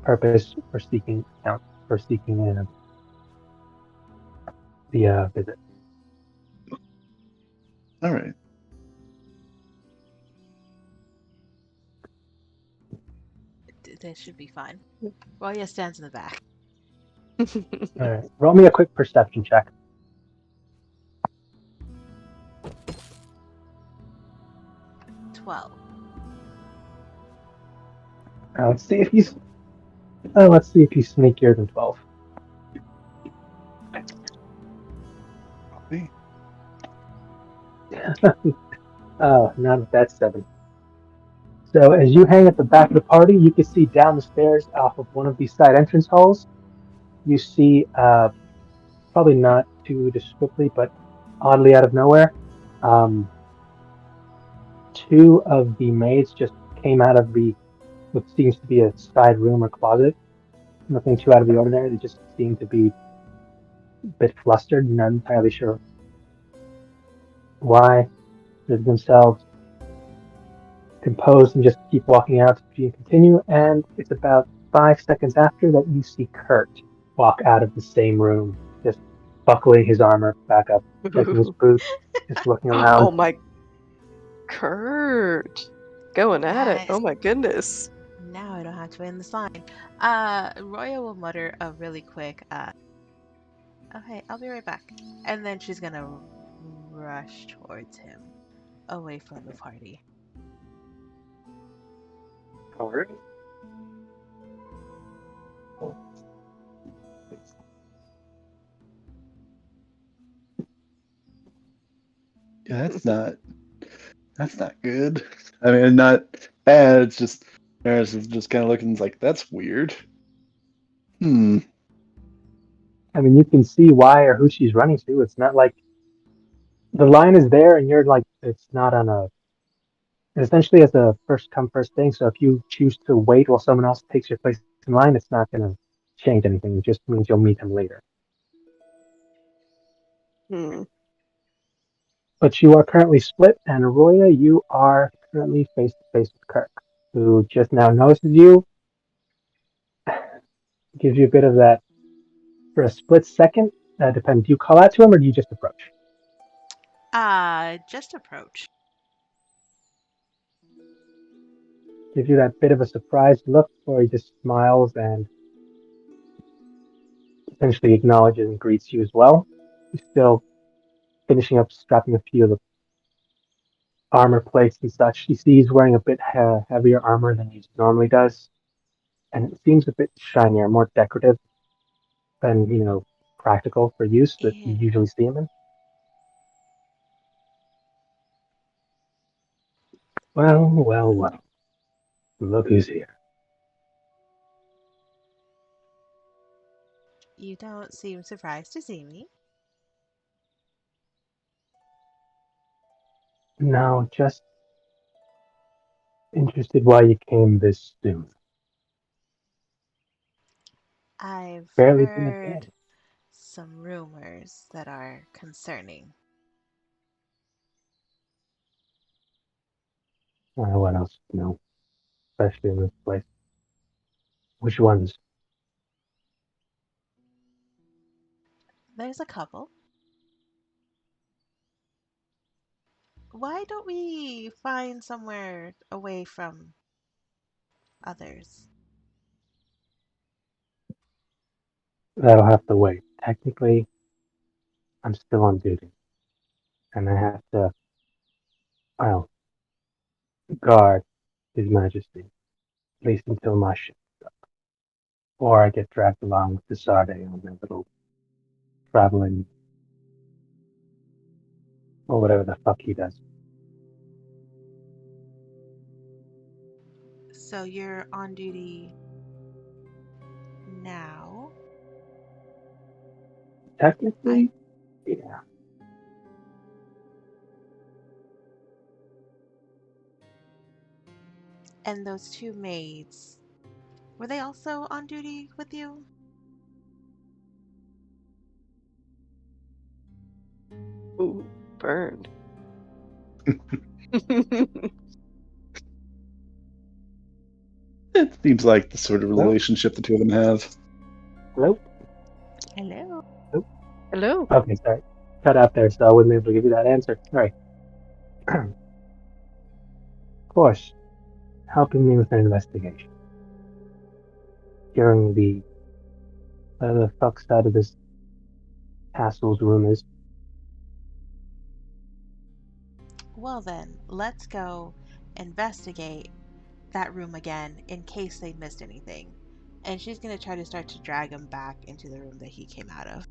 purpose for seeking account for seeking the visit. all right. This should be fine. Roya stands in the back. All right. Roll me a quick perception check. 12. Let's see if he's. Let's see if he's sneakier than 12. Probably. Not with that 7. So as you hang at the back of the party, you can see down the stairs off of one of these side entrance halls. You see, probably not too descriptively, but oddly out of nowhere, um, two of the maids just came out of the what seems to be a side room or closet. Nothing too out of the ordinary. They just seem to be a bit flustered, not entirely sure why. They're themselves composed and just keep walking out to continue. And it's about 5 seconds after that you see Kurt walk out of the same room, just buckling his armor back up, checking his boots, just looking around. Oh my Kurt. Going at it. Oh Nice. my goodness. Now I don't have to wait in the sign. Roya will mutter a really quick, okay, I'll be right back. And then she's gonna rush towards him, away from the party. All right. Yeah, that's not good. I mean, not bad. It's just Maris is just kind of looking like that's weird. Hmm. I mean, you can see why or who she's running to. It's not like the line is there and you're like, it's not on a, essentially as a first come, first thing. So if you choose to wait while someone else takes your place in line, it's not going to change anything. It just means you'll meet him later. Hmm. But you are currently split, and Arroya, you are currently face to face with Kirk, who just now notices you, gives you a bit of that for a split second. Depends. Do you call out to him or do you just approach? Just approach. Gives you that bit of a surprised look where he just smiles and essentially acknowledges and greets you as well. He's still finishing up strapping a few of the armor plates and such. You see he's wearing a bit heavier armor than he normally does, and it seems a bit shinier, more decorative than, practical for use that you Ew. usually see him in. Well, well, well. Look who's here. You don't seem surprised to see me. No, just interested why you came this soon. I've Barely been a heard day. some rumors that are concerning. What else? Especially in this place. Which ones? There's a couple. Why don't we find somewhere away from others? That'll have to wait. Technically, I'm still on duty, and I have to, well, guard His Majesty, at least until my ship, or I get dragged along with the Sarde on their little traveling, or whatever the fuck he does. So you're on duty now? Technically, yeah. And those two maids, were they also on duty with you? Ooh, burned. It seems like the sort of Well- relationship the two of them have. Hello? Hello. Hello. Okay, sorry. Cut out there, so I wasn't able to give you that answer. Sorry. Of course, helping me with an investigation. Hearing the fuck side of this castle's rumors. Well then, let's go investigate that room again in case they missed anything. And she's gonna try to start to drag him back into the room that he came out of.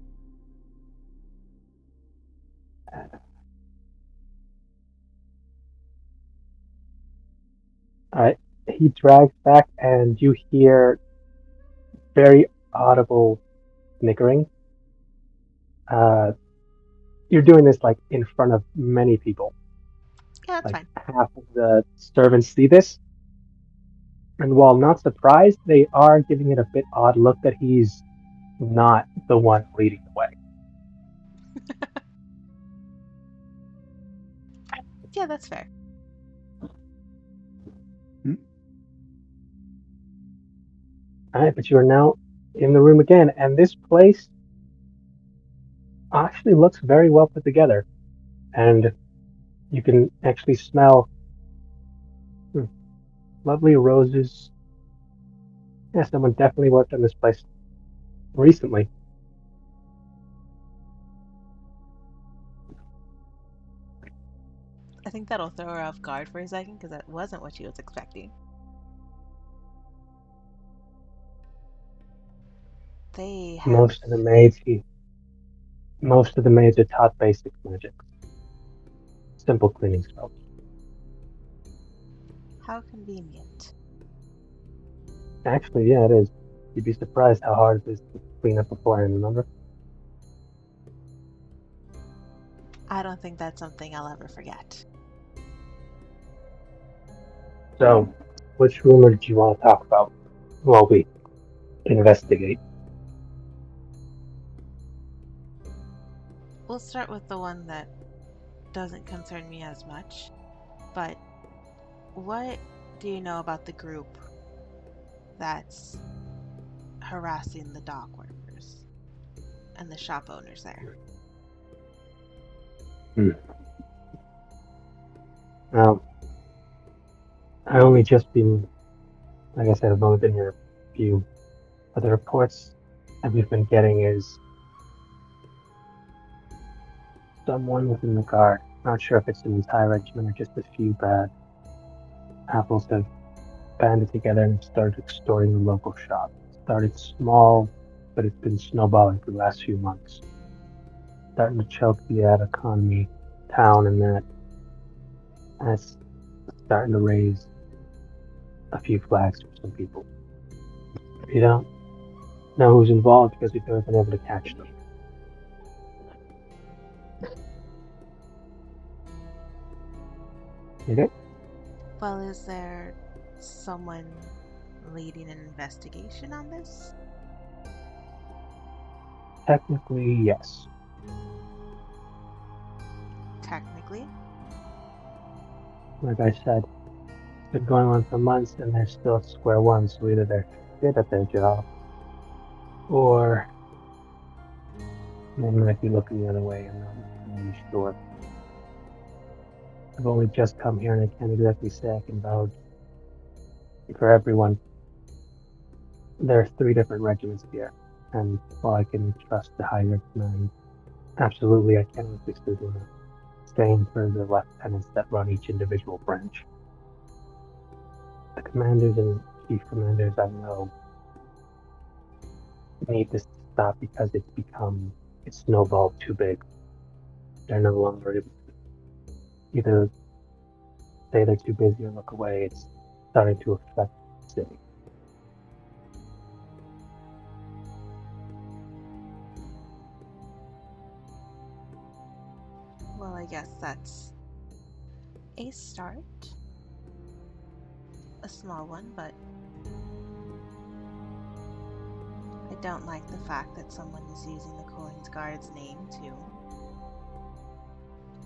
Alright, he drags back, and you hear very audible snickering. You're doing this like in front of many people. Yeah, that's Like fine. half of the servants see this, and while not surprised, they are giving it a bit odd look that he's not the one leading the way. Yeah, that's fair. Alright, but you are now in the room again, and this place actually looks very well put together. And you can actually smell lovely roses. Yeah, someone definitely worked on this place recently. I think that'll throw her off guard for a second because that wasn't what she was expecting. They have. Most of the maids are taught basic magic. Simple cleaning spells. How convenient. Actually, yeah, it is. You'd be surprised how hard it is to clean up beforehand, remember? I don't think that's something I'll ever forget. So, which rumor did you want to talk about while we investigate? We'll start with the one that doesn't concern me as much. But what do you know about the group that's harassing the dock workers and the shop owners there? I only just been, like I said, I've only been here a few, but the reports that we've been getting is someone within the guard Not sure if it's an entire regiment or just a few bad apples have banded together and started extorting the local shop. It started small, but it's been snowballing for the last few months. Starting to choke the ad economy, town, and that. And it's starting to raise a few flags for some people. You don't know who's involved because we've never been able to catch them. Okay? Well, is there someone leading an investigation on this? Technically, yes. Technically? Like I said, it's been going on for months and they're still at square one, so either they're good at their job or they might be looking the other way. I'm not really sure. I've only just come here and I can't exactly say I can vouch for everyone. There are 3 different regiments here, and while I can trust the higher command, absolutely I can't resist the same for the lieutenants that run each individual branch. The commanders and chief commanders I know need this to stop because it's snowballed too big. They're no longer able to either say they're too busy or look away. It's starting to affect the city. Well, I guess that's a start. A small one, but I don't like the fact that someone is using the Coins Guard's name to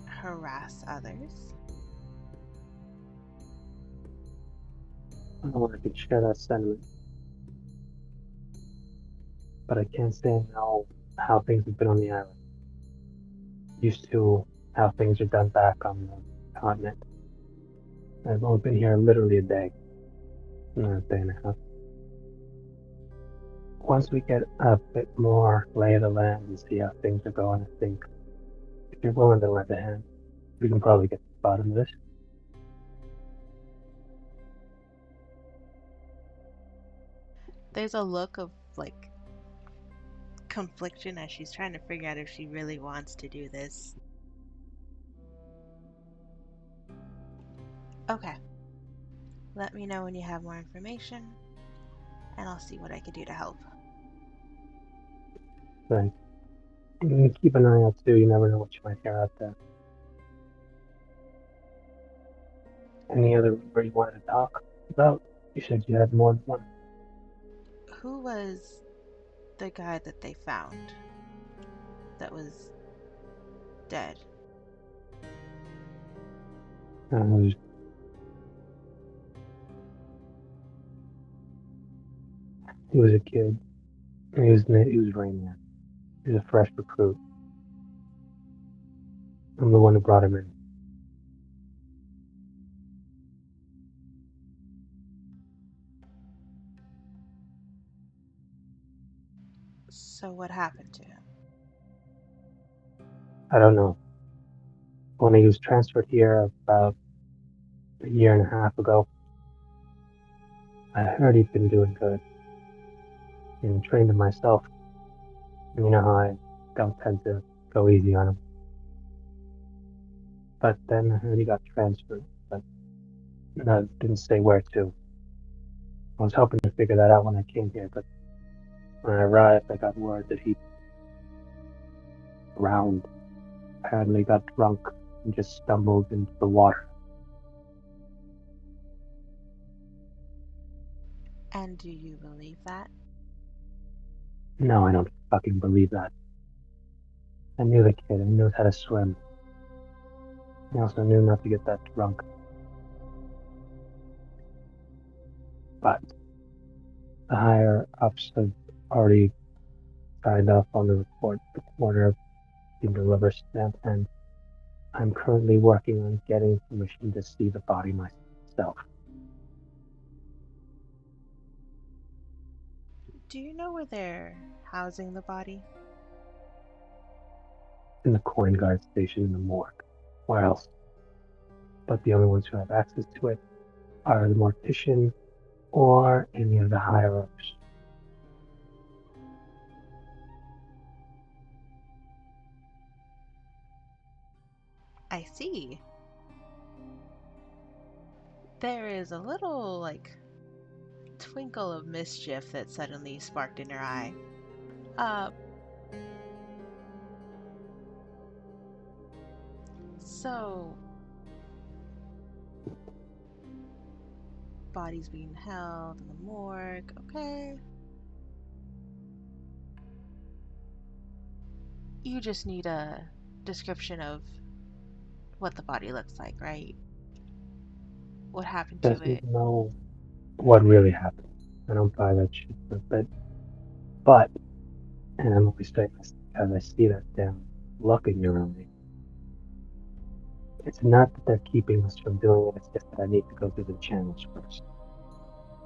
harass others. I don't know if I can share that sentiment, but I can't say I know how things have been on the island. Used to how things are done back on the continent. I've only been here literally a day, not a day and a half. Once we get a bit more lay of the land and see how things are going, I think if you're willing to lend a hand, we can probably get to the bottom of this. There's a look of like confliction as she's trying to figure out if she really wants to do this. Okay. Let me know when you have more information, and I'll see what I can do to help. Thanks. And keep an eye out too, you never know what you might hear out there. Any other rumor you wanted to talk about? You said you had more than one. Who was the guy that they found that was dead? Was, he was a kid. He was Rainier. He was a fresh recruit. I'm the one who brought him in. So what happened to him? I don't know. When he was transferred here about a year and a half ago, I heard he'd been doing good and trained him myself. You know how I don't tend to go easy on him. But then I heard he got transferred, but I didn't say where to. I was hoping to figure that out when I came here, but when I arrived, I got word that he drowned. Apparently got drunk and just stumbled into the water. And do you believe that? No, I don't fucking believe that. I knew the kid. I knew how to swim. I also knew not to get that drunk. But the higher ups have already signed off on the report. The coroner seemed to rubber stamp, and I'm currently working on getting permission to see the body myself. Do you know where they're housing the body? In the coin guard station in the morgue. Where else? But the only ones who have access to it are the mortician or any of the higher ups. I see. There is a little, twinkle of mischief that suddenly sparked in her eye. So, body's being held in the morgue, okay. You just need a description of what the body looks like, right? What happened to Doesn't it? know what really happened. I don't buy that shit for a bit. But, and I'm only saying this because I see that damn look in your eye. It's not that they're keeping us from doing it, it's just that I need to go through the channels first.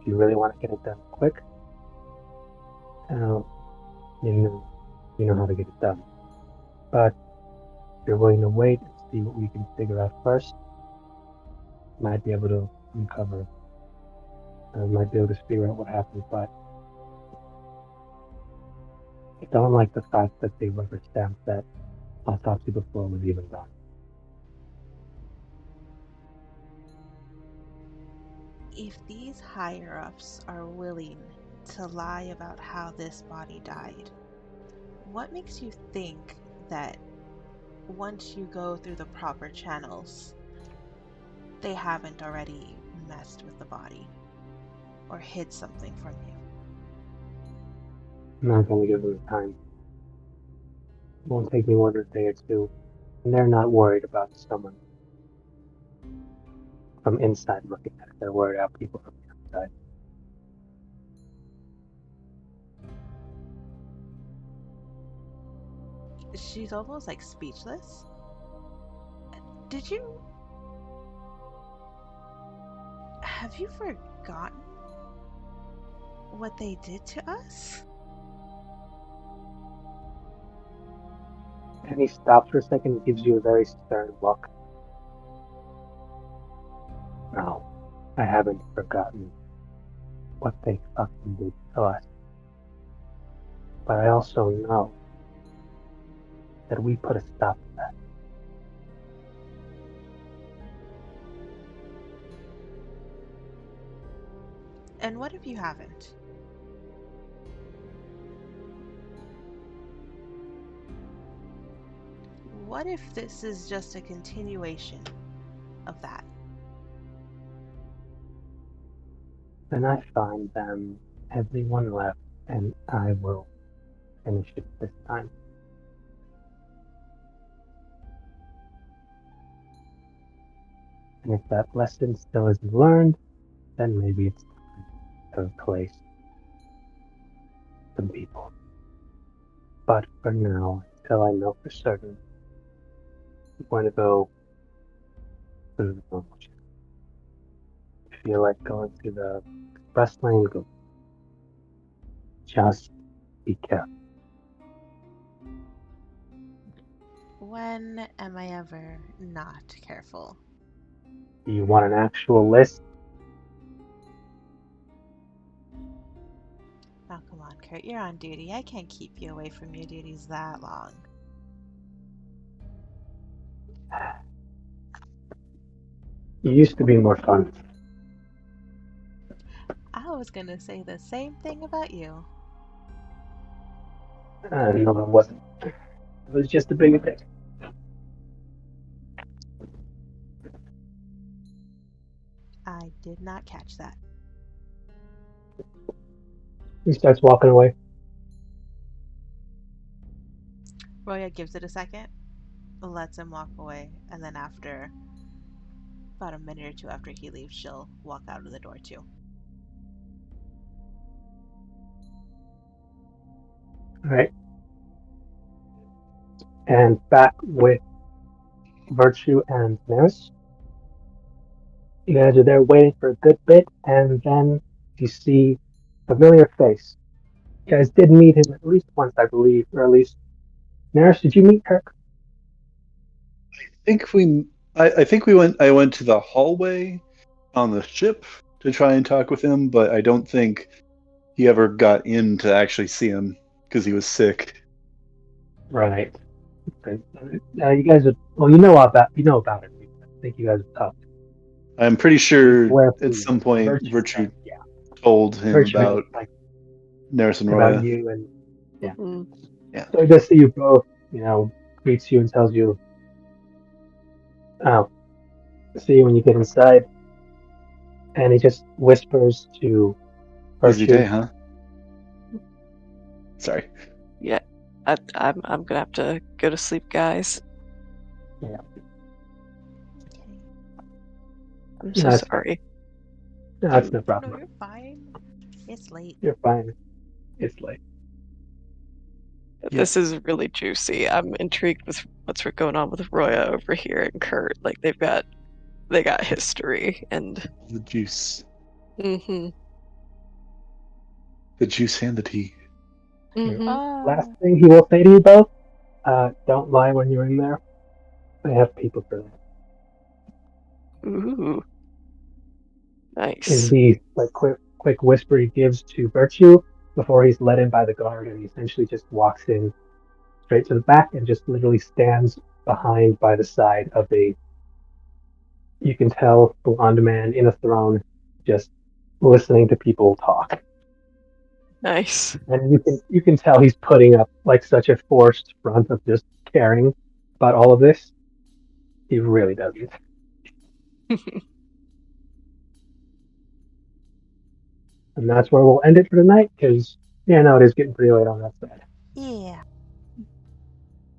If you really want to get it done quick, you know how to get it done. But if you're willing to wait and see what we can figure out first, might be able to uncover, might be able to figure out what happened. But I don't like the fact that they rubber stamped that autopsy before it was even done. If these higher ups are willing to lie about how this body died, what makes you think that once you go through the proper channels, they haven't already messed with the body or hid something from you? I'm not going to give them the time. It won't take me more than a day or two. And they're not worried about someone from inside looking at it. They're worried about people from the outside. She's almost speechless. Did you. Have you forgotten what they did to us? And he stops for a second and gives you a very stern look. No, I haven't forgotten what they fucking did to us. But I also know that we put a stop to that. And what if you haven't? What if this is just a continuation of that? Then I find them, everyone left, and I will finish it this time. And if that lesson still isn't learned, then maybe it's time to replace some people. But for now, until I know for certain, I'm going to go through the normal channel. If you feel like going through the express lane, go. Just be careful. When am I ever not careful? Do you want an actual list? Oh, come on, Kurt. You're on duty. I can't keep you away from your duties that long. You used to be more fun. I was gonna say the same thing about you. No, it wasn't. It was just a bigger thing. I did not catch that. He starts walking away. Roya gives it a second, lets him walk away, and then after about a minute or two after he leaves, she'll walk out of the door too. All right. And back with Virtue and Nurse. You guys are there waiting for a good bit, and then you see a familiar face. You guys did meet him at least once, I believe, or at least Nurse, did you meet her? I went to the hallway on the ship to try and talk with him, but I don't think he ever got in to actually see him because he was sick. Right. Okay. You guys are well. You know about it. I think you guys have talked. I'm pretty sure Where at some point Virtue yeah, told him Virtue about like Neris and about Roya. you and yeah. Mhm. Yeah. So he does see you both. Greets you and tells you, "Oh, see you when you get inside." And he just whispers to Busy Virtue. day, huh? Sorry. Yeah, I'm gonna have to go to sleep, guys. Yeah. I'm so That's sorry. No, that's no No, problem. you're fine. It's late. You're fine. It's late. This is really juicy. I'm intrigued with what's going on with Roya over here and Kurt. Like they got history and. The juice. Mm-hmm. The juice and the tea. Mm-hmm. Last thing he will say to you both: don't lie when you're in there. I have people for that. Ooh. Is Nice. the quick whisper he gives to Virtue before he's let in by the guard, and he essentially just walks in straight to the back and just literally stands behind by the side of you can tell, blonde man in a throne, just listening to people talk. Nice. And you can tell he's putting up like such a forced front of just caring about all of this. He really doesn't. And that's where we'll end it for tonight, because no, it is getting pretty late on that side. Yeah.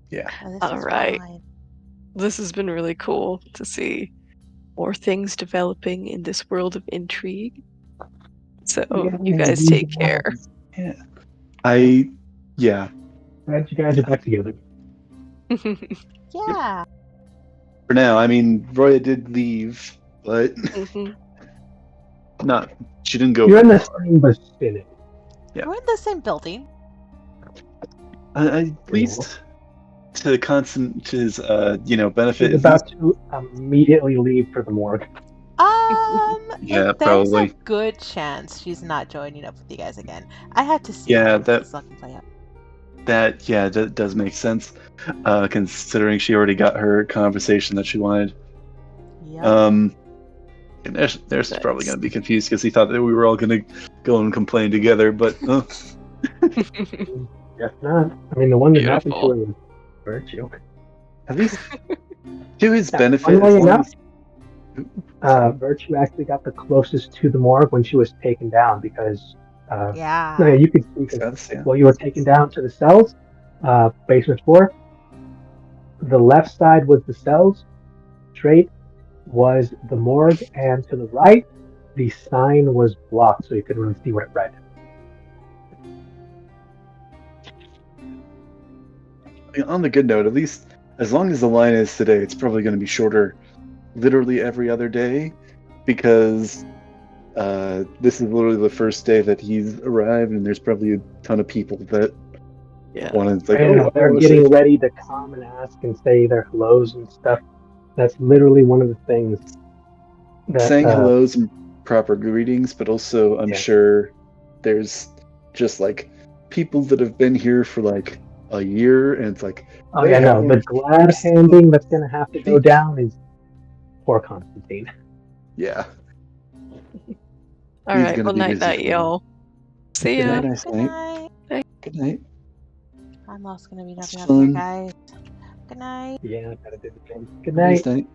Yeah. This All is right. fine. This has been really cool to see more things developing in this world of intrigue. So you guys take care. Yeah. Yeah. Glad you guys are back together. Yeah. For now, I mean, Roya did leave, but she didn't go You're in very the far. same vicinity. Yeah. We're in the same building. At least to his benefit. She's about to immediately leave for the morgue. Yeah, There's probably. a good chance she's not joining up with you guys again. I had to see Yeah, how that- this fucking play out. That does make sense, considering she already got her conversation that she wanted. Yep. And there's probably going to be confused because he thought that we were all going to go and complain together, but Guess not. I mean, the one that happened to Beautiful. her was Virtue. at least to his Yeah, benefit. funnily as long enough, as- Virtue actually got the closest to the morgue when she was taken down because Yeah. no, yeah, you could see Makes because sense, yeah. while you were taken down to the cells, basement floor, the left side was the cells, straight was the morgue, and to the right, the sign was blocked, so you couldn't really see what it read. On the good note, at least as long as the line is today, it's probably going to be shorter literally every other day because this is literally the first day that he's arrived, and there's probably a ton of people that want to They're getting ready to come and ask and say their hellos and stuff. That's literally one of the things that saying hellos and proper greetings, but also I'm sure there's just like people that have been here for like a year, and it's like, the glad handing that's going to have to go down is poor Constantine. Yeah. All right. Well, night, y'all. See ya. Nice night. Good night. I'm also gonna be jumping up here, guys. Good night. Yeah, I gotta do the thing. Good night. Nice night.